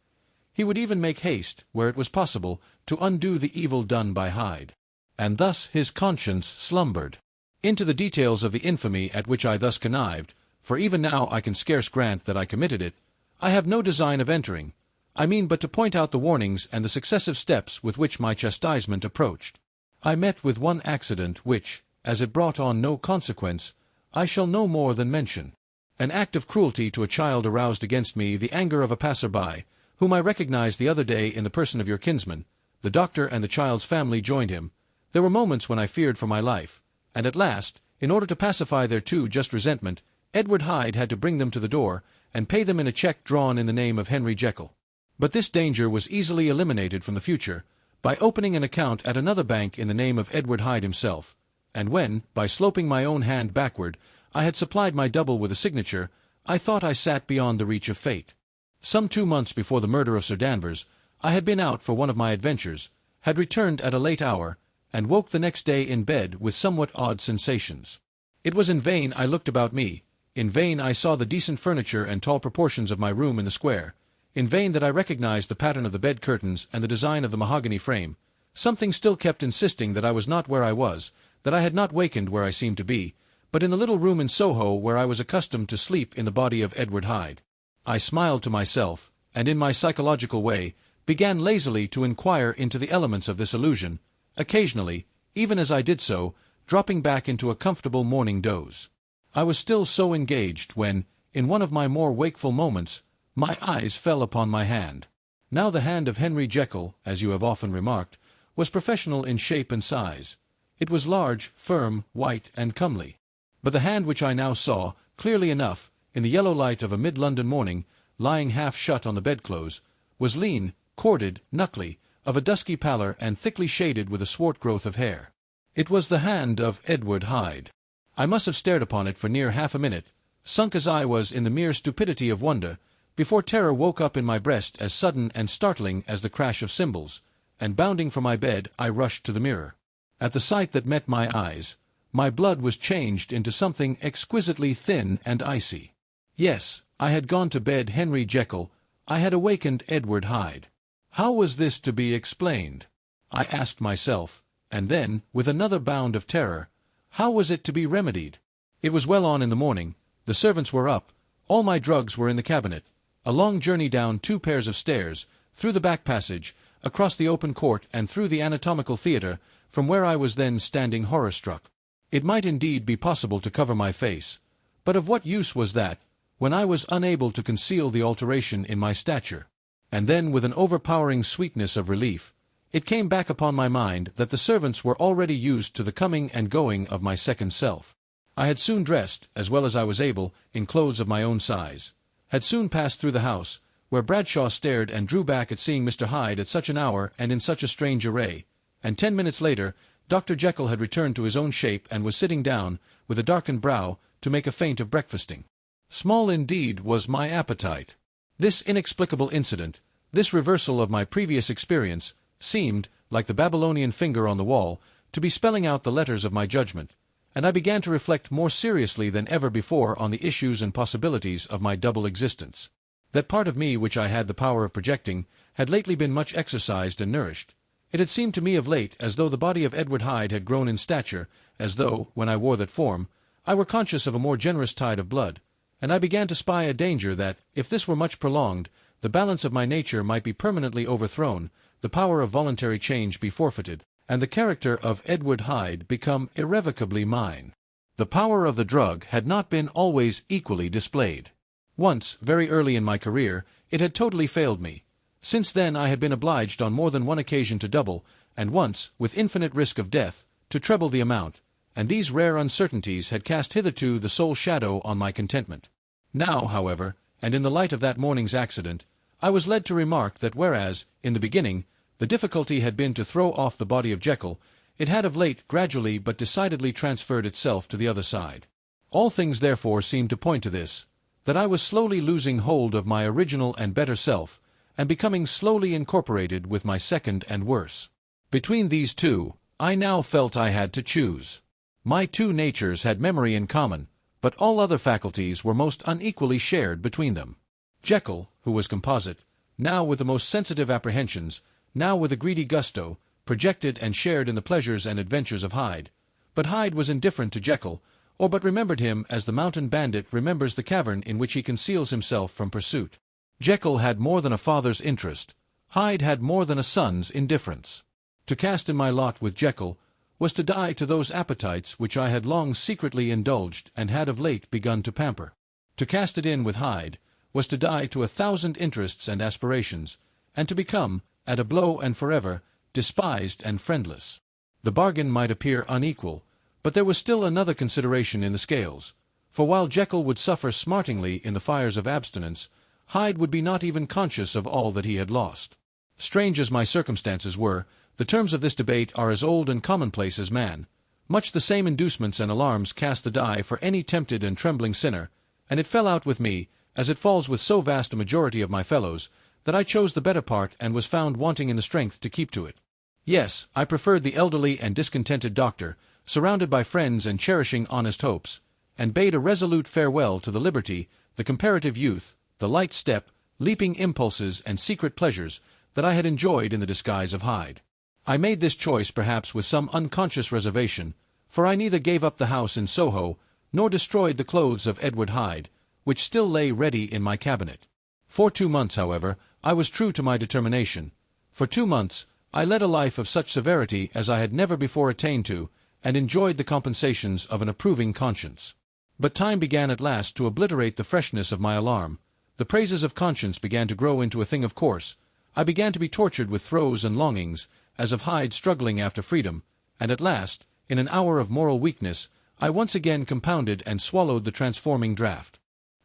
He would even make haste, where it was possible, to undo the evil done by Hyde. And thus his conscience slumbered. Into the details of the infamy at which I thus connived, for even now I can scarce grant that I committed it, I have no design of entering. I mean but to point out the warnings and the successive steps with which my chastisement approached. I met with one accident which, as it brought on no consequence, I shall no more than mention. An act of cruelty to a child aroused against me the anger of a passer-by, whom I recognized the other day in the person of your kinsman. The doctor and the child's family joined him. There were moments when I feared for my life, and at last, in order to pacify their too just resentment, Edward Hyde had to bring them to the door, and pay them in a cheque drawn in the name of Henry Jekyll. But this danger was easily eliminated from the future, by opening an account at another bank in the name of Edward Hyde himself, and when, by sloping my own hand backward, I had supplied my double with a signature, I thought I sat beyond the reach of fate. Some 2 months before the murder of Sir Danvers, I had been out for one of my adventures, had returned at a late hour, and woke the next day in bed with somewhat odd sensations. It was in vain I looked about me, in vain I saw the decent furniture and tall proportions of my room in the square, in vain that I recognized the pattern of the bed curtains and the design of the mahogany frame. Something still kept insisting that I was not where I was, that I had not wakened where I seemed to be, but in the little room in Soho where I was accustomed to sleep in the body of Edward Hyde. I smiled to myself, and in my psychological way, began lazily to inquire into the elements of this illusion, occasionally, even as I did so, dropping back into a comfortable morning doze. I was still so engaged when, in one of my more wakeful moments, my eyes fell upon my hand. Now the hand of Henry Jekyll, as you have often remarked, was professional in shape and size. It was large, firm, white, and comely. But the hand which I now saw, clearly enough, in the yellow light of a mid-London morning, lying half shut on the bedclothes, was lean, corded, knuckly, of a dusky pallor and thickly shaded with a swart growth of hair. It was the hand of Edward Hyde. I must have stared upon it for near half a minute, sunk as I was in the mere stupidity of wonder, before terror woke up in my breast as sudden and startling as the crash of cymbals, and bounding from my bed I rushed to the mirror. At the sight that met my eyes, my blood was changed into something exquisitely thin and icy. Yes, I had gone to bed Henry Jekyll, I had awakened Edward Hyde. How was this to be explained? I asked myself, and then, with another bound of terror, how was it to be remedied? It was well on in the morning, the servants were up, all my drugs were in the cabinet, a long journey down 2 pairs of stairs, through the back passage, across the open court and through the anatomical theatre, from where I was then standing horror-struck. It might indeed be possible to cover my face, but of what use was that, when I was unable to conceal the alteration in my stature? And then, with an overpowering sweetness of relief, it came back upon my mind that the servants were already used to the coming and going of my second self. I had soon dressed, as well as I was able, in clothes of my own size, had soon passed through the house, where Bradshaw stared and drew back at seeing Mr. Hyde at such an hour and in such a strange array, and 10 minutes later Dr. Jekyll had returned to his own shape and was sitting down, with a darkened brow, to make a feint of breakfasting. Small indeed was my appetite. This inexplicable incident, this reversal of my previous experience, seemed, like the Babylonian finger on the wall, to be spelling out the letters of my judgment, and I began to reflect more seriously than ever before on the issues and possibilities of my double existence. That part of me which I had the power of projecting had lately been much exercised and nourished. It had seemed to me of late as though the body of Edward Hyde had grown in stature, as though, when I wore that form, I were conscious of a more generous tide of blood, and I began to spy a danger that, if this were much prolonged, the balance of my nature might be permanently overthrown, the power of voluntary change be forfeited, and the character of Edward Hyde become irrevocably mine. The power of the drug had not been always equally displayed. Once, very early in my career, it had totally failed me. Since then I had been obliged on more than one occasion to double, and once, with infinite risk of death, to treble the amount, and these rare uncertainties had cast hitherto the sole shadow on my contentment. Now, however, and in the light of that morning's accident, I was led to remark that whereas, in the beginning, the difficulty had been to throw off the body of Jekyll, It had of late gradually but decidedly transferred itself to the other side. All things therefore seemed to point to this, that I was slowly losing hold of my original and better self, and becoming slowly incorporated with my second and worse. Between these two, I now felt I had to choose. My two natures had memory in common, but all other faculties were most unequally shared between them. Jekyll, who was composite, now with the most sensitive apprehensions, now with a greedy gusto, projected and shared in the pleasures and adventures of Hyde. But Hyde was indifferent to Jekyll, or but remembered him as the mountain bandit remembers the cavern in which he conceals himself from pursuit. Jekyll had more than a father's interest. Hyde had more than a son's indifference. To cast in my lot with Jekyll was to die to those appetites which I had long secretly indulged and had of late begun to pamper. To cast it in with Hyde was to die to 1,000 interests and aspirations, and to become, at a blow and forever, despised and friendless. The bargain might appear unequal, but there was still another consideration in the scales, for while Jekyll would suffer smartingly in the fires of abstinence, Hyde would be not even conscious of all that he had lost. Strange as my circumstances were, the terms of this debate are as old and commonplace as man. Much the same inducements and alarms cast the die for any tempted and trembling sinner, and it fell out with me, as it falls with so vast a majority of my fellows, that I chose the better part and was found wanting in the strength to keep to it. Yes, I preferred the elderly and discontented doctor, surrounded by friends and cherishing honest hopes, and bade a resolute farewell to the liberty, the comparative youth, the light step, leaping impulses and secret pleasures that I had enjoyed in the disguise of Hyde. I made this choice perhaps with some unconscious reservation, for I neither gave up the house in Soho, nor destroyed the clothes of Edward Hyde, which still lay ready in my cabinet. For 2 months, however, I was true to my determination. For 2 months I led a life of such severity as I had never before attained to, and enjoyed the compensations of an approving conscience. But time began at last to obliterate the freshness of my alarm. The praises of conscience began to grow into a thing of course. I began to be tortured with throes and longings, as of Hyde struggling after freedom, and at last, in an hour of moral weakness, I once again compounded and swallowed the transforming draught.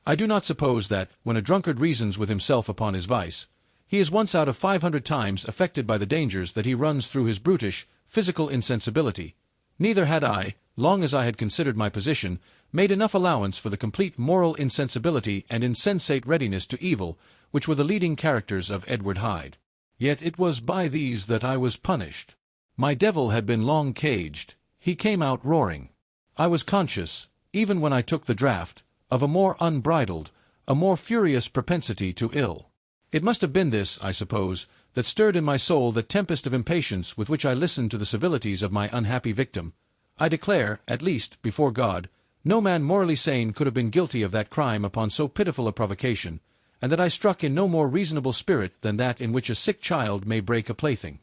I do not suppose that, when a drunkard reasons with himself upon his vice, he is once out of 500 times affected by the dangers that he runs through his brutish, physical insensibility. Neither had I, long as I had considered my position, made enough allowance for the complete moral insensibility and insensate readiness to evil which were the leading characters of Edward Hyde. Yet it was by these that I was punished. My devil had been long caged. He came out roaring. I was conscious, even when I took the draught, of a more unbridled, a more furious propensity to ill. It must have been this, I suppose, that stirred in my soul the tempest of impatience with which I listened to the civilities of my unhappy victim. I declare, at least, before God, no man morally sane could have been guilty of that crime upon so pitiful a provocation, and that I struck in no more reasonable spirit than that in which a sick child may break a plaything.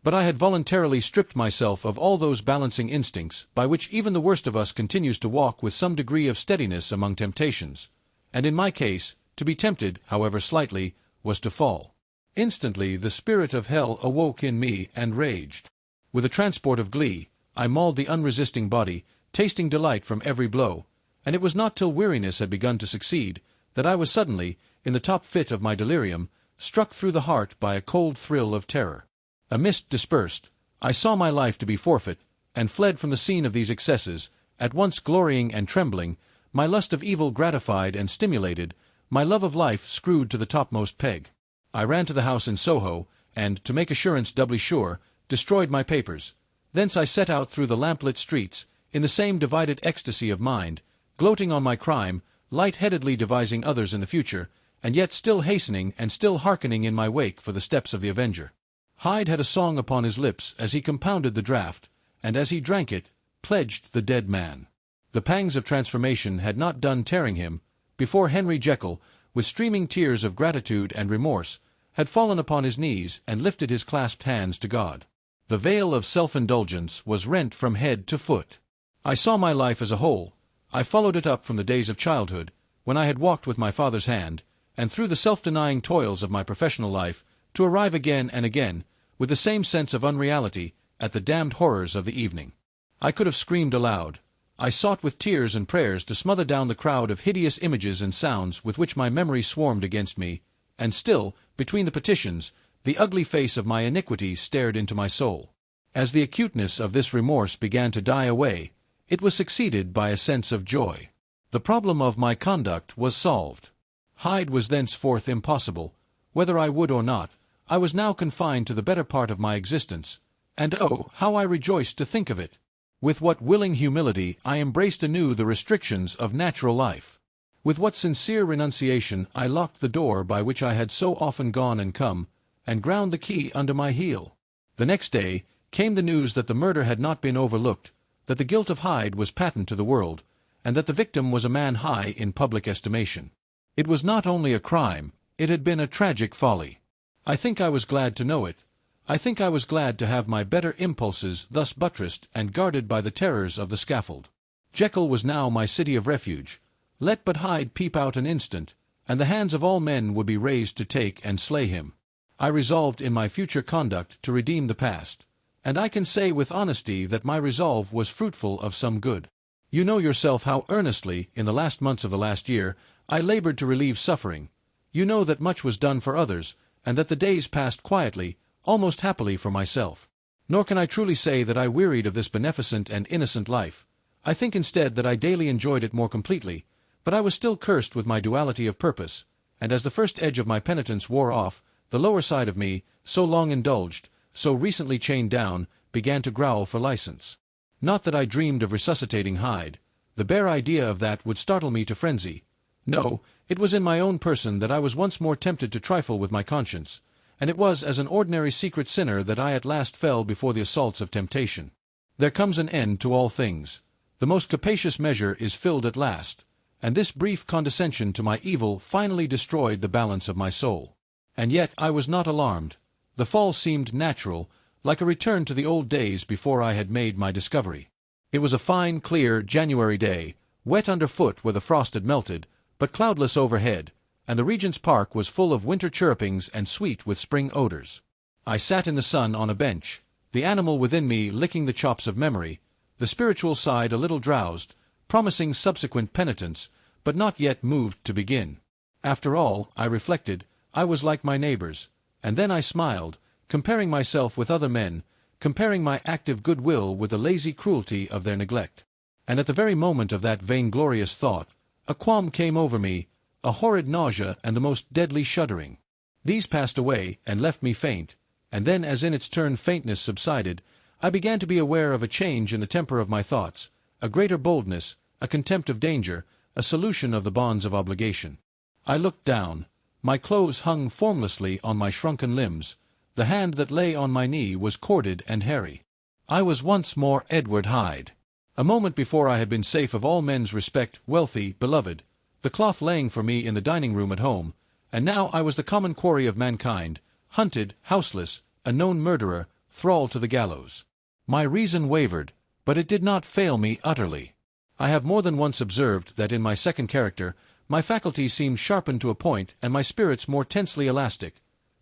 But I had voluntarily stripped myself of all those balancing instincts by which even the worst of us continues to walk with some degree of steadiness among temptations, and in my case, to be tempted, however slightly, was to fall. Instantly the spirit of hell awoke in me and raged. With a transport of glee, I mauled the unresisting body, tasting delight from every blow, and it was not till weariness had begun to succeed that I was suddenly, in the top fit of my delirium, struck through the heart by a cold thrill of terror. A mist dispersed. I saw my life to be forfeit, and fled from the scene of these excesses, at once glorying and trembling, my lust of evil gratified and stimulated, my love of life screwed to the topmost peg. I ran to the house in Soho, and, to make assurance doubly sure, destroyed my papers. Thence I set out through the lamplit streets, in the same divided ecstasy of mind, gloating on my crime, light-headedly devising others in the future, and yet still hastening and still hearkening in my wake for the steps of the avenger. Hyde had a song upon his lips as he compounded the draught, and as he drank it, pledged the dead man. The pangs of transformation had not done tearing him, before Henry Jekyll, with streaming tears of gratitude and remorse, had fallen upon his knees and lifted his clasped hands to God. The veil of self-indulgence was rent from head to foot. I saw my life as a whole. I followed it up from the days of childhood, when I had walked with my father's hand, and through the self-denying toils of my professional life, to arrive again and again, with the same sense of unreality, at the damned horrors of the evening. I could have screamed aloud. I sought with tears and prayers to smother down the crowd of hideous images and sounds with which my memory swarmed against me, and still, between the petitions, the ugly face of my iniquity stared into my soul. As the acuteness of this remorse began to die away, it was succeeded by a sense of joy. The problem of my conduct was solved. Hyde was thenceforth impossible. Whether I would or not, I was now confined to the better part of my existence, and oh, how I rejoiced to think of it! With what willing humility I embraced anew the restrictions of natural life. With what sincere renunciation I locked the door by which I had so often gone and come, and ground the key under my heel. The next day came the news that the murder had not been overlooked, that the guilt of Hyde was patent to the world, and that the victim was a man high in public estimation. It was not only a crime, it had been a tragic folly. I think I was glad to know it. I think I was glad to have my better impulses thus buttressed and guarded by the terrors of the scaffold. Jekyll was now my city of refuge. Let but Hyde peep out an instant, and the hands of all men would be raised to take and slay him. I resolved in my future conduct to redeem the past, and I can say with honesty that my resolve was fruitful of some good. You know yourself how earnestly, in the last months of the last year, I labored to relieve suffering. You know that much was done for others, and that the days passed quietly, almost happily for myself. Nor can I truly say that I wearied of this beneficent and innocent life. I think instead that I daily enjoyed it more completely, but I was still cursed with my duality of purpose, and as the first edge of my penitence wore off, the lower side of me, so long indulged, so recently chained down, began to growl for license. Not that I dreamed of resuscitating Hyde. The bare idea of that would startle me to frenzy. No, it was in my own person that I was once more tempted to trifle with my conscience, and it was as an ordinary secret sinner that I at last fell before the assaults of temptation. There comes an end to all things. The most capacious measure is filled at last, and this brief condescension to my evil finally destroyed the balance of my soul. And yet I was not alarmed. The fall seemed natural, like a return to the old days before I had made my discovery. It was a fine, clear January day, wet underfoot where the frost had melted, but cloudless overhead, and the Regent's Park was full of winter chirrupings and sweet with spring odors. I sat in the sun on a bench, the animal within me licking the chops of memory, the spiritual side a little drowsed, promising subsequent penitence, but not yet moved to begin. After all, I reflected, I was like my neighbors, and then I smiled, comparing myself with other men, comparing my active goodwill with the lazy cruelty of their neglect. And at the very moment of that vainglorious thought, a qualm came over me, a horrid nausea and the most deadly shuddering. These passed away and left me faint, and then as in its turn faintness subsided, I began to be aware of a change in the temper of my thoughts, a greater boldness, a contempt of danger, a solution of the bonds of obligation. I looked down. My clothes hung formlessly on my shrunken limbs. The hand that lay on my knee was corded and hairy. I was once more Edward Hyde. A moment before I had been safe of all men's respect, wealthy, beloved, the cloth laying for me in the dining-room at home, and now I was the common quarry of mankind, hunted, houseless, a known murderer, thrall to the gallows. My reason wavered, but it did not fail me utterly. I have more than once observed that in my second character my faculties seemed sharpened to a point and my spirits more tensely elastic.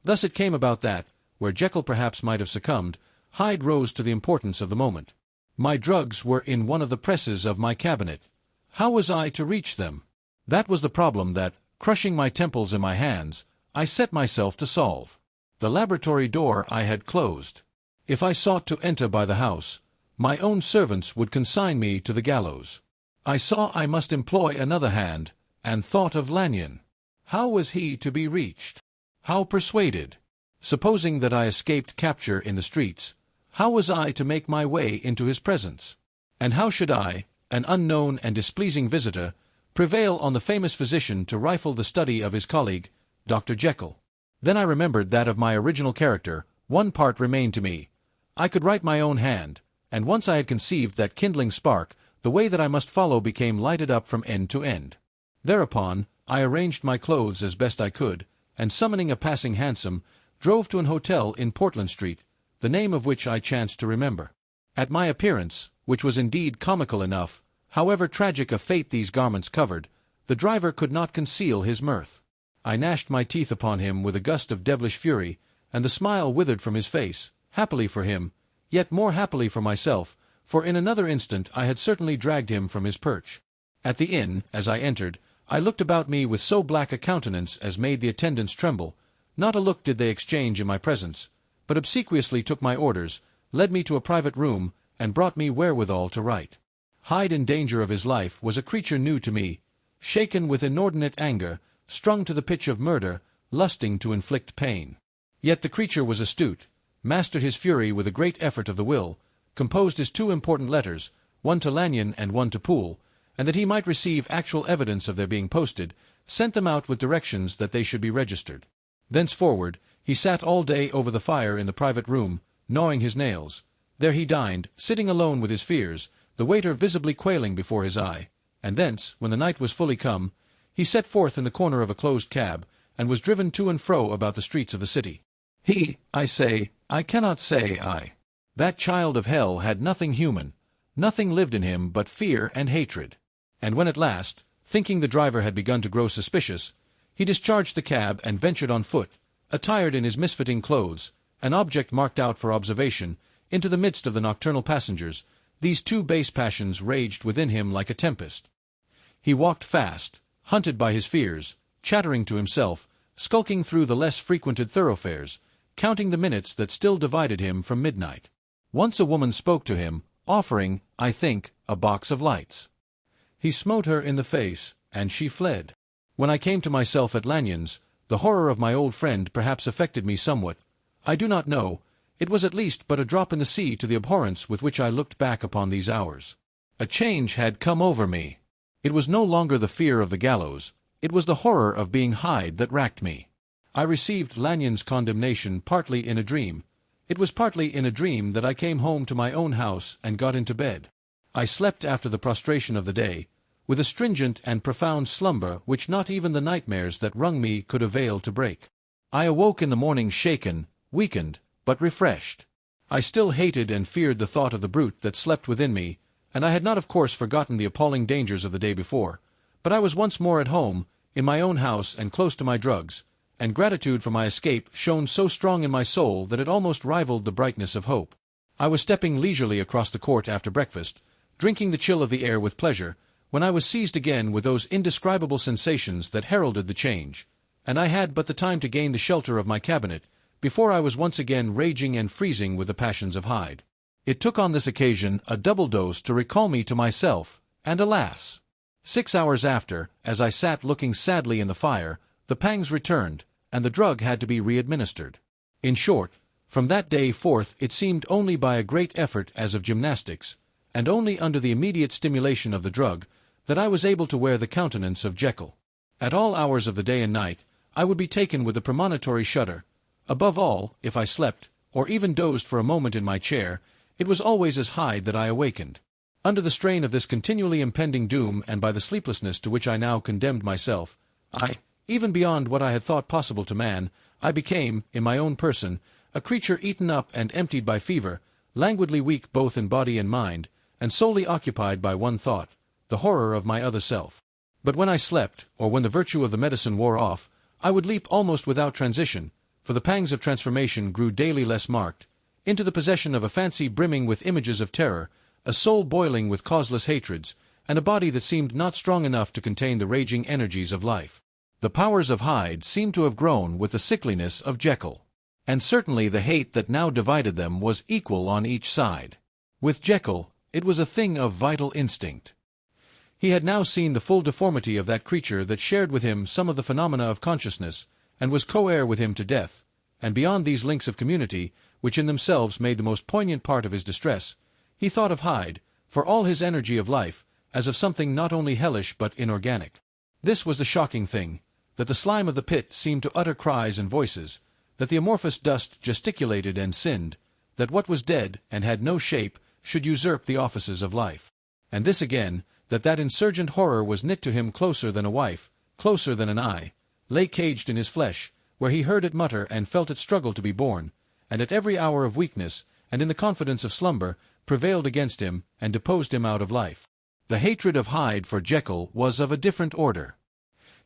Thus it came about that, where Jekyll perhaps might have succumbed, Hyde rose to the importance of the moment. My drugs were in one of the presses of my cabinet. How was I to reach them? That was the problem that, crushing my temples in my hands, I set myself to solve. The laboratory door I had closed. If I sought to enter by the house, my own servants would consign me to the gallows. I saw I must employ another hand, and thought of Lanyon. How was he to be reached? How persuaded? Supposing that I escaped capture in the streets, how was I to make my way into his presence? And how should I, an unknown and displeasing visitor, prevail on the famous physician to rifle the study of his colleague, Dr. Jekyll? Then I remembered that of my original character, one part remained to me. I could write my own hand, and once I had conceived that kindling spark, the way that I must follow became lighted up from end to end. Thereupon, I arranged my clothes as best I could, and summoning a passing hansom, drove to an hotel in Portland Street, the name of which I chanced to remember. At my appearance, which was indeed comical enough, however tragic a fate these garments covered, the driver could not conceal his mirth. I gnashed my teeth upon him with a gust of devilish fury, and the smile withered from his face, happily for him, yet more happily for myself, for in another instant I had certainly dragged him from his perch. At the inn, as I entered, I looked about me with so black a countenance as made the attendants tremble. Not a look did they exchange in my presence, but obsequiously took my orders, led me to a private room, and brought me wherewithal to write. Hyde in danger of his life was a creature new to me, shaken with inordinate anger, strung to the pitch of murder, lusting to inflict pain. Yet the creature was astute, mastered his fury with a great effort of the will, composed his 2 important letters, one to Lanyon and one to Poole, and that he might receive actual evidence of their being posted, sent them out with directions that they should be registered. Thenceforward, he sat all day over the fire in the private room, gnawing his nails. There he dined, sitting alone with his fears, the waiter visibly quailing before his eye, and thence, when the night was fully come, he set forth in the corner of a closed cab, and was driven to and fro about the streets of the city. He, I cannot say I. That child of hell had nothing human, nothing lived in him but fear and hatred. And when at last, thinking the driver had begun to grow suspicious, he discharged the cab and ventured on foot, attired in his misfitting clothes, an object marked out for observation, into the midst of the nocturnal passengers, these 2 base passions raged within him like a tempest. He walked fast, hunted by his fears, chattering to himself, skulking through the less frequented thoroughfares, counting the minutes that still divided him from midnight. Once a woman spoke to him, offering, I think, a box of lights. He smote her in the face, and she fled. When I came to myself at Lanyon's, the horror of my old friend perhaps affected me somewhat. I do not know. It was at least but a drop in the sea to the abhorrence with which I looked back upon these hours. A change had come over me. It was no longer the fear of the gallows, it was the horror of being Hyde that racked me. I received Lanyon's condemnation partly in a dream. It was partly in a dream that I came home to my own house and got into bed. I slept after the prostration of the day, with a stringent and profound slumber which not even the nightmares that wrung me could avail to break. I awoke in the morning shaken, weakened, but refreshed. I still hated and feared the thought of the brute that slept within me, and I had not of course forgotten the appalling dangers of the day before, but I was once more at home, in my own house and close to my drugs, and gratitude for my escape shone so strong in my soul that it almost rivaled the brightness of hope. I was stepping leisurely across the court after breakfast, drinking the chill of the air with pleasure, when I was seized again with those indescribable sensations that heralded the change, and I had but the time to gain the shelter of my cabinet, before I was once again raging and freezing with the passions of Hyde. It took on this occasion a double dose to recall me to myself, and alas! 6 hours after, as I sat looking sadly in the fire, the pangs returned, and the drug had to be re-administered. In short, from that day forth it seemed only by a great effort as of gymnastics, and only under the immediate stimulation of the drug, that I was able to wear the countenance of Jekyll. At all hours of the day and night, I would be taken with a premonitory shudder. Above all, if I slept, or even dozed for a moment in my chair, it was always as Hyde that I awakened. Under the strain of this continually impending doom and by the sleeplessness to which I now condemned myself, even beyond what I had thought possible to man, I became, in my own person, a creature eaten up and emptied by fever, languidly weak both in body and mind, and solely occupied by one thought, the horror of my other self. But when I slept, or when the virtue of the medicine wore off, I would leap almost without transition, for the pangs of transformation grew daily less marked, into the possession of a fancy brimming with images of terror, a soul boiling with causeless hatreds, and a body that seemed not strong enough to contain the raging energies of life. The powers of Hyde seemed to have grown with the sickliness of Jekyll, and certainly the hate that now divided them was equal on each side. With Jekyll, it was a thing of vital instinct. He had now seen the full deformity of that creature that shared with him some of the phenomena of consciousness, and was co-heir with him to death, and beyond these links of community, which in themselves made the most poignant part of his distress, he thought of Hyde, for all his energy of life, as of something not only hellish but inorganic. This was the shocking thing, that the slime of the pit seemed to utter cries and voices, that the amorphous dust gesticulated and sinned, that what was dead and had no shape should usurp the offices of life. And this again, that insurgent horror was knit to him closer than a wife, closer than an eye, lay caged in his flesh, where he heard it mutter and felt it struggle to be born, and at every hour of weakness, and in the confidence of slumber, prevailed against him and deposed him out of life. The hatred of Hyde for Jekyll was of a different order.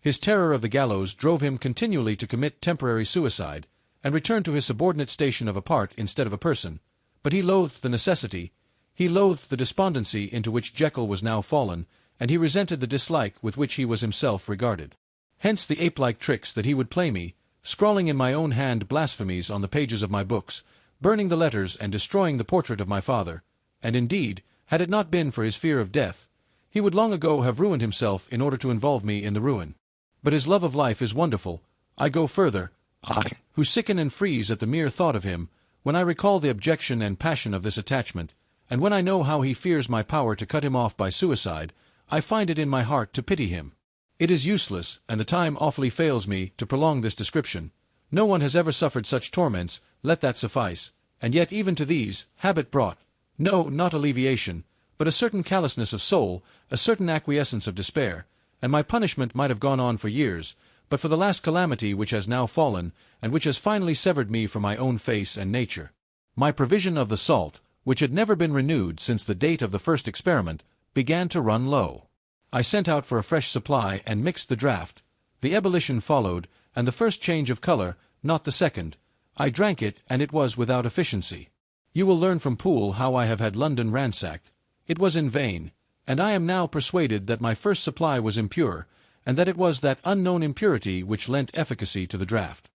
His terror of the gallows drove him continually to commit temporary suicide, and return to his subordinate station of a part instead of a person, but he loathed the necessity, he loathed the despondency into which Jekyll was now fallen, and he resented the dislike with which he was himself regarded. Hence the ape-like tricks that he would play me, scrawling in my own hand blasphemies on the pages of my books, burning the letters and destroying the portrait of my father, and indeed, had it not been for his fear of death, he would long ago have ruined himself in order to involve me in the ruin. But his love of life is wonderful. I go further, I, who sicken and freeze at the mere thought of him, when I recall the abjection and passion of this attachment, and when I know how he fears my power to cut him off by suicide, I find it in my heart to pity him. It is useless, and the time awfully fails me, to prolong this description. No one has ever suffered such torments, let that suffice, and yet even to these, habit brought, no, not alleviation, but a certain callousness of soul, a certain acquiescence of despair, and my punishment might have gone on for years, but for the last calamity which has now fallen, and which has finally severed me from my own face and nature. My provision of the salt, which had never been renewed since the date of the first experiment, began to run low. I sent out for a fresh supply and mixed the draught. The ebullition followed, and the first change of color, not the second. I drank it, and it was without efficiency. You will learn from Poole how I have had London ransacked. It was in vain, and I am now persuaded that my first supply was impure, and that it was that unknown impurity which lent efficacy to the draught.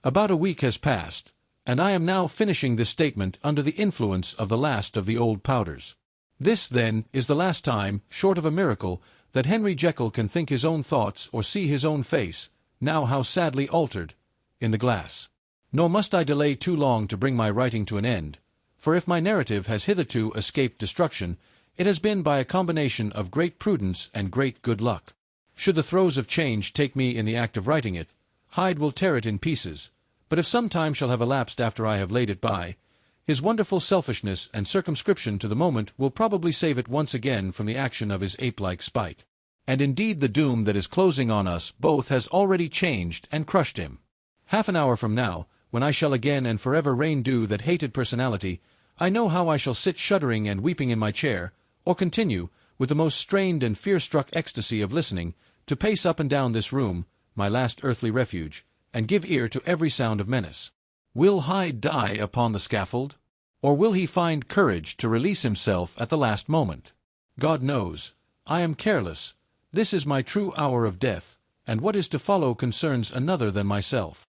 About a week has passed, and I am now finishing this statement under the influence of the last of the old powders. This, then, is the last time, short of a miracle, that Henry Jekyll can think his own thoughts or see his own face, now how sadly altered, in the glass. Nor must I delay too long to bring my writing to an end, for if my narrative has hitherto escaped destruction, it has been by a combination of great prudence and great good luck. Should the throes of change take me in the act of writing it, Hyde will tear it in pieces, but if some time shall have elapsed after I have laid it by, his wonderful selfishness and circumscription to the moment will probably save it once again from the action of his ape-like spite. And indeed the doom that is closing on us both has already changed and crushed him. Half an hour from now, when I shall again and forever rain dew that hated personality, I know how I shall sit shuddering and weeping in my chair, or continue, with the most strained and fear-struck ecstasy of listening, to pace up and down this room, my last earthly refuge, and give ear to every sound of menace. Will Hyde die upon the scaffold? Or will he find courage to release himself at the last moment? God knows. I am careless. This is my true hour of death, and what is to follow concerns another than myself.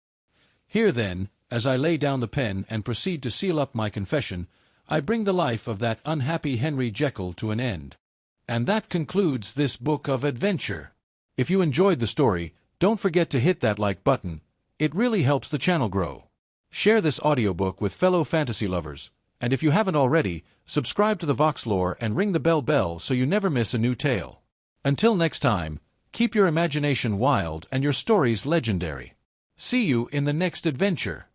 Here, then, as I lay down the pen and proceed to seal up my confession, I bring the life of that unhappy Henry Jekyll to an end. And that concludes this book of adventure. If you enjoyed the story, don't forget to hit that like button. It really helps the channel grow. Share this audiobook with fellow fantasy lovers, and if you haven't already, subscribe to the Voxlore and ring the bell so you never miss a new tale. Until next time, keep your imagination wild and your stories legendary. See you in the next adventure.